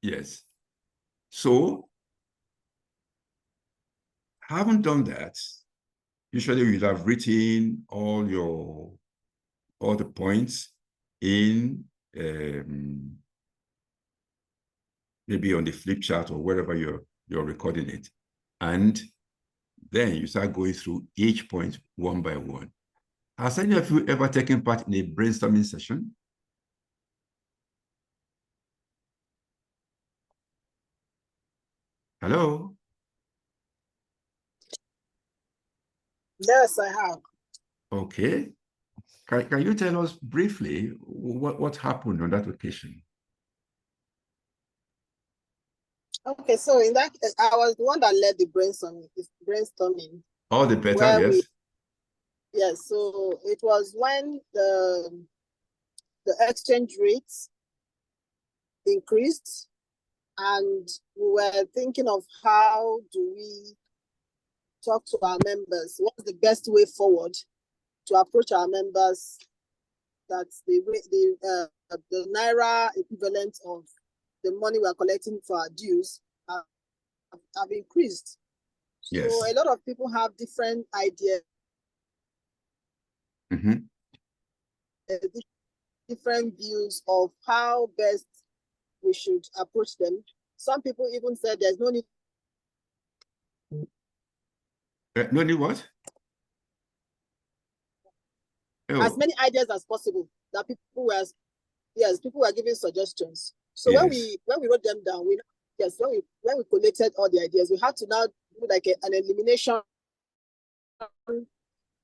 Yes. So, having done that, usually you'd have written all the points in maybe on the flip chart or wherever you're recording it. And then you start going through each point one by one. Has any of you ever taken part in a brainstorming session? Hello? Yes, I have. Okay. Can you tell us briefly what happened on that occasion? Okay, so in that, I was the one that led the brainstorming. All the better, yes. Yes, so it was when the exchange rates increased, and we were thinking of how do we talk to our members? What's the best way forward to approach our members? That's the Naira equivalent of the money we are collecting for our dues have increased. Yes. So a lot of people have different ideas, different views of how best we should approach them. Some people even said there's no need. No need what? As many ideas as possible that people were giving suggestions. So when we wrote them down, when we collated all the ideas, we had to now do like an elimination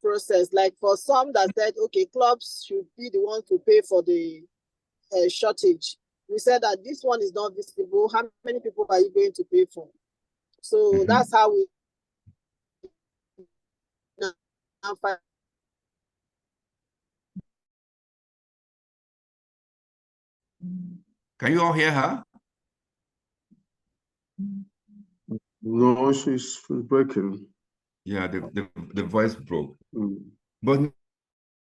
process. Like for some that said, okay, clubs should be the ones to pay for the shortage. We said that this one is not visible. How many people are you going to pay for? So that's how we Can you all hear her? No, she's breaking. Yeah, the voice broke. But in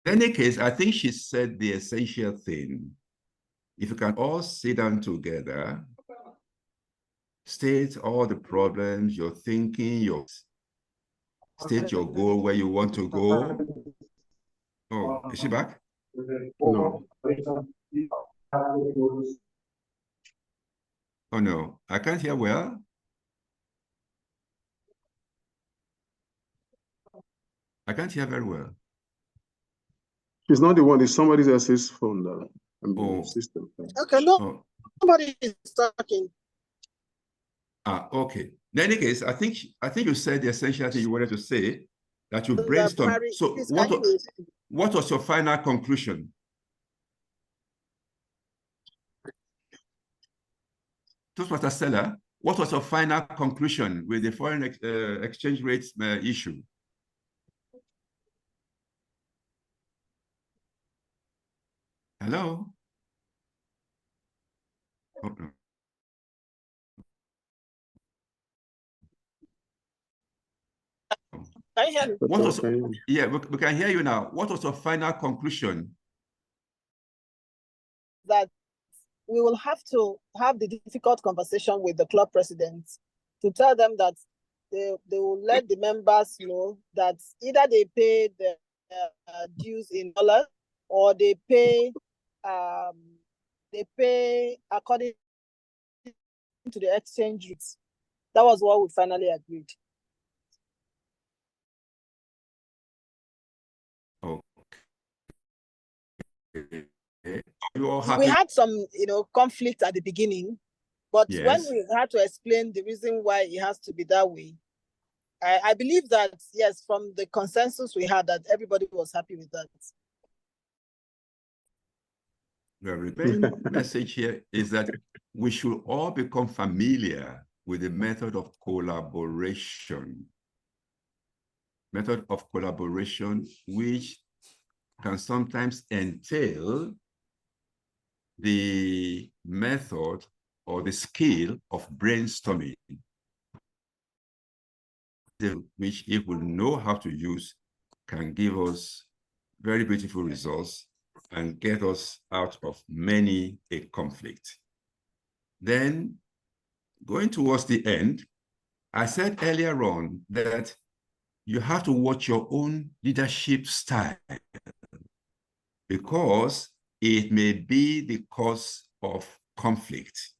any case, I think she said the essential thing. If you can all sit down together, state all the problems you're thinking, state your goal, where you want to go. Oh, is she back? No. Oh no, I can't hear well. I can't hear very well. She's not the one, it's somebody else's phone system. Okay, no, nobody is talking. Okay. In any case, I think you said the essential thing you wanted to say, that you brainstorm. So what was your final conclusion? Toastmaster Stella, what was your final conclusion with the foreign exchange rates issue? Hello? Oh, Can you hear me? What was, yeah, we can hear you now. What was your final conclusion? That we will have to have the difficult conversation with the club presidents to tell them that they will let the members know that either they pay the dues in dollars or they pay according to the exchange rates. That was what we finally agreed. We had some, conflict at the beginning, but Yes. when we had to explain the reason why it has to be that way, I believe that, yes, from the consensus we had, that everybody was happy with that. The main message here is that we should all become familiar with the method of collaboration. Method of collaboration, which can sometimes entail the method or the skill of brainstorming, which, if we know how to use, can give us very beautiful results and get us out of many a conflict. Then, going towards the end, I said earlier on that you have to watch your own leadership style, because it may be the cause of conflict.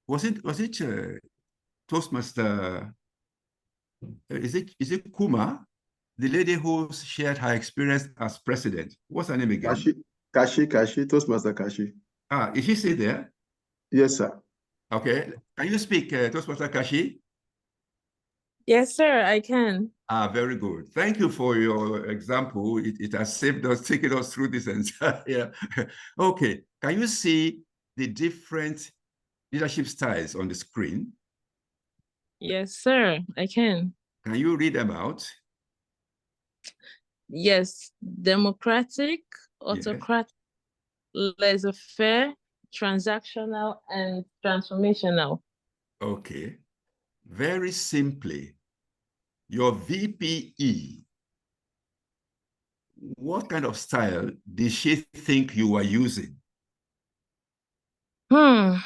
Was it Toastmaster? Is it Kuma, the lady who shared her experience as president? What's her name again? Kashi, Toastmaster Kashi. Ah, is she still there? Yes, sir. Okay. Can you speak, Toastmaster Kashi? Yes, sir, I can. Ah, very good. Thank you for your example. It has saved us, taken us through this entire. Okay. Can you see the different leadership styles on the screen? Yes, sir, I can. Can you read them out? Yes, democratic, autocratic, laissez-faire, transactional, and transformational. Okay. Very simply, your VPE, what kind of style did she think you were using? I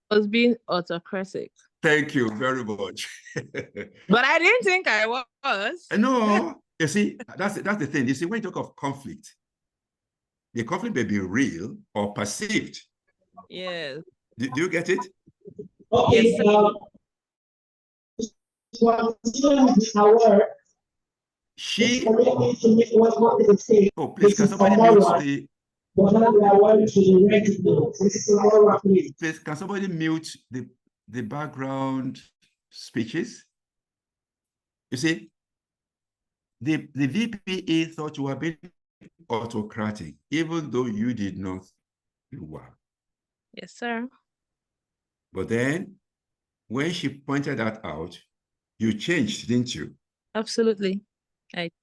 was being autocratic. Thank you very much. But I didn't think I was. No, you see, that's the thing. You see, when you talk of conflict, the conflict may be real or perceived. Yes. Do you get it? Yes, sir. She. Oh, please, can somebody mute the. Please, can somebody mute the background speeches? You see, the VPE thought you were being autocratic, even though you did not. You were. Yes, sir. But then, when she pointed that out, you changed, didn't you? Absolutely.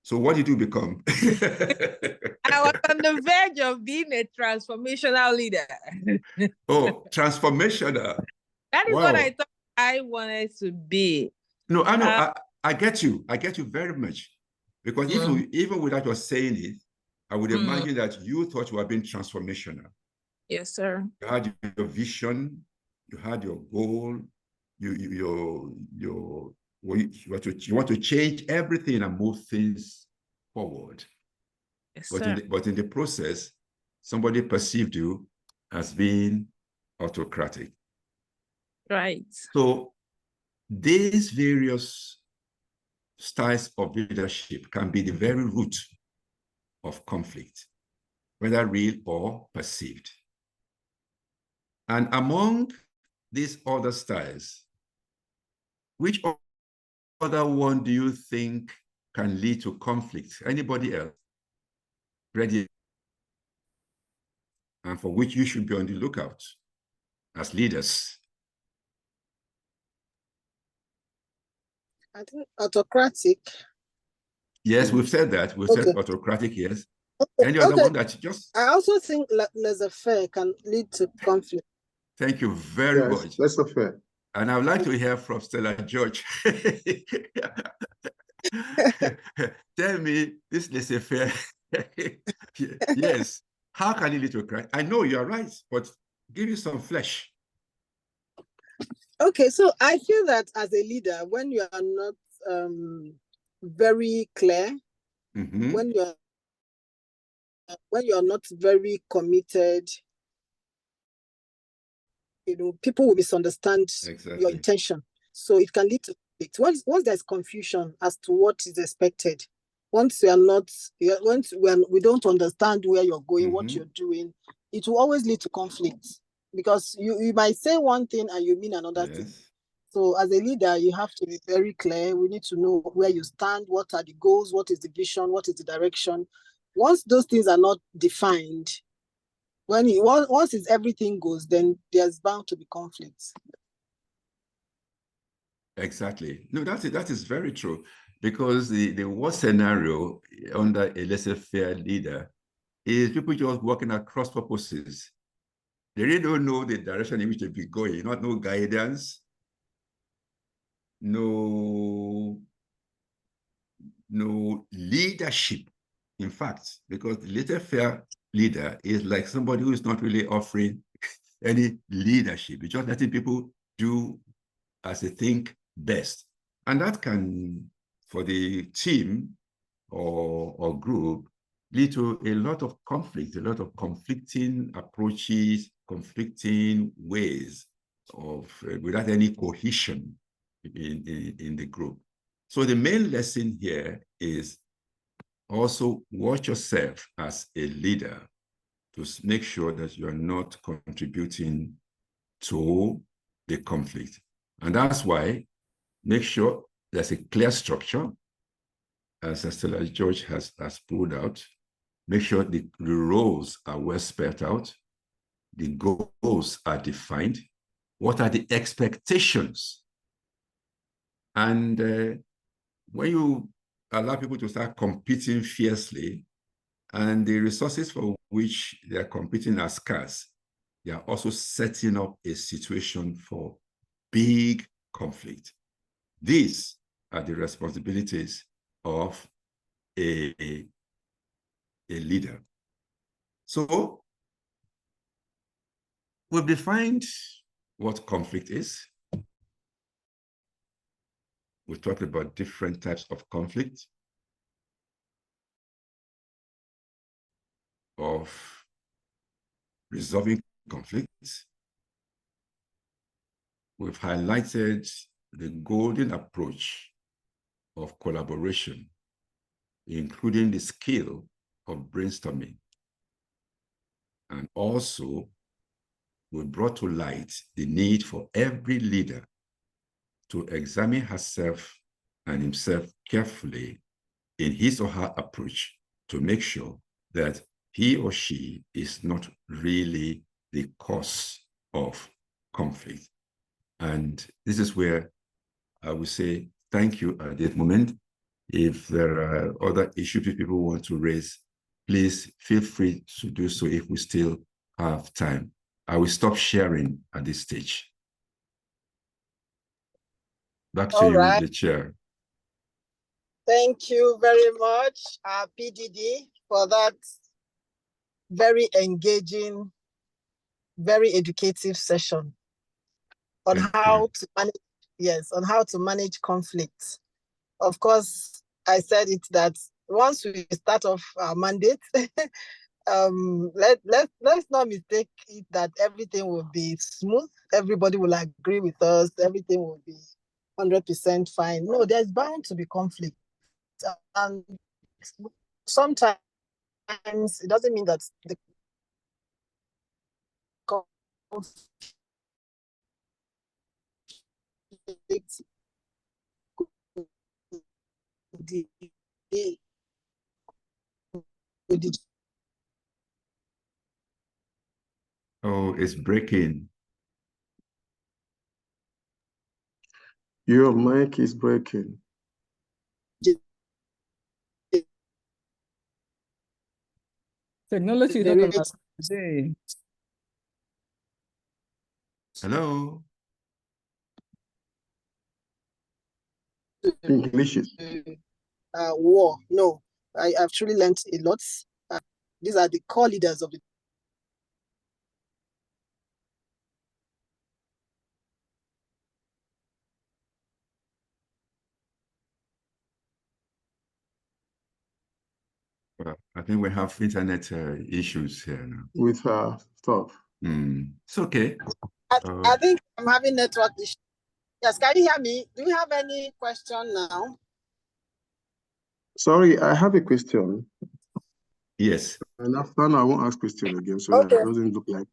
So what did you become? I was on the verge of being a transformational leader. Oh, transformational. That is Wow. what I thought I wanted to be. No, I know. I get you. I get you very much. Because even without your saying it, I would imagine that you thought you were being transformational. Yes, sir. You had your vision, you had your goal, you want to change everything and move things forward. Yes, but in the process, somebody perceived you as being autocratic. Right. So these various styles of leadership can be the very root of conflict, whether real or perceived. And among these other styles, which other one do you think can lead to conflict? Anybody else? Ready? And for which you should be on the lookout as leaders. I think autocratic. Yes, we've said that. We've said autocratic, yes. Any other one that just... I also think laissez-faire can lead to conflict. Thank you very much. Laissez-faire. And I would like to hear from Stella George. Tell me this laissez-faire. Yes. How can it lead to a crime? I know you're right, but give you some flesh. Okay, so I feel that as a leader, when you are not very clear, when you're not very committed, people will misunderstand your intention. So it can lead to it. Once there's confusion as to what is expected, once we don't understand where you're going, what you're doing, it will always lead to conflict, because you might say one thing and you mean another thing. So as a leader, you have to be very clear. We need to know where you stand, what are the goals, what is the vision, what is the direction. Once those things are not defined, once everything goes, then there's bound to be conflicts. Exactly. No, that is very true. Because the worst scenario under a laissez-faire leader is people just working across purposes. They really don't know the direction in which they be going, no guidance, no leadership. In fact, because the laissez-faire leader is like somebody who is not really offering any leadership. It's just letting people do as they think best. And that can, for the team or group, lead to a lot of conflict, a lot of conflicting approaches, conflicting ways of without any cohesion in the group. So the main lesson here is also watch yourself as a leader to make sure that you are not contributing to the conflict. And that's why make sure there's a clear structure, as Stella George has pulled out. Make sure the roles are well spelled out. The goals are defined. What are the expectations? And when you allow people to start competing fiercely, and the resources for which they are competing are scarce, they are also setting up a situation for big conflict. These are the responsibilities of a leader. So we've defined what conflict is. We talked about different types of conflict, of resolving conflicts. We've highlighted the golden approach of collaboration, including the skill of brainstorming. And also, we brought to light the need for every leader to examine herself and himself carefully in his or her approach to make sure that he or she is not really the cause of conflict. And this is where I would say thank you at this moment. If there are other issues people want to raise, please feel free to do so if we still have time. I will stop sharing at this stage. Back to you, the chair. Thank you very much, PDD, for that very engaging, very educative session on how to manage conflict. Of course, I said it that once we start off our mandate, let's not mistake it that everything will be smooth, everybody will agree with us, everything will be 100% fine. No, there's bound to be conflict. And sometimes it doesn't mean that the conflict Oh, it's breaking. Your mic is breaking. Technology don't allow today. Hello. English. war. No, I've truly learned a lot. These are the core leaders of the Well, I think we have internet issues here now. With stuff. It's okay. I think I'm having network issues. Yes, can you hear me? Do you have any question now? Sorry, I have a question. Yes. And after now, I won't ask question again, so Okay. that it doesn't look like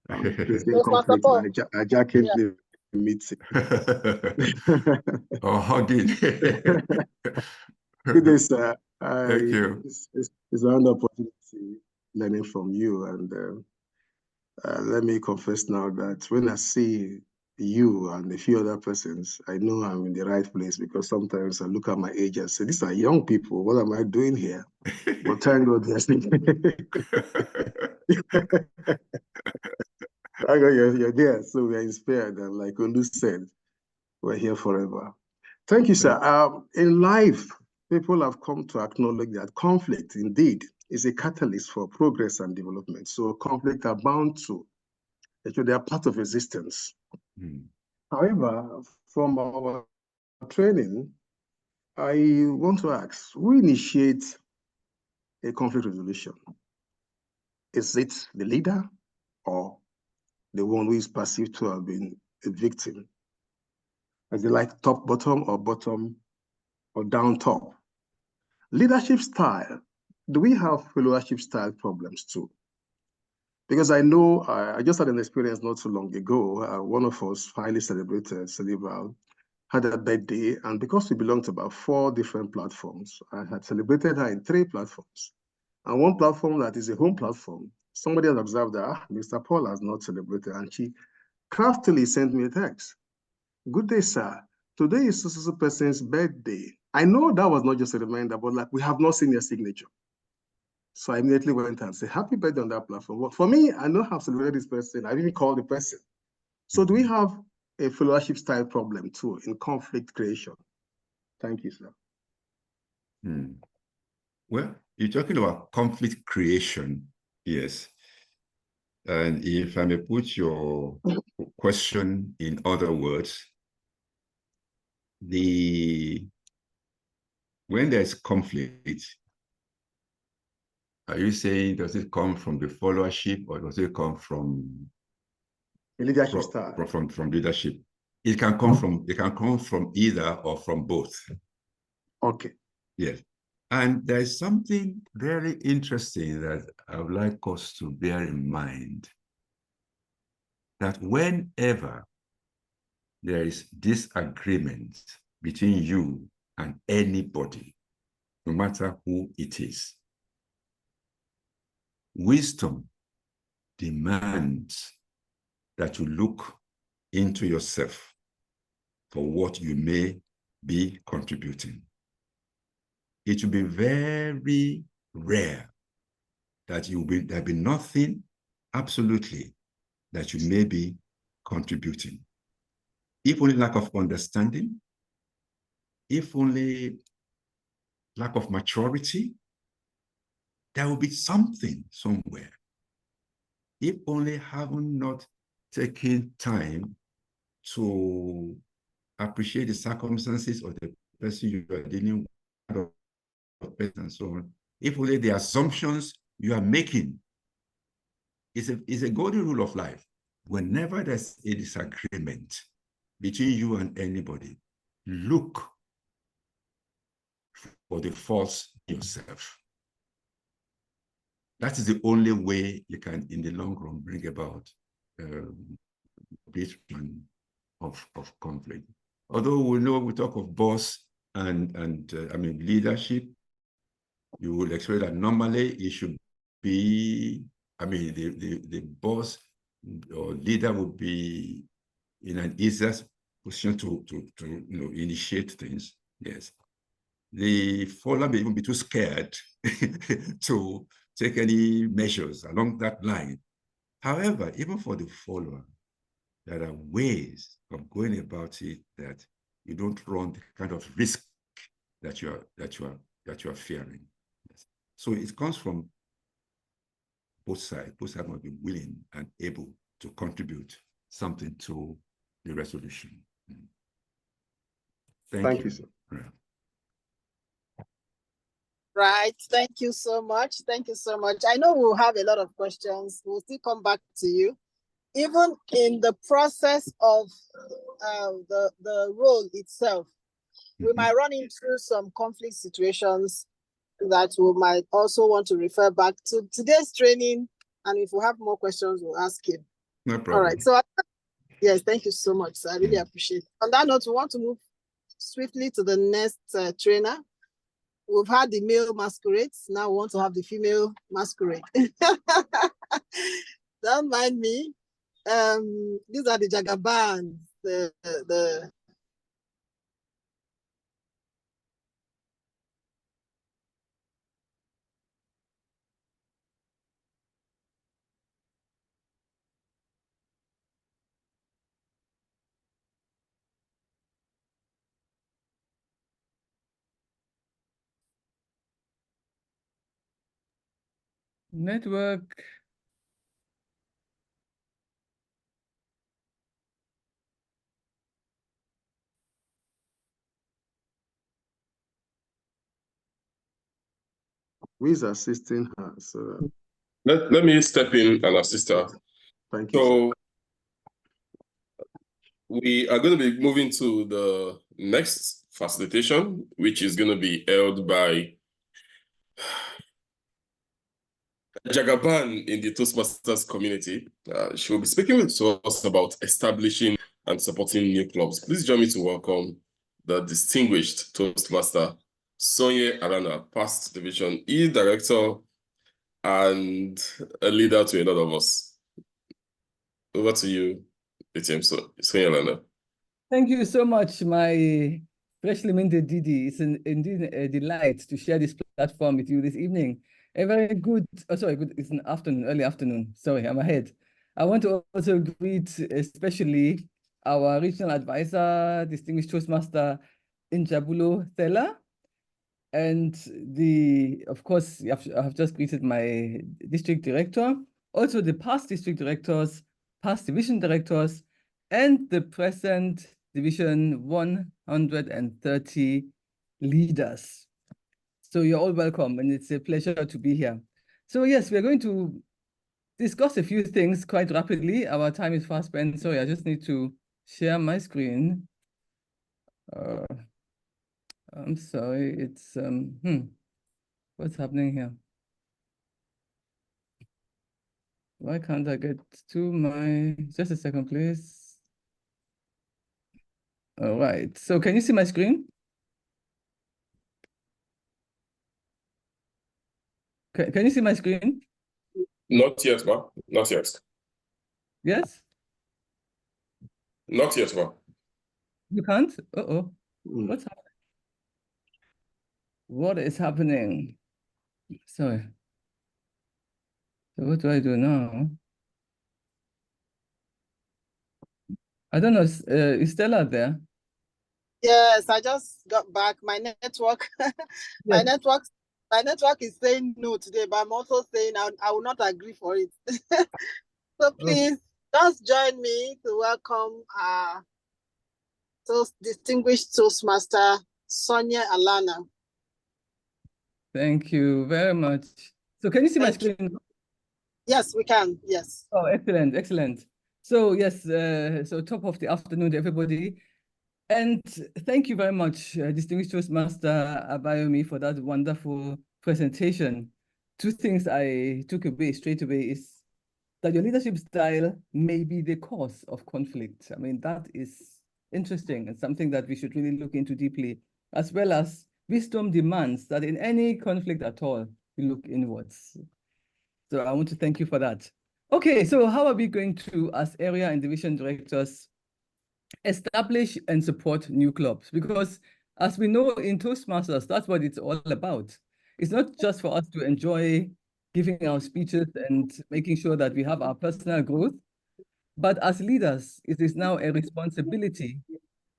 I'm facing conflict by hijacking the meeting. Oh, hugging. Good day, sir. Thank you. It's an opportunity learning from you. And let me confess now that when I see you and a few other persons, I know I'm in the right place, because sometimes I look at my age and say, these are young people. What am I doing here? But thank God they're I know you're there, so we are inspired, and like Olu said, we're here forever. Thank you, sir. In life, people have come to acknowledge that conflict, indeed, is a catalyst for progress and development. So conflict are bound to, actually, they are part of existence. However, from our training, I want to ask, who initiates a conflict resolution? Is it the leader or the one who is perceived to have been a victim? Is it like top bottom or bottom or down top? Leadership style. Do we have leadership style problems too? Because I know I just had an experience not so long ago. One of us highly celebrated, Celebral, had a birthday, and because we belonged to about 4 different platforms, I had celebrated her in 3 platforms. And one platform that is a home platform, somebody had observed that Mr. Paul has not celebrated, and she craftily sent me a text. Good day, sir. Today is so person's birthday. I know that was not just a reminder, but like, we have not seen your signature. So I immediately went and said, happy birthday on that platform. But for me, I know how to celebrate this person. I didn't call the person. So do we have a followership style problem too in conflict creation? Thank you, sir. Well, you're talking about conflict creation, yes. And if I may put your question in other words, when there's conflict, are you saying does it come from the followership or does it come from leadership style? From leadership? It can come from either or from both. Okay. Yes. And there's something very interesting that I would like us to bear in mind, that whenever there is disagreement between you and anybody, no matter who it is, wisdom demands that you look into yourself for what you may be contributing. It will be very rare that there'll be nothing absolutely that you may be contributing. If only lack of understanding, if only lack of maturity, there will be something somewhere. If only having not taken time to appreciate the circumstances of the person you are dealing with and so on, if only the assumptions you are making is a golden rule of life. Whenever there's a disagreement between you and anybody, look for the faults yourself. That is the only way you can, in the long run, bring about this plan of conflict. Although we know we talk of boss and I mean leadership, you will expect that normally it should be, I mean, the boss or leader would be in an easier position to initiate things. Yes. The follower may even be too scared to take any measures along that line. However, even for the follower, there are ways of going about it that you don't run the kind of risk that you're fearing. Yes. So it comes from both sides. Both sides must be willing and able to contribute something to the resolution. Thank you, sir. Yeah. Right. Thank you so much. Thank you so much. I know we'll have a lot of questions. We'll still come back to you. Even in the process of the role itself, we might run into some conflict situations that we might also want to refer back to today's training. And if we have more questions, we'll ask you. No problem. All right. So, yes, thank you so much. I really appreciate it. On that note, we want to move swiftly to the next trainer. We've had the male masquerades. Now we want to have the female masquerade. Don't mind me. These are the Jagabans, the Network. Who is assisting her? So Let me step in and assist her. Thank you. So we are going to be moving to the next facilitation, which is going to be held by Jagaban in the Toastmasters community. She will be speaking to us about establishing and supporting new clubs. Please join me to welcome the distinguished Toastmaster, Sonia Arana, past Division E Director and a leader to a lot of us. Over to you, ATM Sonia Arana. Thank you so much, my freshly minted Didi. It's indeed a delight to share this platform with you this evening. A very good, it's an afternoon, early afternoon. Sorry, I'm ahead. I want to also greet especially our regional advisor, distinguished Toastmaster Injabulo Thela. And of course, I have just greeted my district director, also the past district directors, past division directors, and the present division 130 leaders. So you're all welcome, and it's a pleasure to be here. So yes, we're going to discuss a few things quite rapidly. Our time is fast spent. Sorry, I just need to share my screen. I'm sorry, it's, what's happening here? Why can't I get to my, just a second, please. All right, so can you see my screen? Can you see my screen? Not yet, ma. Not yet. Yes? Not yet, ma. You can't? Uh-oh. What's happening? What is happening? Sorry. So what do I do now? I don't know. Is Stella there? Yes, I just got back. My network, my network is saying no today, but I'm also saying I will not agree for it. So please just join me to welcome our distinguished Toastmaster Sonia Alana. Thank you very much. So can you see my screen? Yes, we can. Yes. Oh, excellent, excellent. So yes, so top of the afternoon to everybody. And thank you very much, distinguished Toastmaster Abayomi, for that wonderful presentation. Two things I took away straight away is that your leadership style may be the cause of conflict. I mean, that is interesting and something that we should really look into deeply, as well as wisdom demands that in any conflict at all, we look inwards. So I want to thank you for that. Okay, so how are we going to, as area and division directors, establish and support new clubs? Because as we know in Toastmasters, that's what it's all about. It's not just for us to enjoy giving our speeches and making sure that we have our personal growth, but as leaders, it is now a responsibility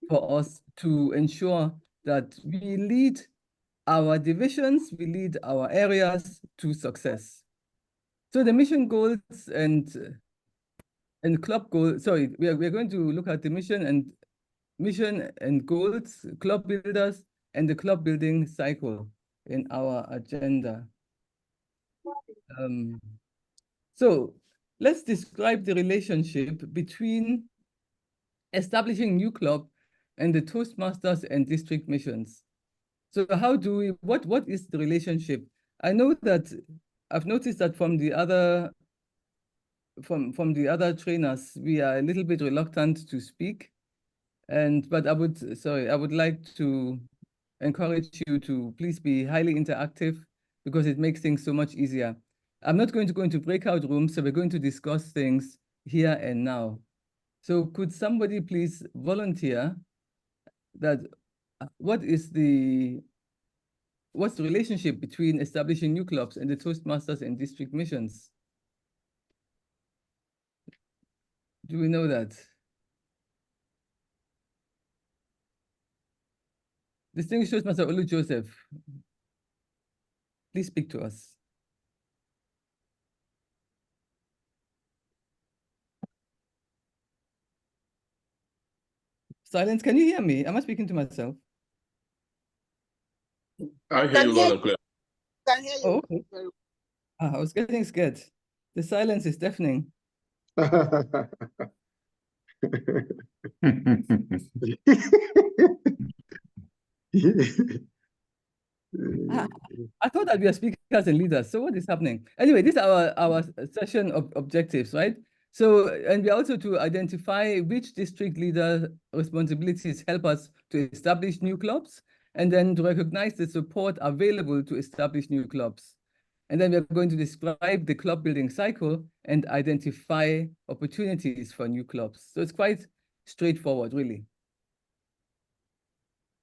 for us to ensure that we lead our divisions will lead our areas to success. So the mission goals and club goals, sorry, we are going to look at the mission and goals, club builders, and the club building cycle in our agenda. So let's describe the relationship between establishing new club and the Toastmasters and district missions. So how do we, what is the relationship? I know that I've noticed that from the other trainers, we are a little bit reluctant to speak. But I would like to encourage you to please be highly interactive because it makes things so much easier. I'm not going to go into breakout rooms, so we're going to discuss things here and now. So could somebody please volunteer that what's the relationship between establishing new clubs and the Toastmasters and district missions? Do we know that? Distinguished Toastmaster Olu Joseph, please speak to us. Silence, can you hear me? Am I speaking to myself? I hear you loud and clear. Can hear you. Oh, okay. I was getting scared. The silence is deafening. I thought that we are speakers and leaders. So what is happening? Anyway, this is our session of objectives, right? So, and we are also to identify which district leader responsibilities help us to establish new clubs, and then to recognize the support available to establish new clubs. And then we're going to describe the club building cycle and identify opportunities for new clubs. So it's quite straightforward, really.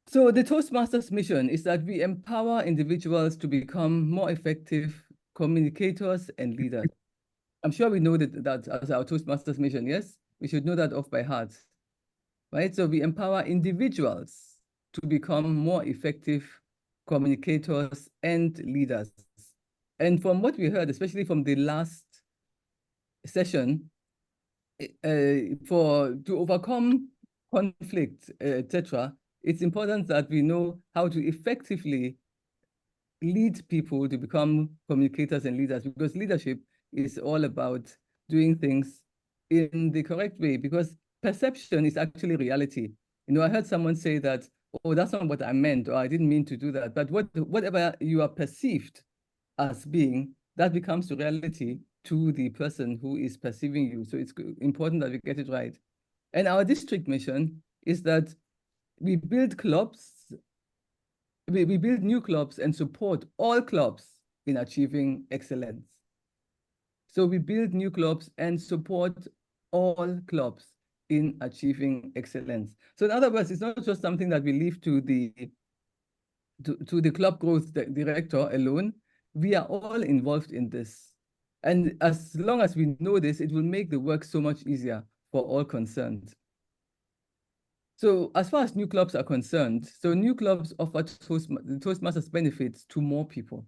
So the Toastmasters mission is that we empower individuals to become more effective communicators and leaders. I'm sure we know that as our Toastmasters mission, yes? We should know that off by heart, right? So we empower individuals to become more effective communicators and leaders. And from what we heard, especially from the last session, to overcome conflict, etc., it's important that we know how to effectively lead people to become communicators and leaders, because leadership is all about doing things in the correct way, because perception is actually reality. You know, I heard someone say that, oh, that's not what I meant, or I didn't mean to do that. But whatever you are perceived as being, that becomes the reality to the person who is perceiving you. So it's important that we get it right. And our district mission is that we build clubs, we build new clubs and support all clubs in achieving excellence. So we build new clubs and support all clubs in achieving excellence. So in other words, it's not just something that we leave to the club growth director alone. We are all involved in this. And as long as we know this, it will make the work so much easier for all concerned. So as far as new clubs are concerned, so new clubs offer Toastmasters benefits to more people.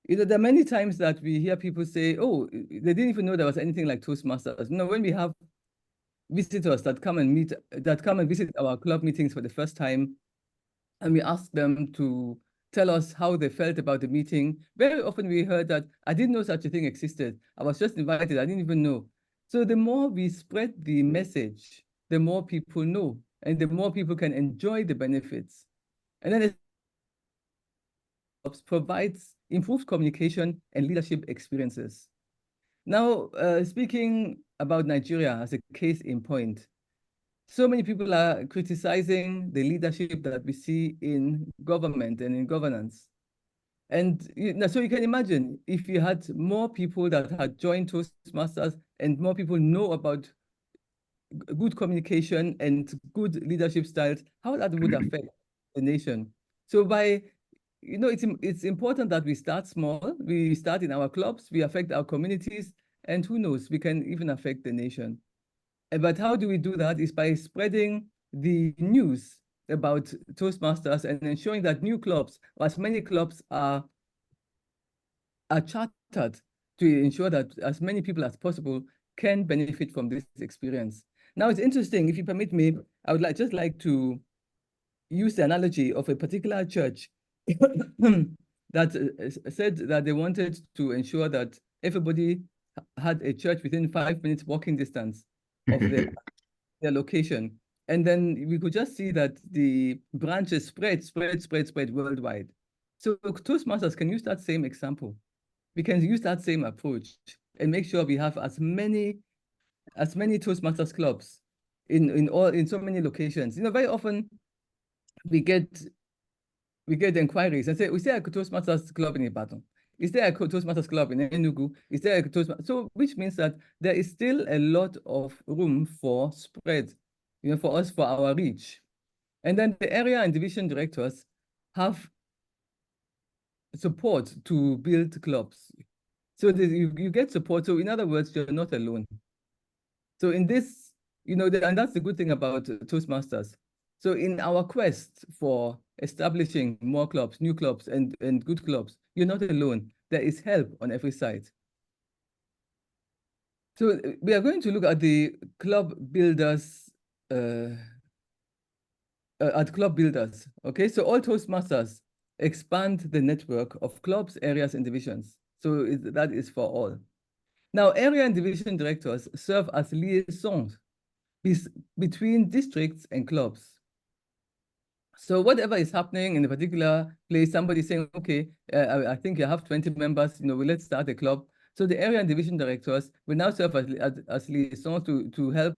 You know, there are many times that we hear people say, oh, they didn't even know there was anything like Toastmasters. You know, when we have visitors that come and visit our club meetings for the first time, and we ask them to tell us how they felt about the meeting, very often we heard that, I didn't know such a thing existed. I was just invited, I didn't even know. So the more we spread the message, the more people know, and the more people can enjoy the benefits. And then it provides improved communication and leadership experiences. Now, speaking about Nigeria as a case in point, so many people are criticizing the leadership that we see in government and in governance. And so you can imagine if you had more people that had joined Toastmasters and more people know about good communication and good leadership styles, how that would affect the nation. So it's important that we start small. We start in our clubs, we affect our communities, and who knows, we can even affect the nation. But how do we do that? Is by spreading the news about Toastmasters and ensuring that new clubs, or as many clubs are chartered to ensure that as many people as possible can benefit from this experience. Now, it's interesting, if you permit me, I would just like to use the analogy of a particular church that said that they wanted to ensure that everybody had a church within 5 minutes walking distance of their location. And then we could just see that the branches spread worldwide. So Toastmasters can use that same example. We can use that same approach and make sure we have as many Toastmasters clubs in so many locations. You know, very often we get inquiries and say, is there a Toastmasters club in Ibadan? Is there a Toastmasters club in Enugu? Is there a Toastmasters? So which means that there is still a lot of room for spread, you know, for us, for our reach. And then the area and division directors have support to build clubs. So you get support. So in other words, you're not alone. So in this, you know, and that's the good thing about Toastmasters. So in our quest for establishing more clubs, new clubs, and good clubs, you're not alone. There is help on every side. So we are going to look at the club builders, okay? So all Toastmasters expand the network of clubs, areas, and divisions. So that is for all. Now, area and division directors serve as liaisons between districts and clubs. So whatever is happening in a particular place, somebody saying, okay, I think you have 20 members, you know, well, let's start a club. So the area and division directors will now serve as liaisons to help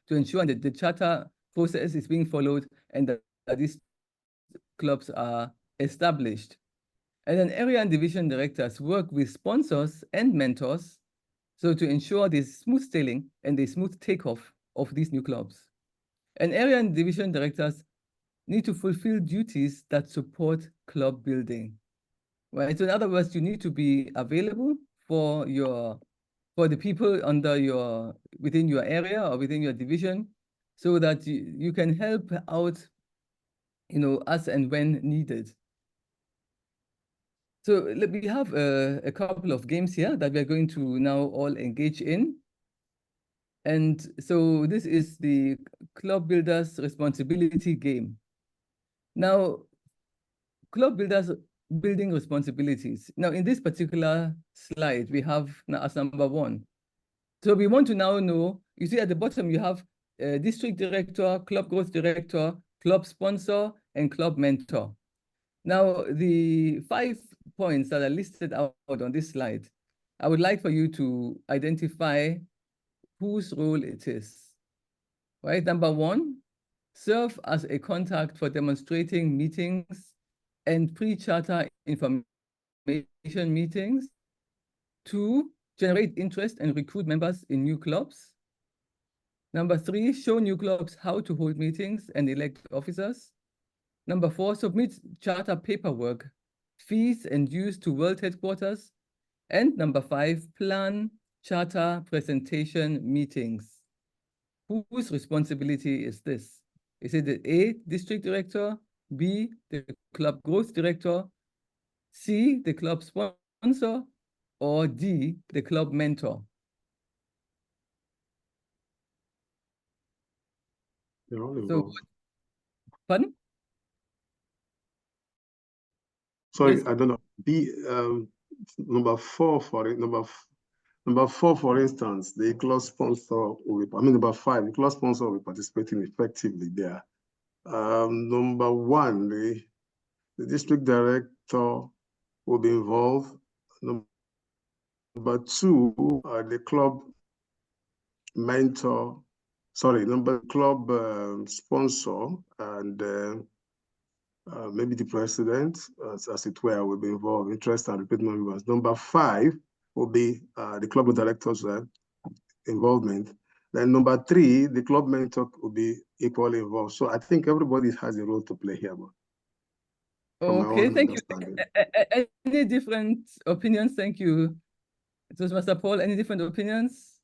to ensure that the charter process is being followed and that these clubs are established. And then area and division directors work with sponsors and mentors so to ensure the smooth sailing and the smooth takeoff of these new clubs. And area and division directors need to fulfill duties that support club building, right? So in other words, you need to be available for the people within your area or within your division, so that you can help out, you know, as and when needed. So we have a couple of games here that we're going to now all engage in. And so this is the Club Builders Responsibility game. Now, Club Builders building responsibilities. Now, in this particular slide, we have as number 1. So we want to now know, you see at the bottom, you have district director, club growth director, club sponsor, and club mentor. Now, the 5 points that are listed out on this slide, I would like for you to identify whose role it is, right? Number 1, serve as a contact for demonstrating meetings and pre-charter information meetings. 2, generate interest and recruit members in new clubs. Number 3, show new clubs how to hold meetings and elect officers. Number 4, submit charter paperwork, fees and dues to world headquarters. And number 5, plan charter presentation meetings. Whose responsibility is this? Is it the A, district director, B, the club growth director, C, the club sponsor, or D, the club mentor? They're all So, involved. pardon? Sorry, Yes. I don't know. Number 4 for it. Number 4, for instance, the club sponsor number 5, the club sponsor will be participating effectively there. Number 1, the district director will be involved. Number 2, the club mentor, club sponsor and maybe the president, as it were, will be involved, interest and repeat members. Number 5 will be the club director's involvement. Then number 3, the club mentor will be equally involved. So I think everybody has a role to play here. Okay, thank you. Any different opinions? Thank you. It was Mr. Paul. Any different opinions?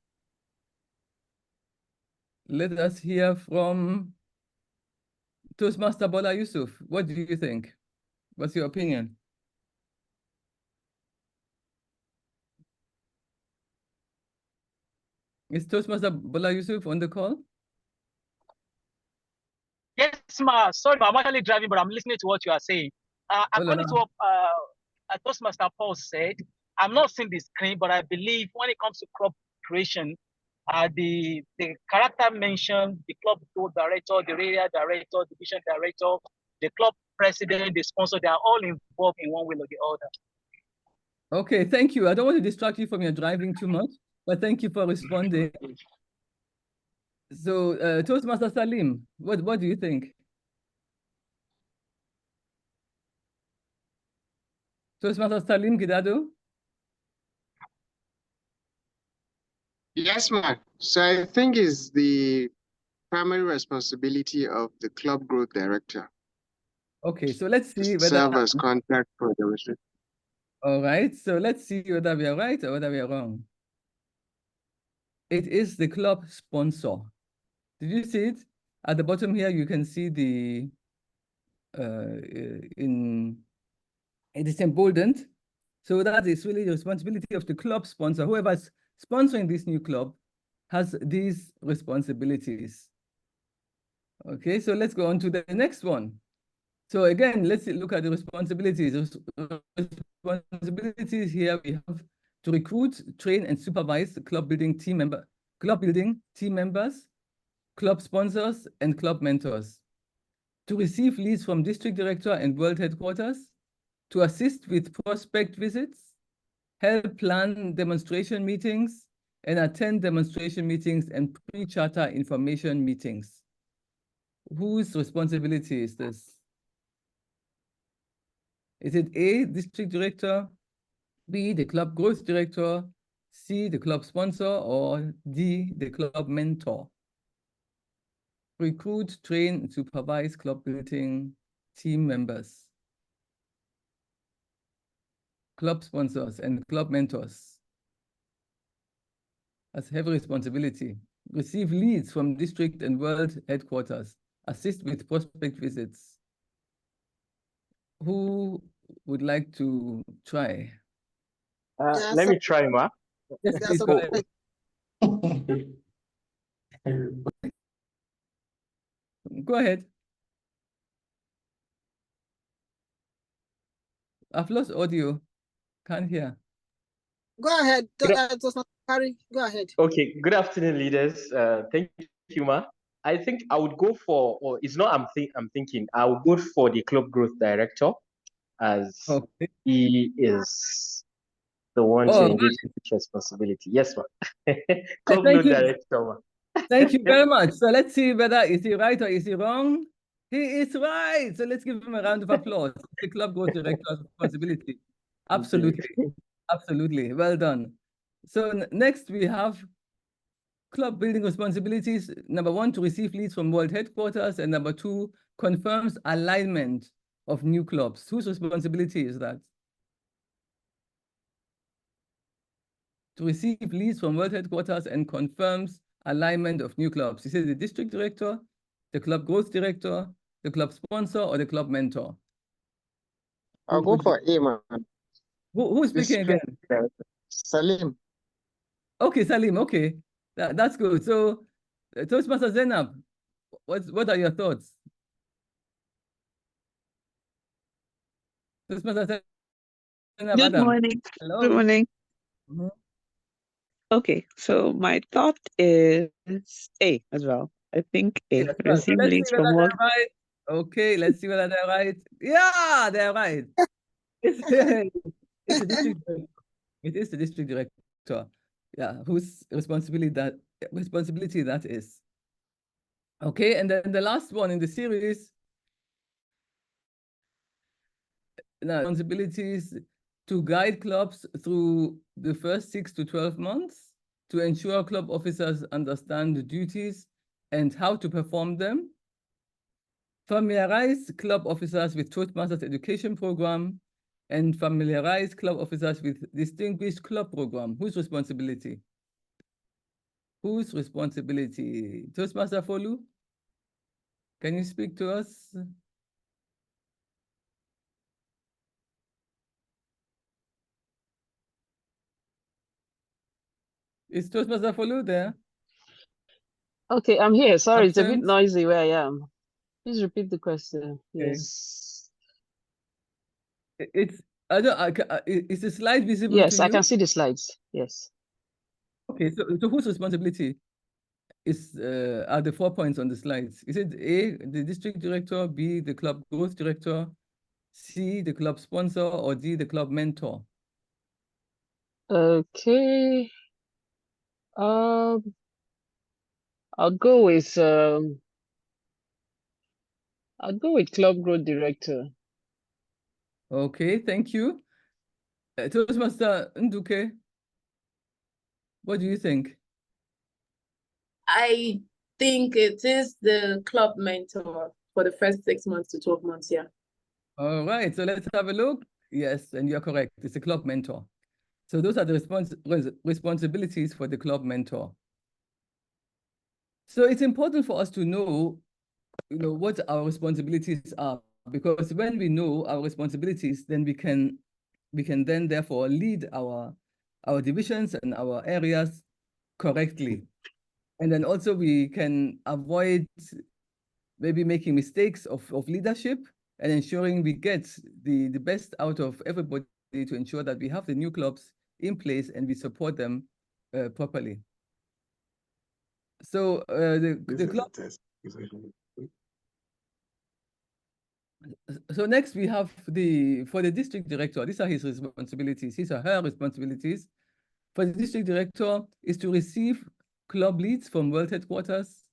Let us hear from Toastmaster Bola Yusuf, what do you think? What's your opinion? Is Toastmaster Bola Yusuf on the call? Yes, ma. Sorry, ma, I'm actually driving, but I'm listening to what you are saying. According to what Toastmaster Paul said, I'm not seeing the screen, but I believe when it comes to crop creation, the character mentioned, the club director, the area director, division director, the club president, the sponsor, they are all involved in one way or the other. Okay, thank you. I don't want to distract you from your driving too much, but thank you for responding. So, Toastmaster Salim, what do you think? Toastmaster Salim Gidado? Yes, ma'am. So I think it's the primary responsibility of the club growth director. Okay, so let's see whether serve as contact for the restrict. All right, so let's see whether we are right or whether we are wrong. It is the club sponsor. Did you see it? At the bottom here, you can see the it is emboldened. So that is really the responsibility of the club sponsor. Whoever's sponsoring this new club has these responsibilities. Okay, so let's go on to the next one. So again, let's look at the responsibilities. Responsibilities here we have to recruit, train, and supervise the club building team members, club sponsors, and club mentors. To receive leads from district director and world headquarters, to assist with prospect visits, help plan demonstration meetings, and attend demonstration meetings and pre-charter information meetings. Whose responsibility is this? Is it A, district director, B, the club growth director, C, the club sponsor, or D, the club mentor? Recruit, train, supervise club building team members, club sponsors, and club mentors. That's heavy responsibility. Receive leads from district and world headquarters. Assist with prospect visits. Who would like to try? Let me try, ma. Yes, please go ahead. Go ahead. I've lost audio. Can't hear. Go ahead. Harry, go ahead. Okay, good afternoon, leaders. Thank you, ma. I think I would go for, or it's not I'm thinking, I would go for the club growth director, as he is the one to engage with this responsibility. Yes, ma. Club growth director, ma. Thank you very much. So let's see whether is he right or is he wrong. He is right. So let's give him a round of applause. The club growth director's responsibility. Absolutely. Absolutely. Well done. So next we have club building responsibilities. Number 1, to receive leads from world headquarters. And number 2, confirms alignment of new clubs. Whose responsibility is that? To receive leads from world headquarters and confirms alignment of new clubs. Is it the district director, the club growth director, the club sponsor, or the club mentor? I'll go for A, man. Who's speaking again? Salim. Okay, Salim, okay. That's good. So, Toastmaster Zainab, what are your thoughts? Toastmaster Zainab Good Adam. morning. Hello. Good morning. Okay, so my thought is A as well. I think A. Yes, Receive let's leads see from whether work. they're right. Okay, let's see whether they're right. Yeah, they're right. It's the district director. It is the district director. Yeah, whose responsibility that is. Okay, and then the last one in the series, responsibilities to guide clubs through the first 6 to 12 months to ensure club officers understand the duties and how to perform them. Familiarize club officers with Toastmasters education program and familiarize club officers with distinguished club program. Whose responsibility? Whose responsibility? Toastmaster Folu? Can you speak to us? Is Toastmaster Follow there? Okay, I'm here. Sorry, it's a bit Absent? noisy where I am. Please repeat the question. Okay. Yes. It's I don't. Is the slide visible Yes, to I you? can see the slides. Yes. Okay. So whose responsibility is are the 4 points on the slides? Is it A, the district director, B, the club growth director, C, the club sponsor, or D, the club mentor? Okay. I'll go with club growth director. Okay, thank you. Toastmaster Nduke, what do you think? I think it is the club mentor for the first 6 months to 12 months, yeah. All right, so let's have a look. Yes, and you're correct. It's a club mentor. So those are the responsibilities for the club mentor. So it's important for us to know, what our responsibilities are, because when we know our responsibilities, then we can then therefore lead our divisions and our areas correctly. And then also we can avoid maybe making mistakes of leadership and ensuring we get the best out of everybody to ensure that we have the new clubs in place and we support them properly. So the club. So next we have for the district director, these are his responsibilities, his or her responsibilities. For the district director is to receive club leads from world headquarters,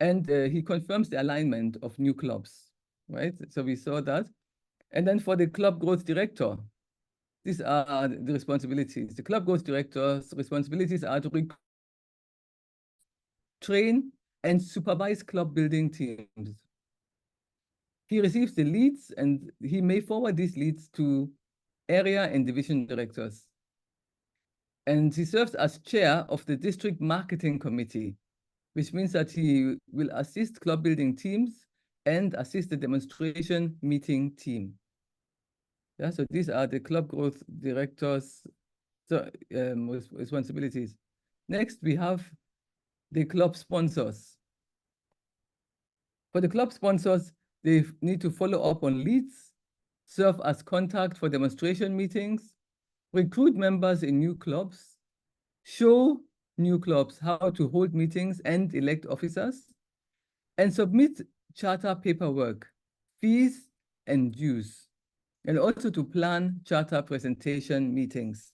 and he confirms the alignment of new clubs, right? So we saw that. And then for the club growth director, these are the responsibilities. The club growth director's responsibilities are to train and supervise club building teams. He receives the leads and he may forward these leads to area and division directors. And he serves as chair of the district marketing committee, which means that he will assist club building teams and assist the demonstration meeting team. Yeah, so these are the club growth directors' responsibilities. Next, we have the club sponsors. For the club sponsors, they need to follow up on leads, serve as contact for demonstration meetings, recruit members in new clubs, show new clubs how to hold meetings and elect officers, and submit charter paperwork, fees, and dues, and also to plan charter presentation meetings.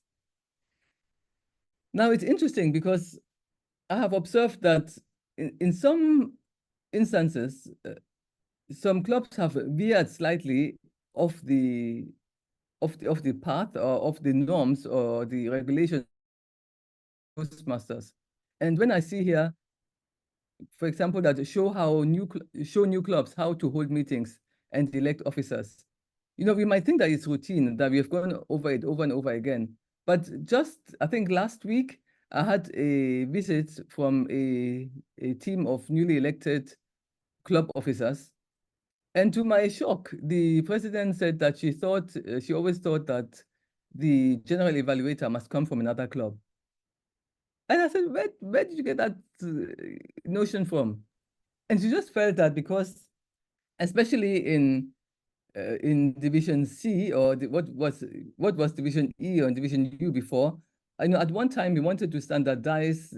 Now, it's interesting because I have observed that in some instances, some clubs have veered slightly off the path or of the norms or the regulations of Toastmasters. And when I see here, for example, that show new clubs how to hold meetings and elect officers, we might think that it's routine, that we have gone over it over and over again. But just, I think last week, I had a visit from a team of newly elected club officers. And to my shock, the president said that she always thought that the general evaluator must come from another club. And I said, where did you get that notion from? And she just felt that because, especially in Division C, or what was Division E or Division U before, I know at one time we wanted to standardize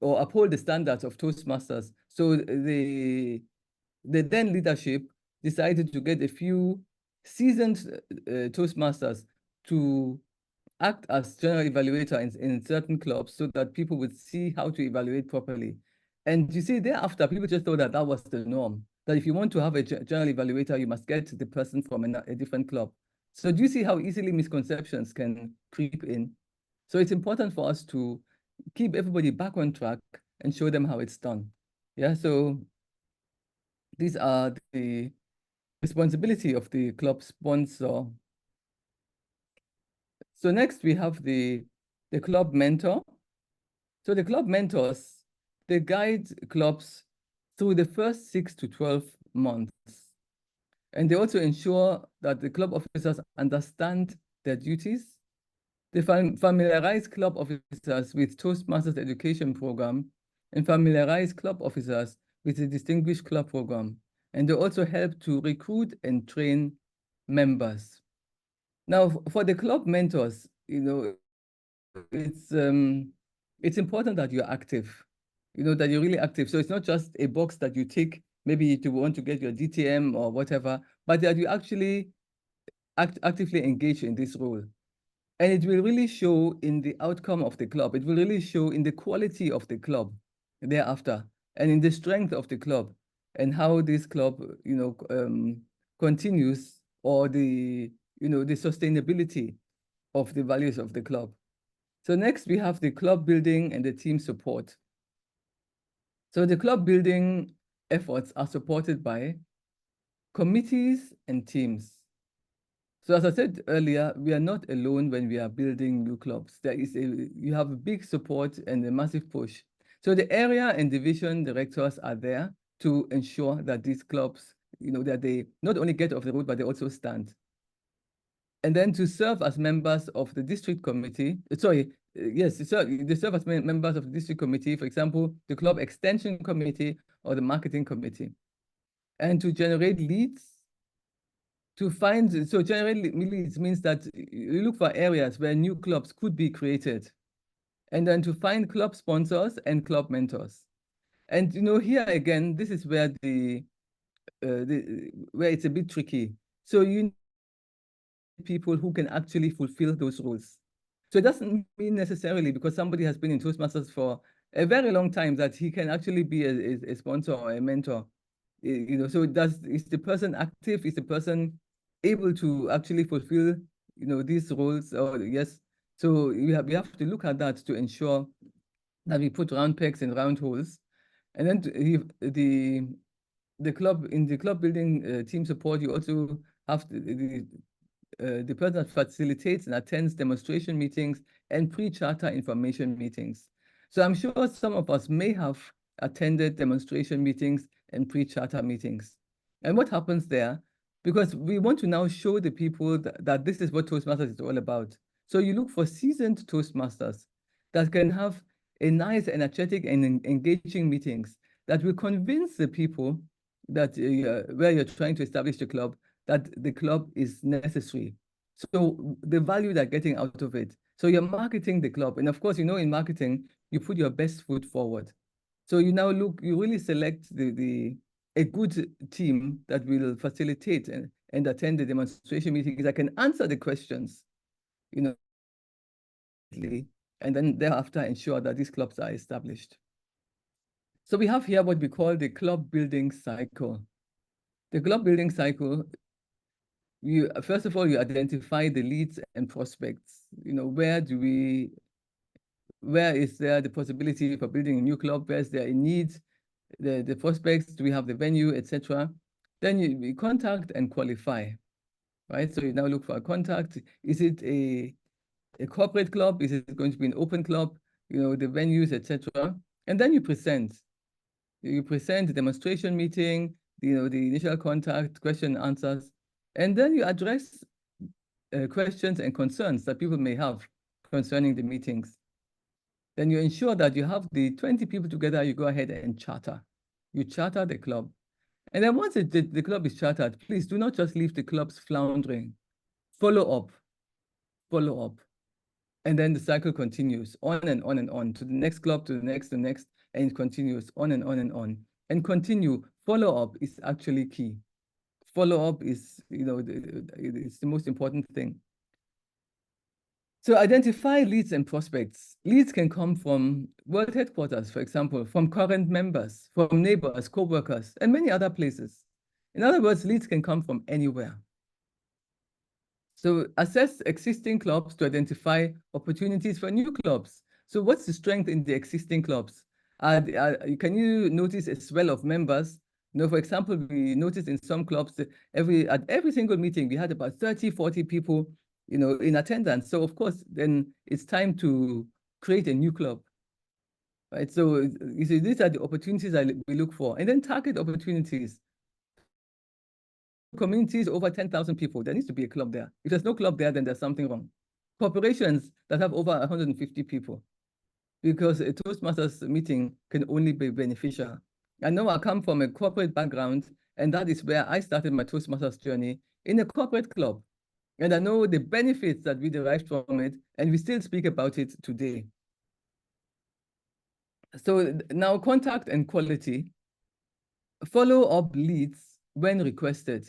or uphold the standards of Toastmasters. So the then leadership decided to get a few seasoned Toastmasters to act as general evaluator in certain clubs so that people would see how to evaluate properly. And you see, thereafter, people just thought that that was the norm, that if you want to have a general evaluator, you must get the person from a different club. So do you see how easily misconceptions can creep in? So it's important for us to keep everybody back on track and show them how it's done. Yeah, so these are the responsibility of the club sponsor. So next we have the club mentor. So the club mentors, they guide clubs through the first 6 to 12 months. And they also ensure that the club officers understand their duties. They familiarize club officers with Toastmasters education program and familiarize club officers with the Distinguished Club program. And they also help to recruit and train members. Now, for the club mentors, it's important that you're active, that you're really active. So it's not just a box that you tick, maybe to want to get your DTM or whatever, but that you actually actively engage in this role. And it will really show in the outcome of the club. It will really show in the quality of the club thereafter, and in the strength of the club, and how this club, continues, or the sustainability of the values of the club. So next we have the club building and the team support. So the club building efforts are supported by committees and teams. So as I said earlier, we are not alone when we are building new clubs. You have a big support and a massive push. So the area and division directors are there to ensure that these clubs, that they not only get off the road, but they also stand. And then to serve as members of the district committee, they serve as members of the district committee, for example, the club extension committee or the marketing committee. And to generate leads, so generate leads means that you look for areas where new clubs could be created. And then to find club sponsors and club mentors. And here again, this is where where it's a bit tricky. So you need people who can actually fulfill those roles. So it doesn't mean necessarily because somebody has been in Toastmasters for a very long time that he can actually be a sponsor or a mentor. So is the person active? Is the person able to actually fulfill these roles? Or yes. So we have to look at that to ensure that we put round pegs in round holes. And then the club building team support, you also have the person that facilitates and attends demonstration meetings and pre-charter information meetings. So I'm sure some of us may have attended demonstration meetings and pre-charter meetings. And what happens there? Because we want to now show the people that this is what Toastmasters is all about. So you look for seasoned Toastmasters that can have a nice, energetic, and engaging meetings that will convince the people that where you're trying to establish the club, that the club is necessary. So the value they're getting out of it. So you're marketing the club. And of course, in marketing, you put your best foot forward. So you really select a good team that will facilitate and attend the demonstration meetings that can answer the questions, and then thereafter ensure that these clubs are established. So we have here what we call the club building cycle. The club building cycle, first of all, you identify the leads and prospects. Where is there the possibility for building a new club? Where is there a need? The prospects, do we have the venue, etc. Then you contact and qualify, right? So you now look for a contact. Is it a corporate club? Is it going to be an open club? The venues, etc. And then you present. You present the demonstration meeting, the initial contact, question and answers, and then you address questions and concerns that people may have concerning the meetings. Then you ensure that you have the 20 people together, you go ahead and charter. You charter the club. And then once the club is chartered, please do not just leave the clubs floundering. Follow up. And then the cycle continues on and on and on to the next club, to the next, and it continues on and on and on. And continue. Follow-up is actually key. Follow-up is, it's the most important thing. So identify leads and prospects. Leads can come from world headquarters, for example, from current members, from neighbors, co-workers, and many other places. In other words, leads can come from anywhere. So assess existing clubs to identify opportunities for new clubs. So what's the strength in the existing clubs? Can you notice a swell of members? For example, we noticed in some clubs that at every single meeting, we had about 30, 40 people in attendance. So of course, then it's time to create a new club. right? So you see, these are the opportunities we look for, and then target opportunities. Communities over 10,000 people, there needs to be a club there. If there's no club there, then there's something wrong. Corporations that have over 150 people, because a Toastmasters meeting can only be beneficial. I know I come from a corporate background, and that is where I started my Toastmasters journey, in a corporate club. And I know the benefits that we derived from it, and we still speak about it today. So now, contact and quality. Follow up leads when requested,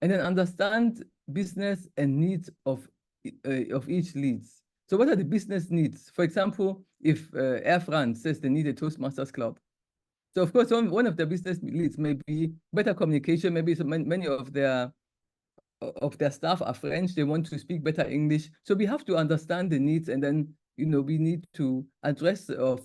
and then understand business and needs of each leads. So what are the business needs? For example, if Air France says they need a Toastmasters club. So of course, one of the business needs may be better communication. Maybe many of their staff are French. They want to speak better English. So we have to understand the needs, and then we need to address or